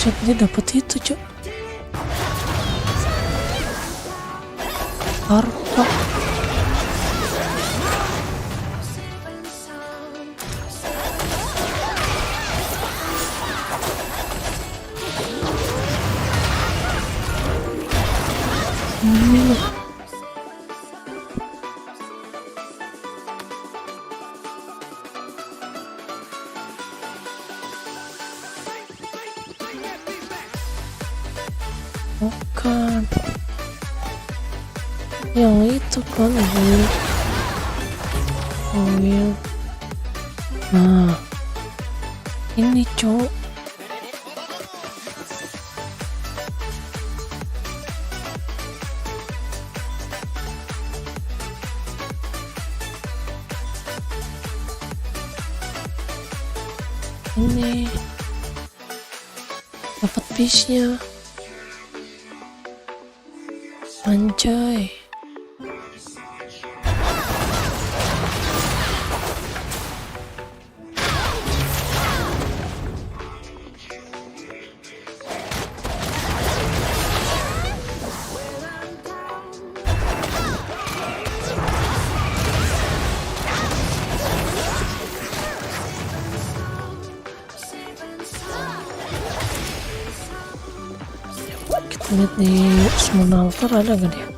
Cuk, dia dapat itu, Cuk. Harpa. Bukan. Yang itu kan Will. Oh, Will. Nah. Ini, Cuk. Ini. Dapat piece-nya. Anjay. Kita lihat di Summon Altar ada gak dia?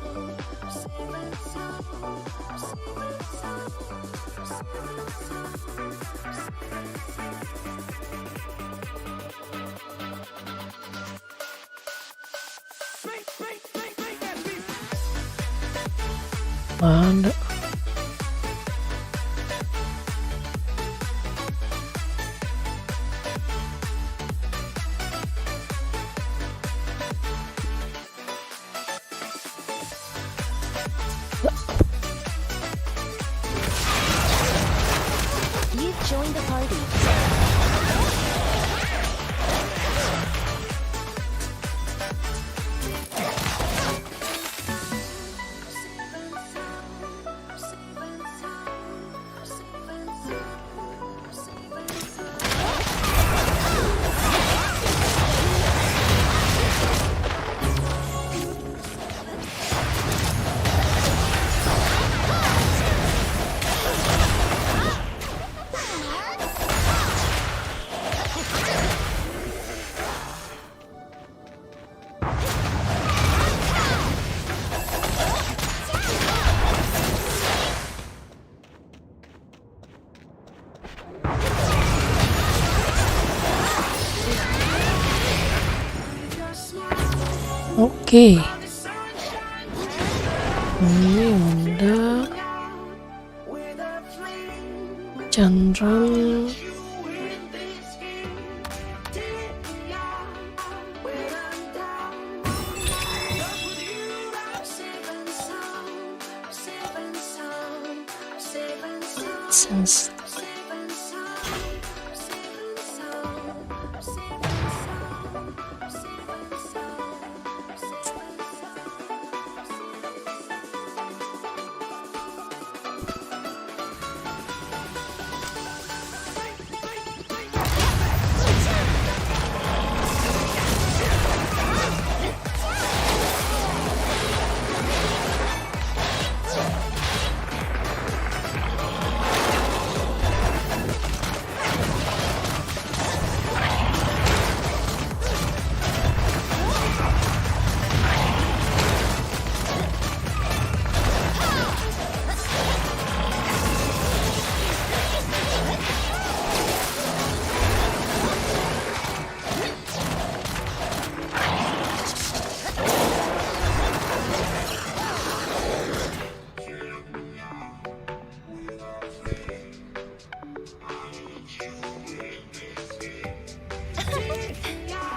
Ada. You've joined the party. Oke. Ini udah Chandran. Sense.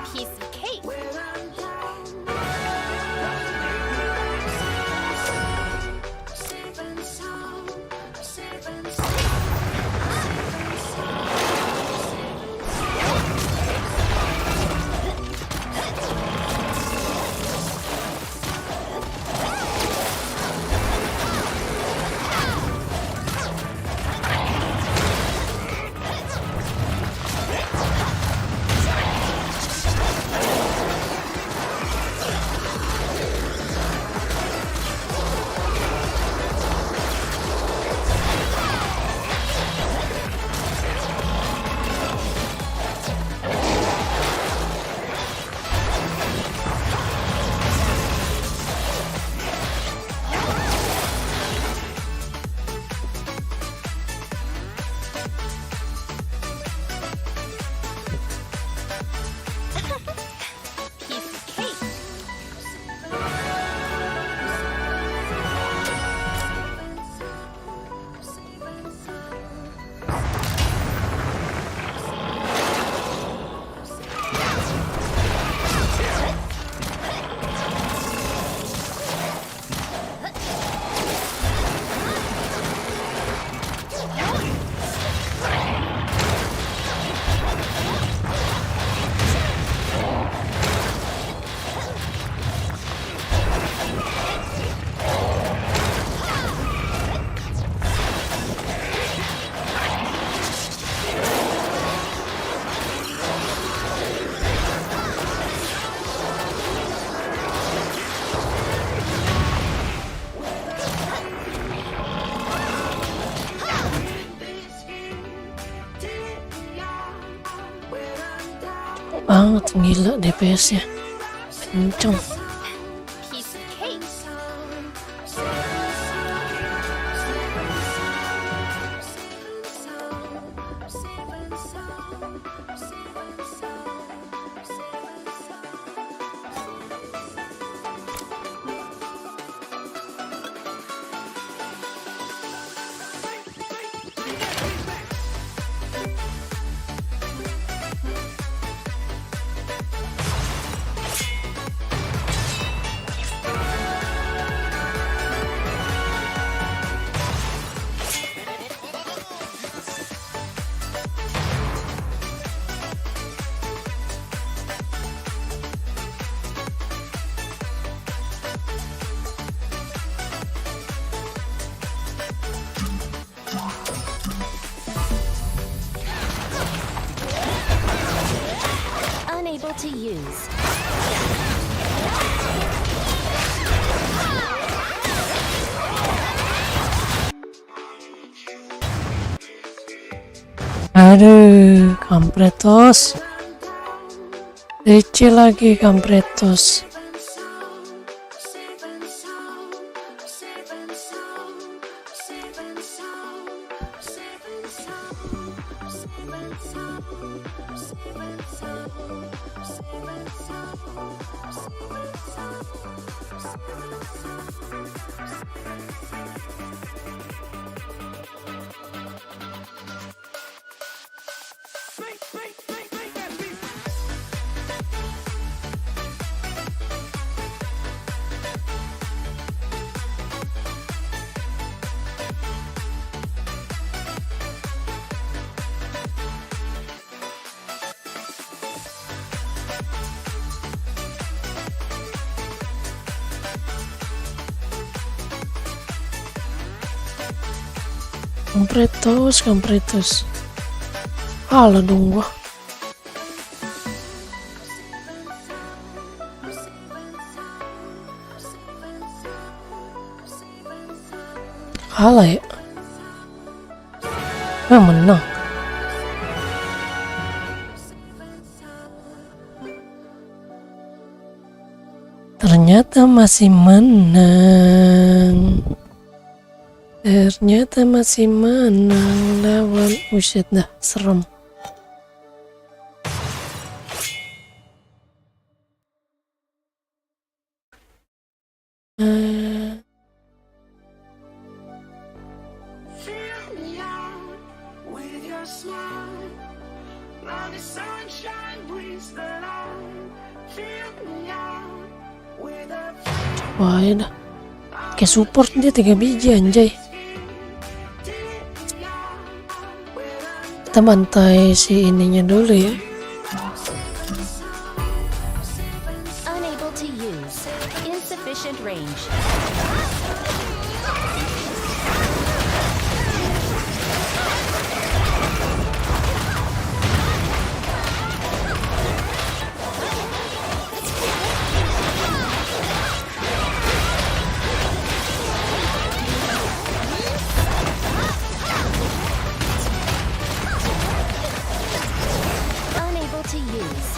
Piece of cake. Piece of cake. Banget gila DPS-nya. Kenceng. Piece of cake. Unable to use. Aduh, kampretos. DC lagi kampretos. Kampretos. Kalah dong gua. Kalah ya? Menang. Ternyata masih menang. Ternyata masih menang lawan Usyid. Dah serem. Fill me out with your smile. Now the sunshine brings the light. Fill me out with a Wah ya dah. Kayak support dia 3 biji anjay. Kita bantai si ininya dulu ya. Unable to use. Insufficient range. Unable to use.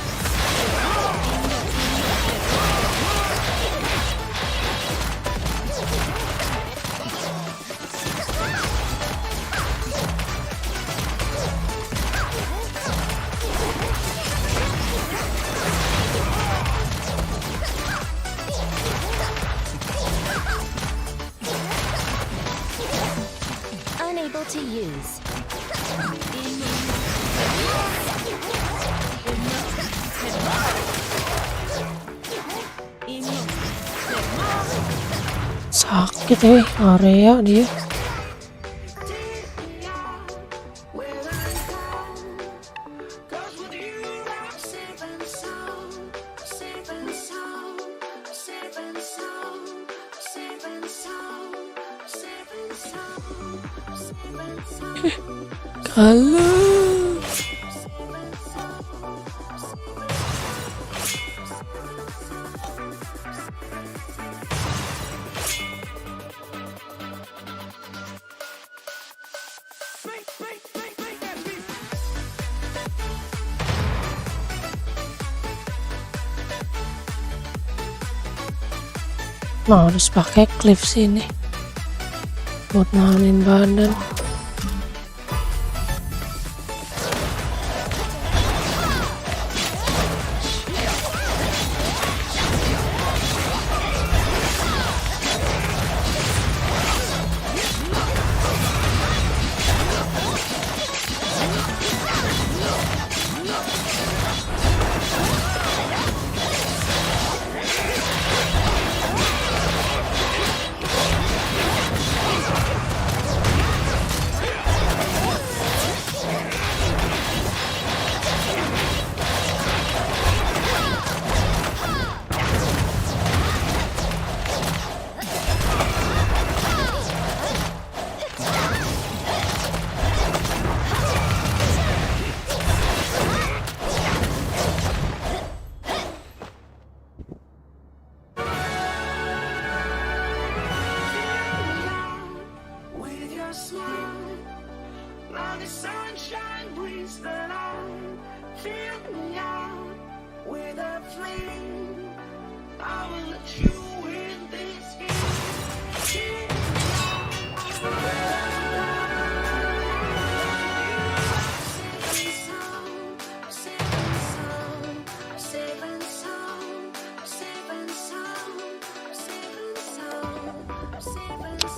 Unable to use. Sakit area dia. Cause with you I'm safe and sound, safe and sound, safe and sound, safe and sound, safe and sound, safe and sound. Kalah. Nah, harus pakai cliff sini buat nahanin badan.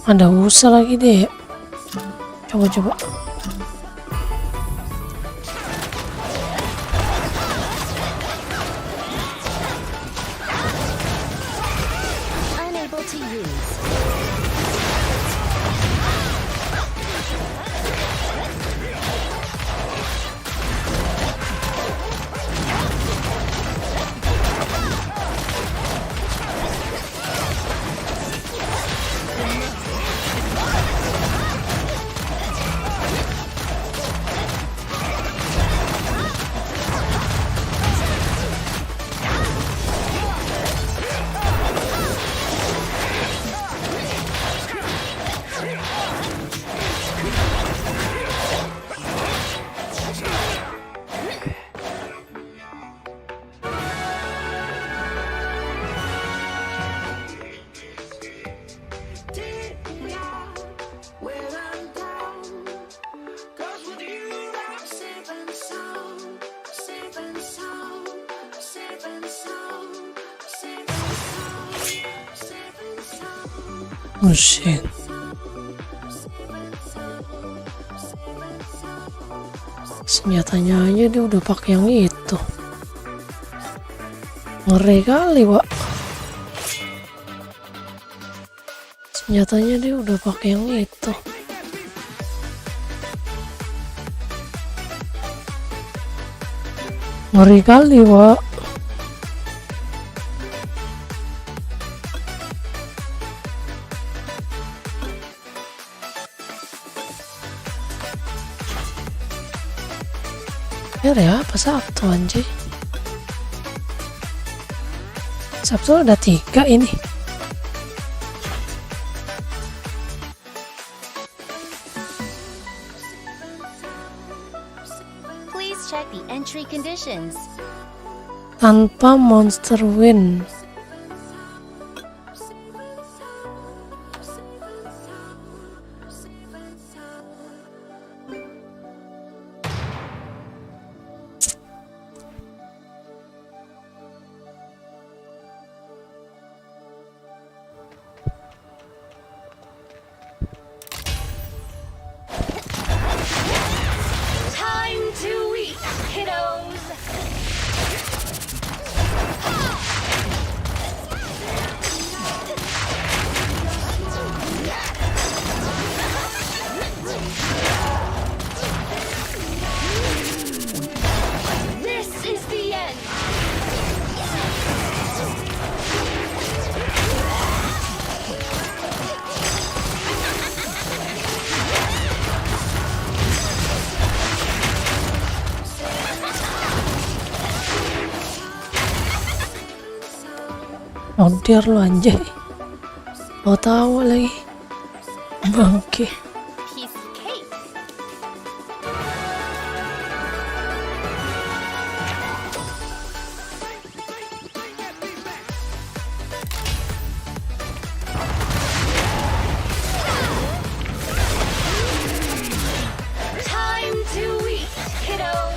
Ada usaha lagi deh. Coba. Unable to use. when I'm down. 'Cause with you I'm safe and sound, safe and sound, safe and sound, safe and sound, safe and sound. Oh shit. Senjatanya aja dia udah pakai yang itu. Ngeri kali, Wak. Senjatanya dia udah pakai yang itu. Ngeri kali, Wak. Ya apa Sabtu anjir? Sabtu ada 3 ini. Please check the entry conditions. Tanpa monster win. Time to eat, kiddos! This is the end! Lontir lu anjay. Mau tahu lagi. Bangke. Piece of cake. Time to eat, kiddos!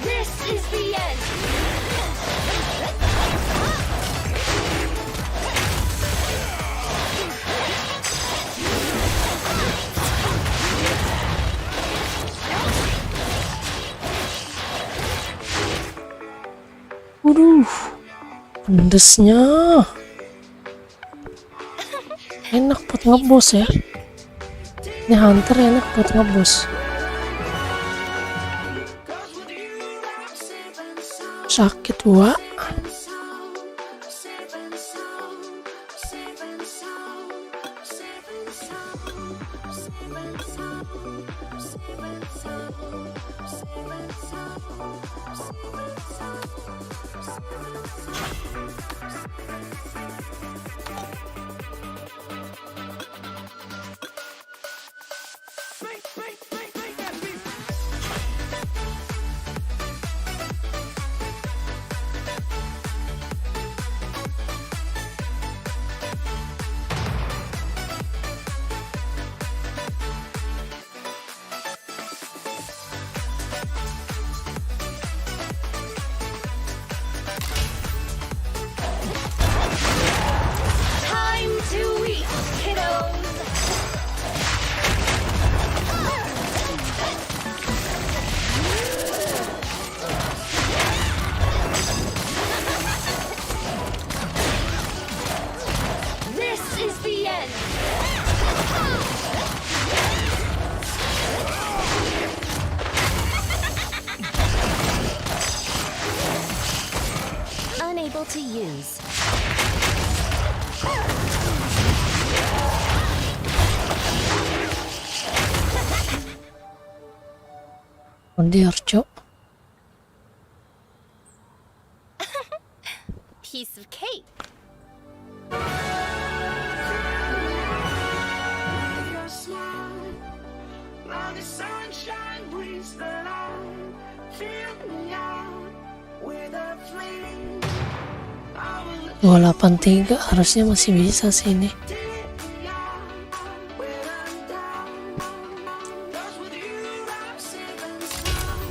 This is the end! Waduh. Pedesnya. Enak buat ngebos ya. Ini hunter enak buat ngebos. Sakit, Wak. to use. Oh dear, Cok. Piece of cake. With your smile, like the sunshine brings the light. Fill me out with a flame. I will 283 harusnya masih bisa sih ini. dip me out when I'm down. 'Cause with you I'm safe and sound.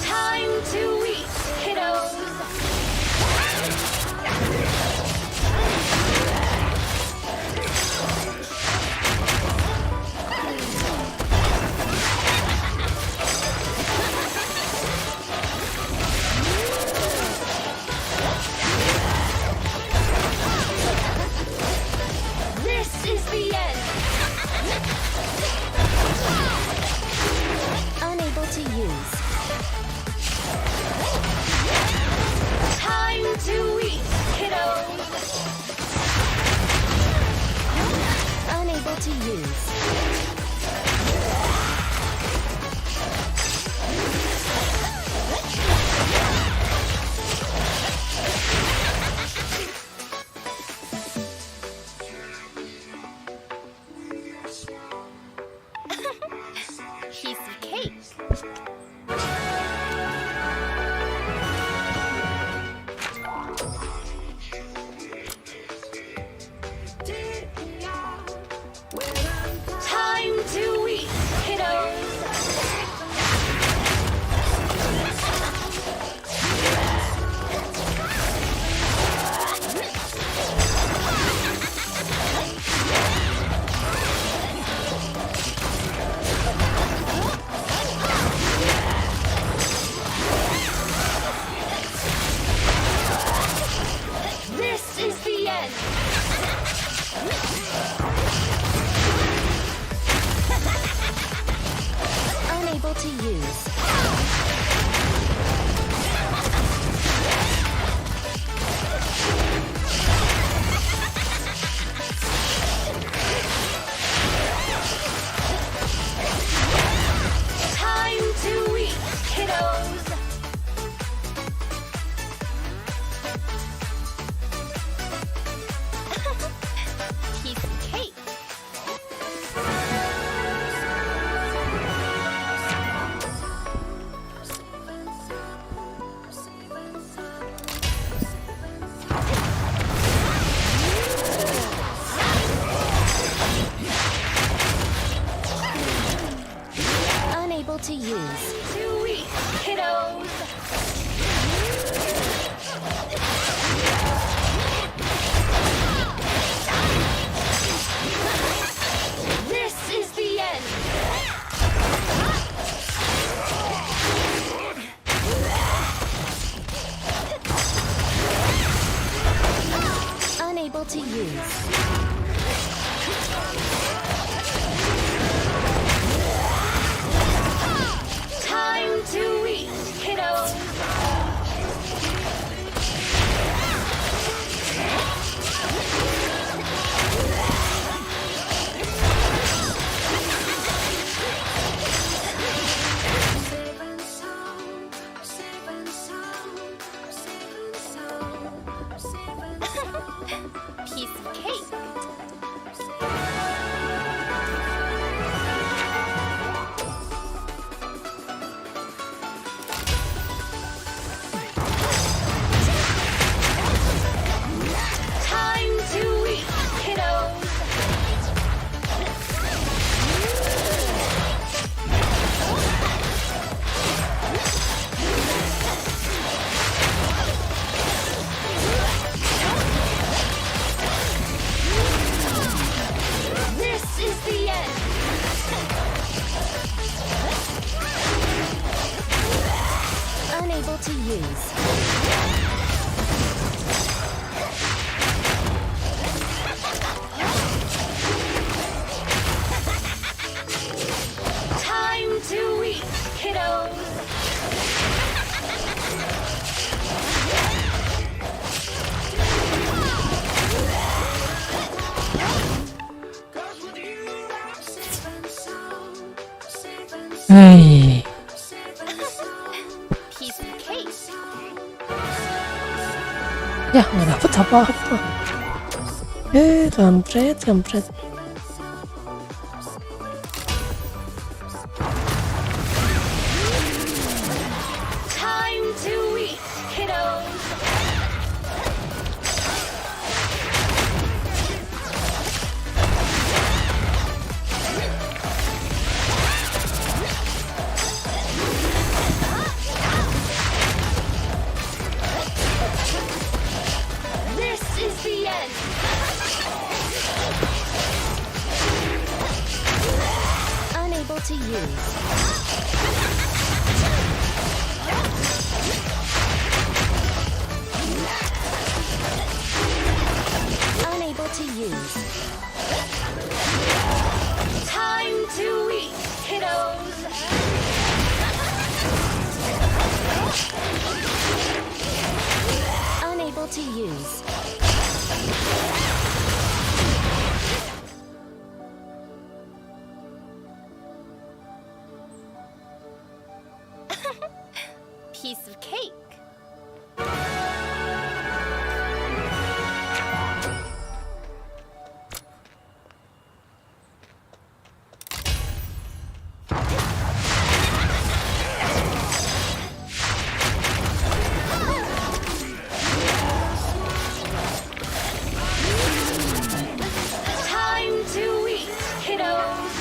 Time to eat, kiddos. This is the end. Unable to use. Time to eat, kiddos. Unable to use. Piece of cake. Dip me out when I'm down. Time to eat, kiddos. This is the end. Unable to use. Time to eat, kiddos. Piece of cake. Unable to use. To eat, kiddos. This is the end. Unable to use. Time to eat, kiddos. Safe and sound, safe and sound, safe and sound, safe and sound. Piece of cake. Time to eat, kiddos. This is the end. Unable to use. Time to eat, kiddos. Hei. Piece of cake. Ya, nggak dapet apa-apa. Kampret. Time to eat, kiddos. This is the end. Unable to use. Unable to use. Time to eat, kiddos. Unable to use. Piece of cake. Time to eat, kiddos.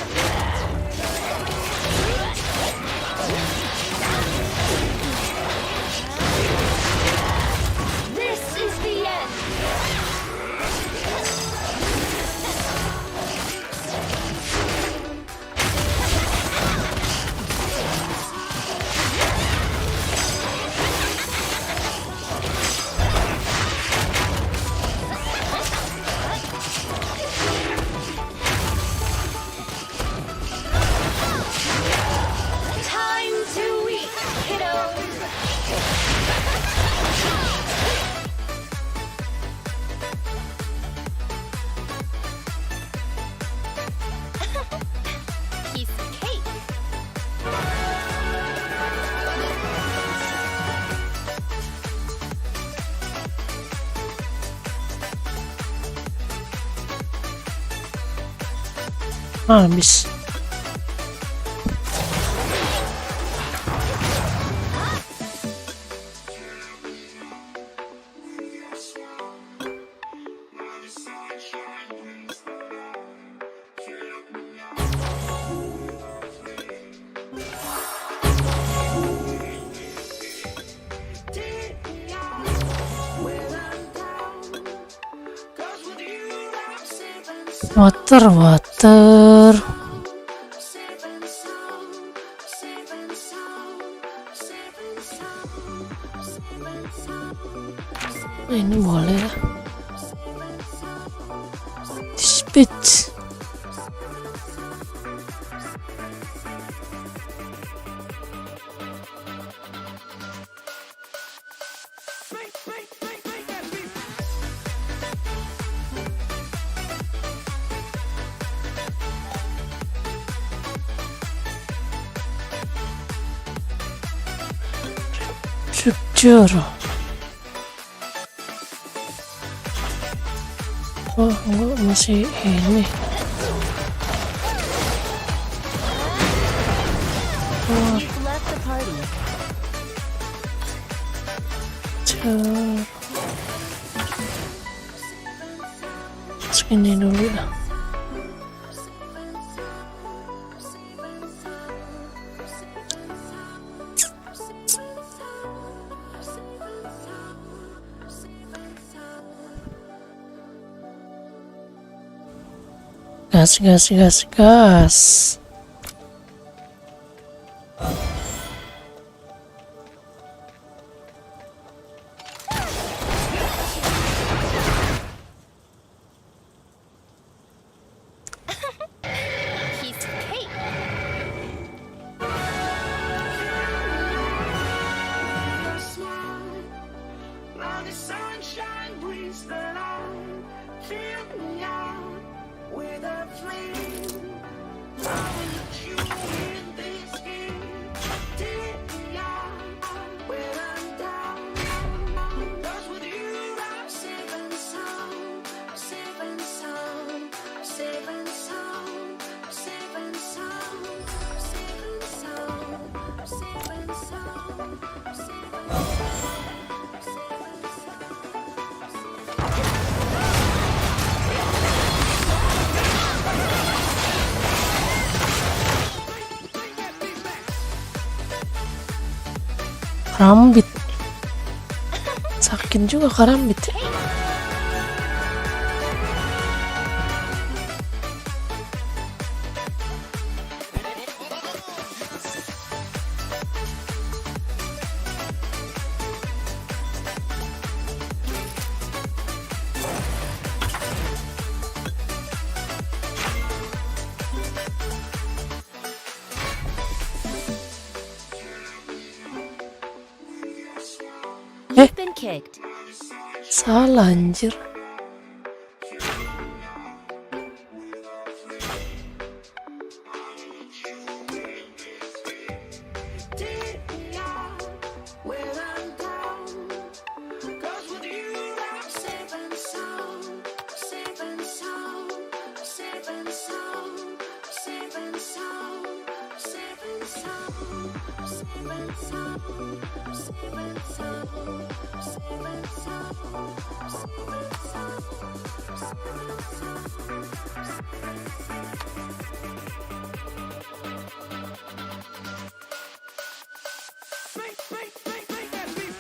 This is the end. Time to eat, kiddos. Piece of cake. Habis. Water. Ini boleh lah. Speech. Structure. Oh, enggak, masih ini. You've left the party. Segini dulu lah. Gas. Piece of cake. Now the sunshine brings the light. Fill me out with a flame. Karambit. Sakit juga karambit. You've been kicked. Salah anjir. when I'm down. 'Cause with you I'm safe and sound, safe and sound, safe and sound, safe and sound, safe and sound, safe and sound, safe and sound, safe and sound, safe and sound, Make that beat.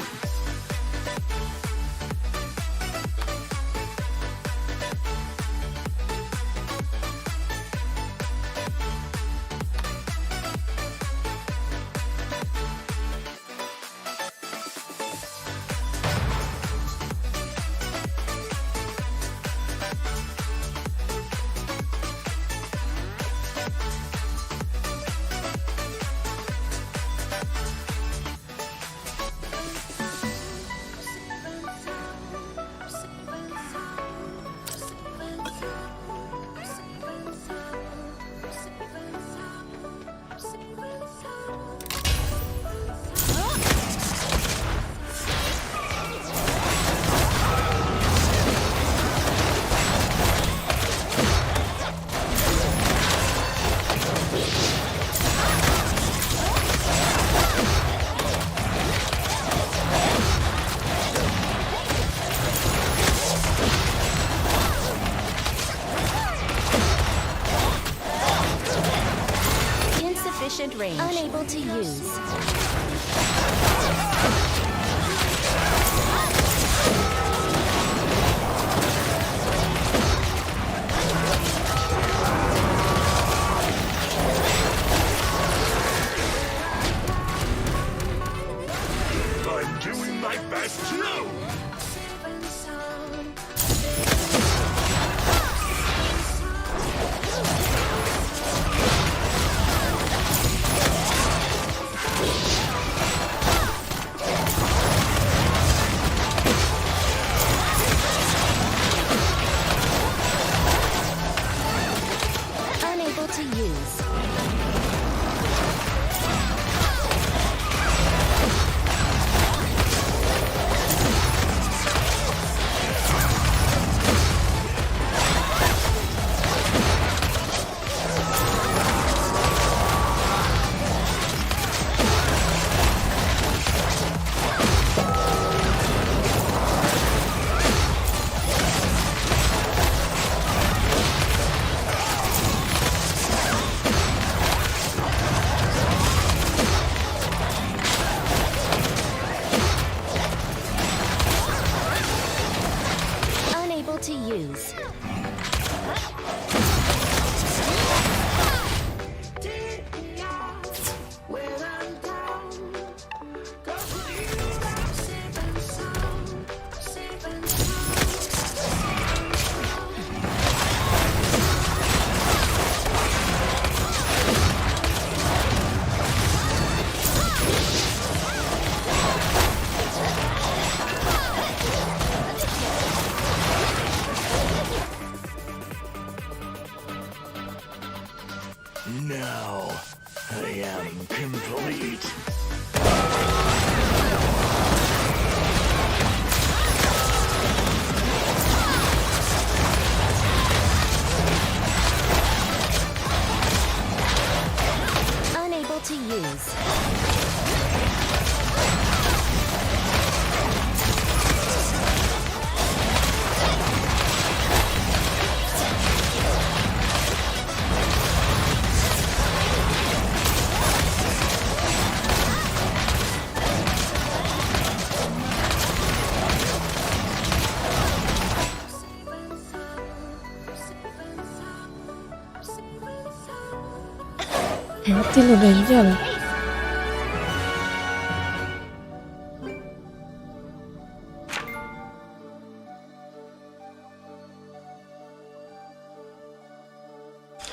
Mati lu Angel.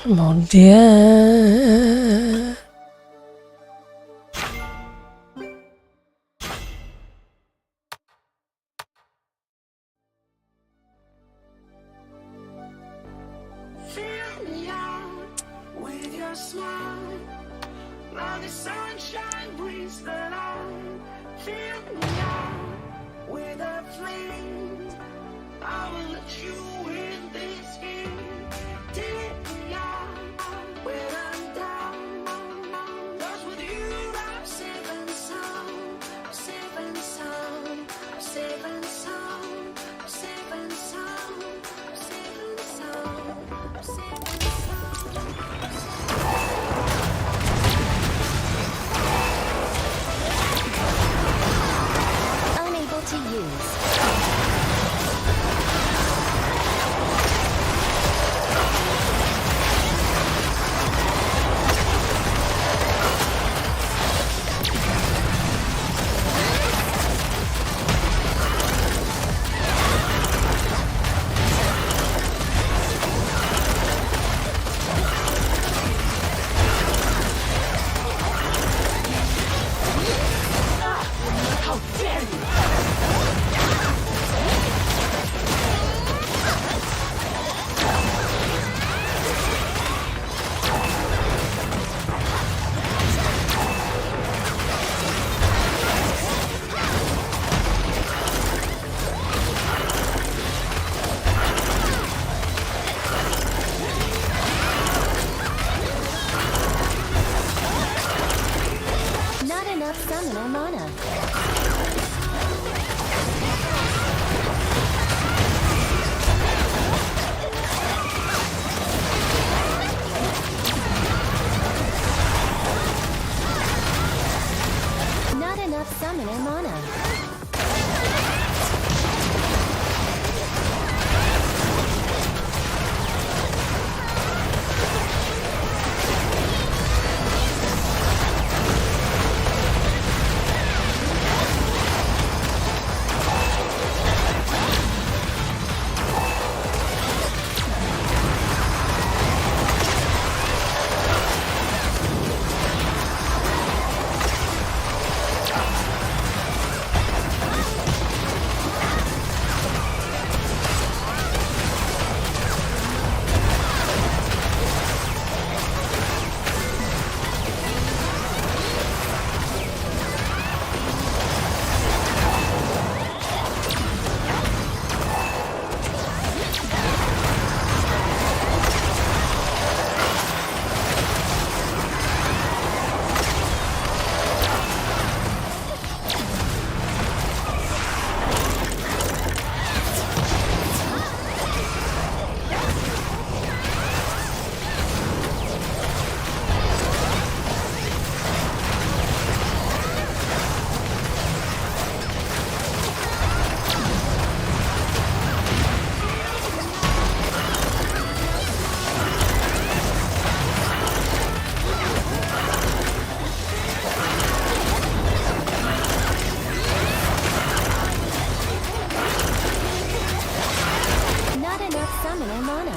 Mau dia. Fill me out with your smile. Like the sunshine brings the light. Fill me out with a flame. I will let you in this game. Take me out when I'm down. 'Cause with you I'm safe and sound. I'm safe and sound. I'm safe and sound. I'm safe and sound. I'm safe and sound. I'm safe and sound. Unable to use. Not enough summoner mana. Not enough summoner mana. Not enough summoner mana.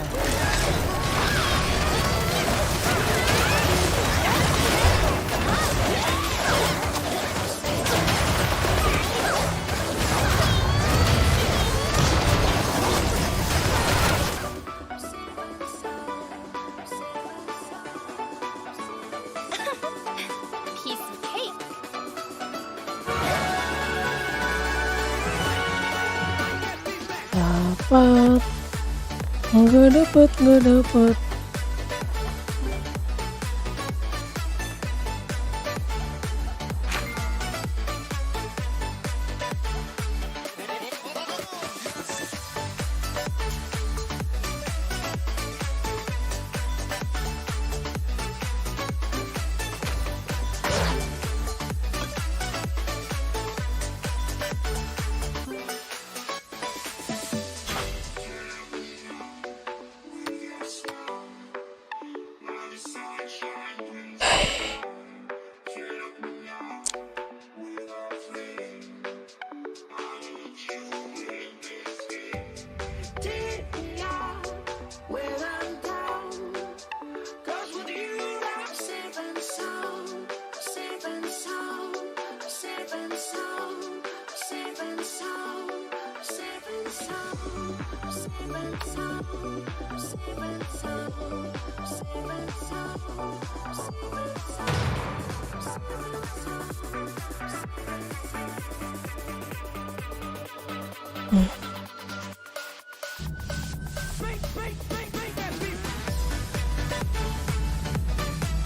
Piece of cake. Dapat. Nggak dapat.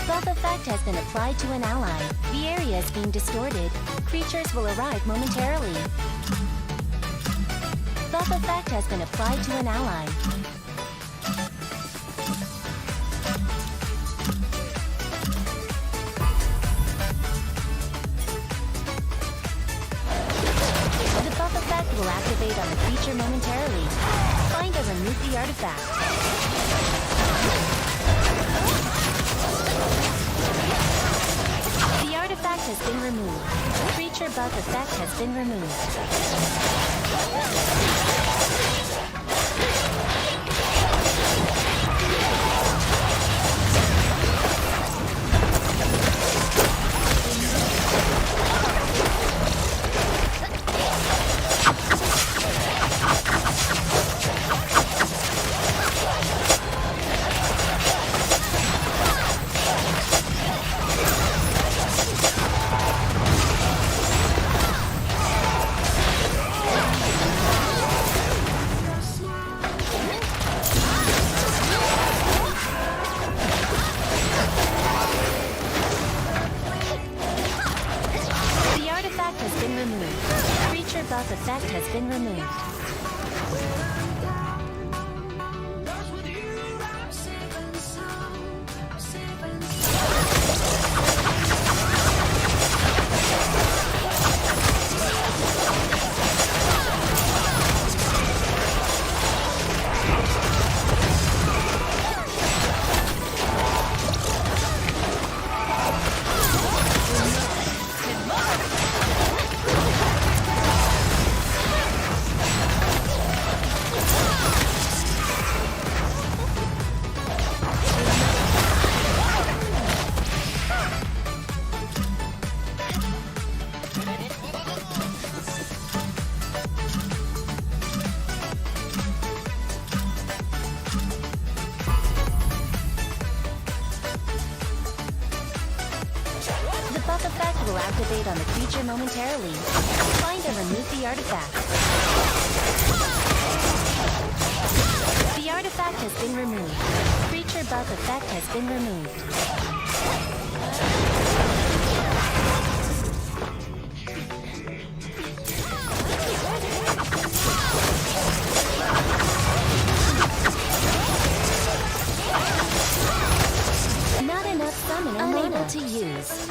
Buff effect has been applied to an ally. The area is being distorted. Creatures will arrive momentarily. Buff effect has been applied to an ally. The buff effect will activate on the creature momentarily. Find or remove the artifact. The artifact has been removed. Creature buff effect has been removed. The artifact has been removed. Creature buff effect has been removed. Cause with you I'm safe and sound, safe and The buff effect will activate on the creature momentarily. Find and remove the artifact. The artifact has been removed. Creature buff effect has been removed. Not enough summoner unable to use.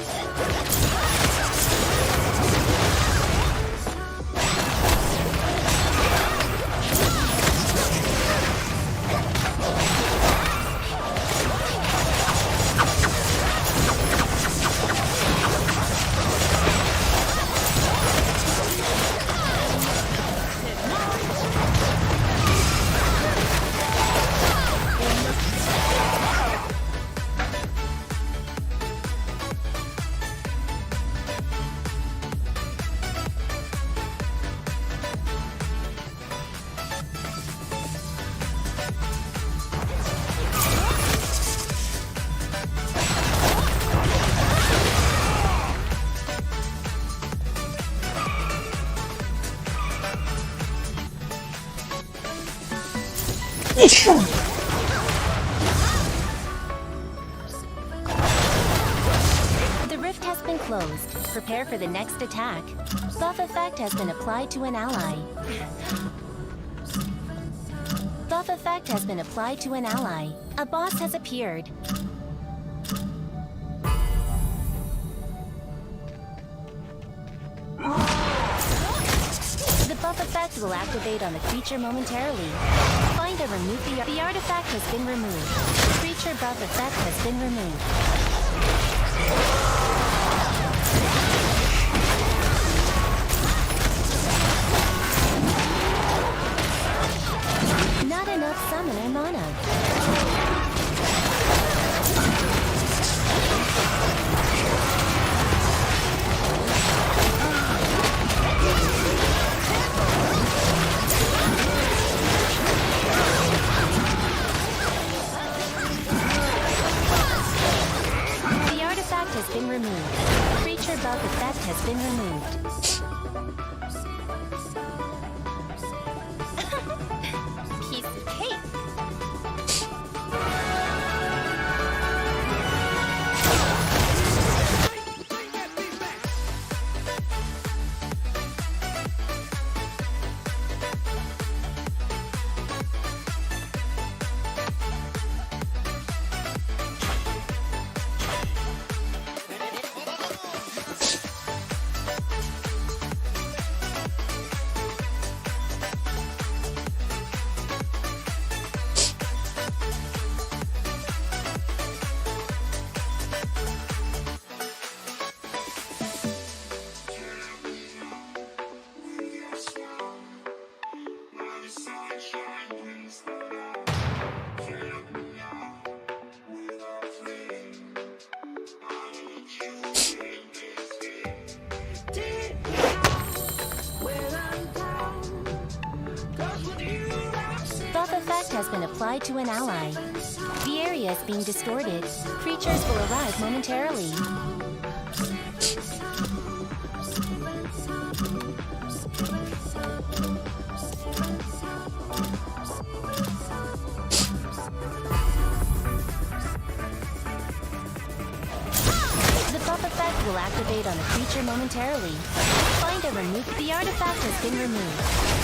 The rift has been closed. Prepare for the next attack. Buff effect has been applied to an ally. Buff effect has been applied to an ally. A boss has appeared. The buff effect will activate on the creature momentarily. Find and remove the artifact has been removed. The creature buff effect has been removed. Not enough summoner mana. removed. Piece of cake. Buff effect has been applied to an ally. The area is being distorted. Creatures will arrive momentarily. The buff effect will activate on a creature momentarily. Find and remove. The artifact has been removed.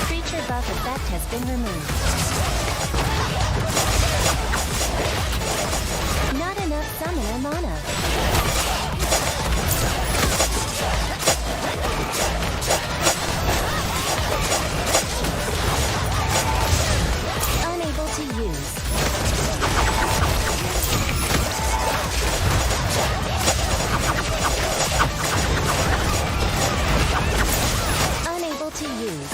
Creature buff effect has been removed. Not enough summoner mana. Unable to use. Unable to use.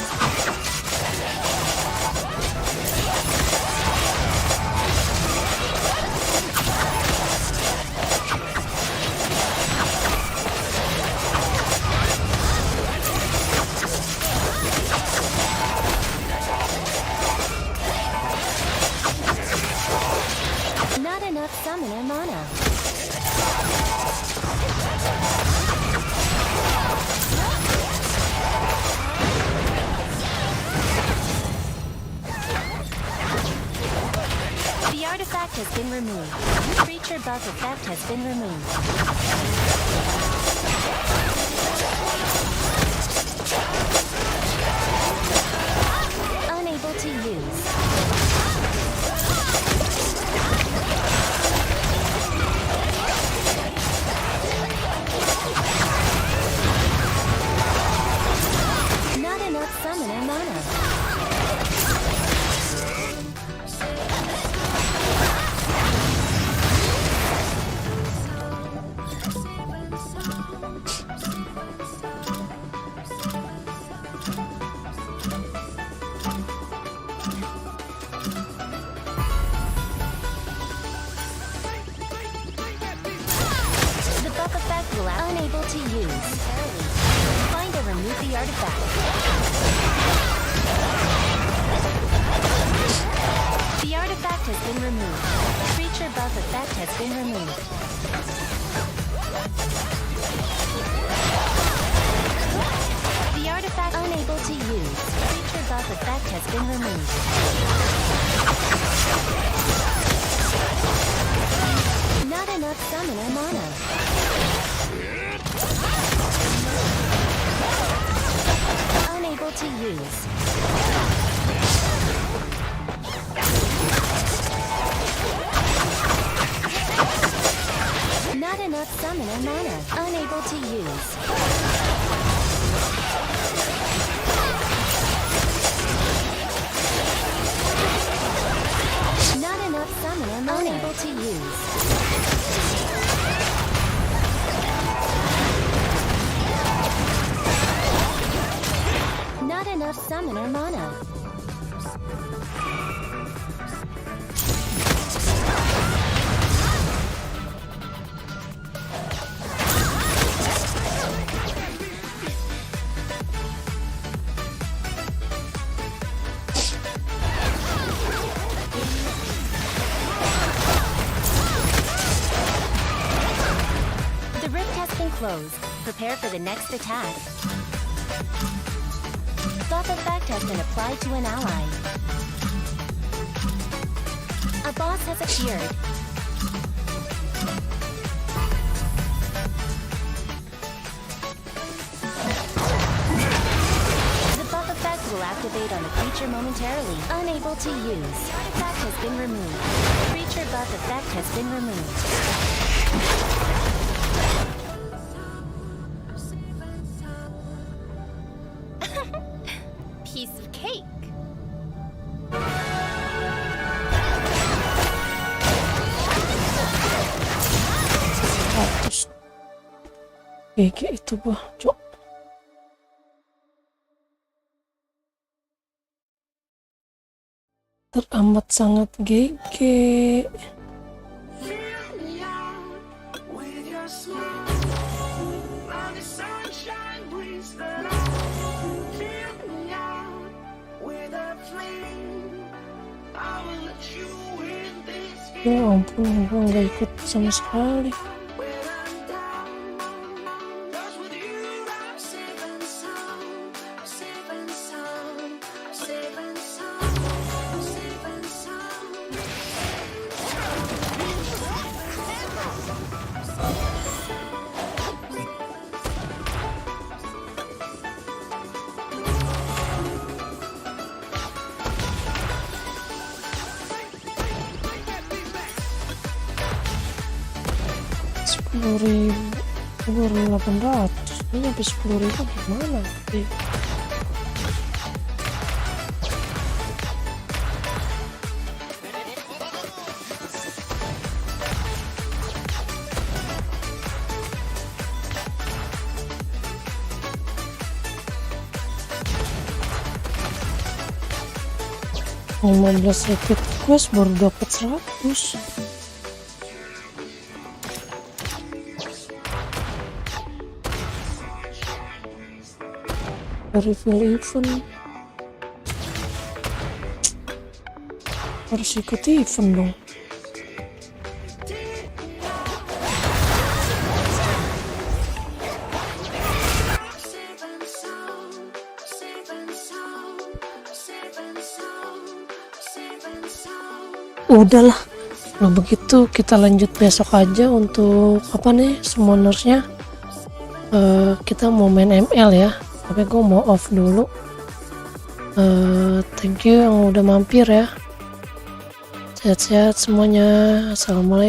Not enough summoner mana. The artifact has been removed. Creature buff effect has been removed. Unable to use. Not enough summoner mana. The buff effect will unable to use. Find and remove the artifact. The artifact has been removed. Creature buff effect has been removed. The artifact unable to use. Creature buff effect has been removed. Not enough summoner mana. Unable to use. Not enough summoner mana. Unable to use. Not enough summoner mana. Unable to use. Not enough summoner mana. The rift has been closed. Prepare for the next attack. Buff effect has been applied to an ally. A boss has appeared. The buff effect will activate on the creature momentarily. Unable to use. The artifact has been removed. The creature buff effect has been removed. Piece of cake. Terus GG itu bah, cok. Teramat sangat GG. Fill me out with your smile. While the sunshine brings the light. Fill me out with a flame. I will let you in this Ya ampun, gue nggak ikut sama sekali. when I'm down. 'Cause with you I'm safe and sound. I'm safe and sound. I'm safe and sound. I'm safe and sound. Baru 800, ini nyampe 10.000 gimana? Belas repeat quest baru dapat 100. Refill event harus ikut event dong. Safe and sound. Safe and sound. Safe and sound. Safe and sound. Udahlah, kalau begitu kita lanjut besok aja untuk apa nih summonersnya. Kita mau main ML ya, tapi gue mau off dulu. Thank you yang udah mampir ya. Sehat-sehat semuanya. Assalamualaikum.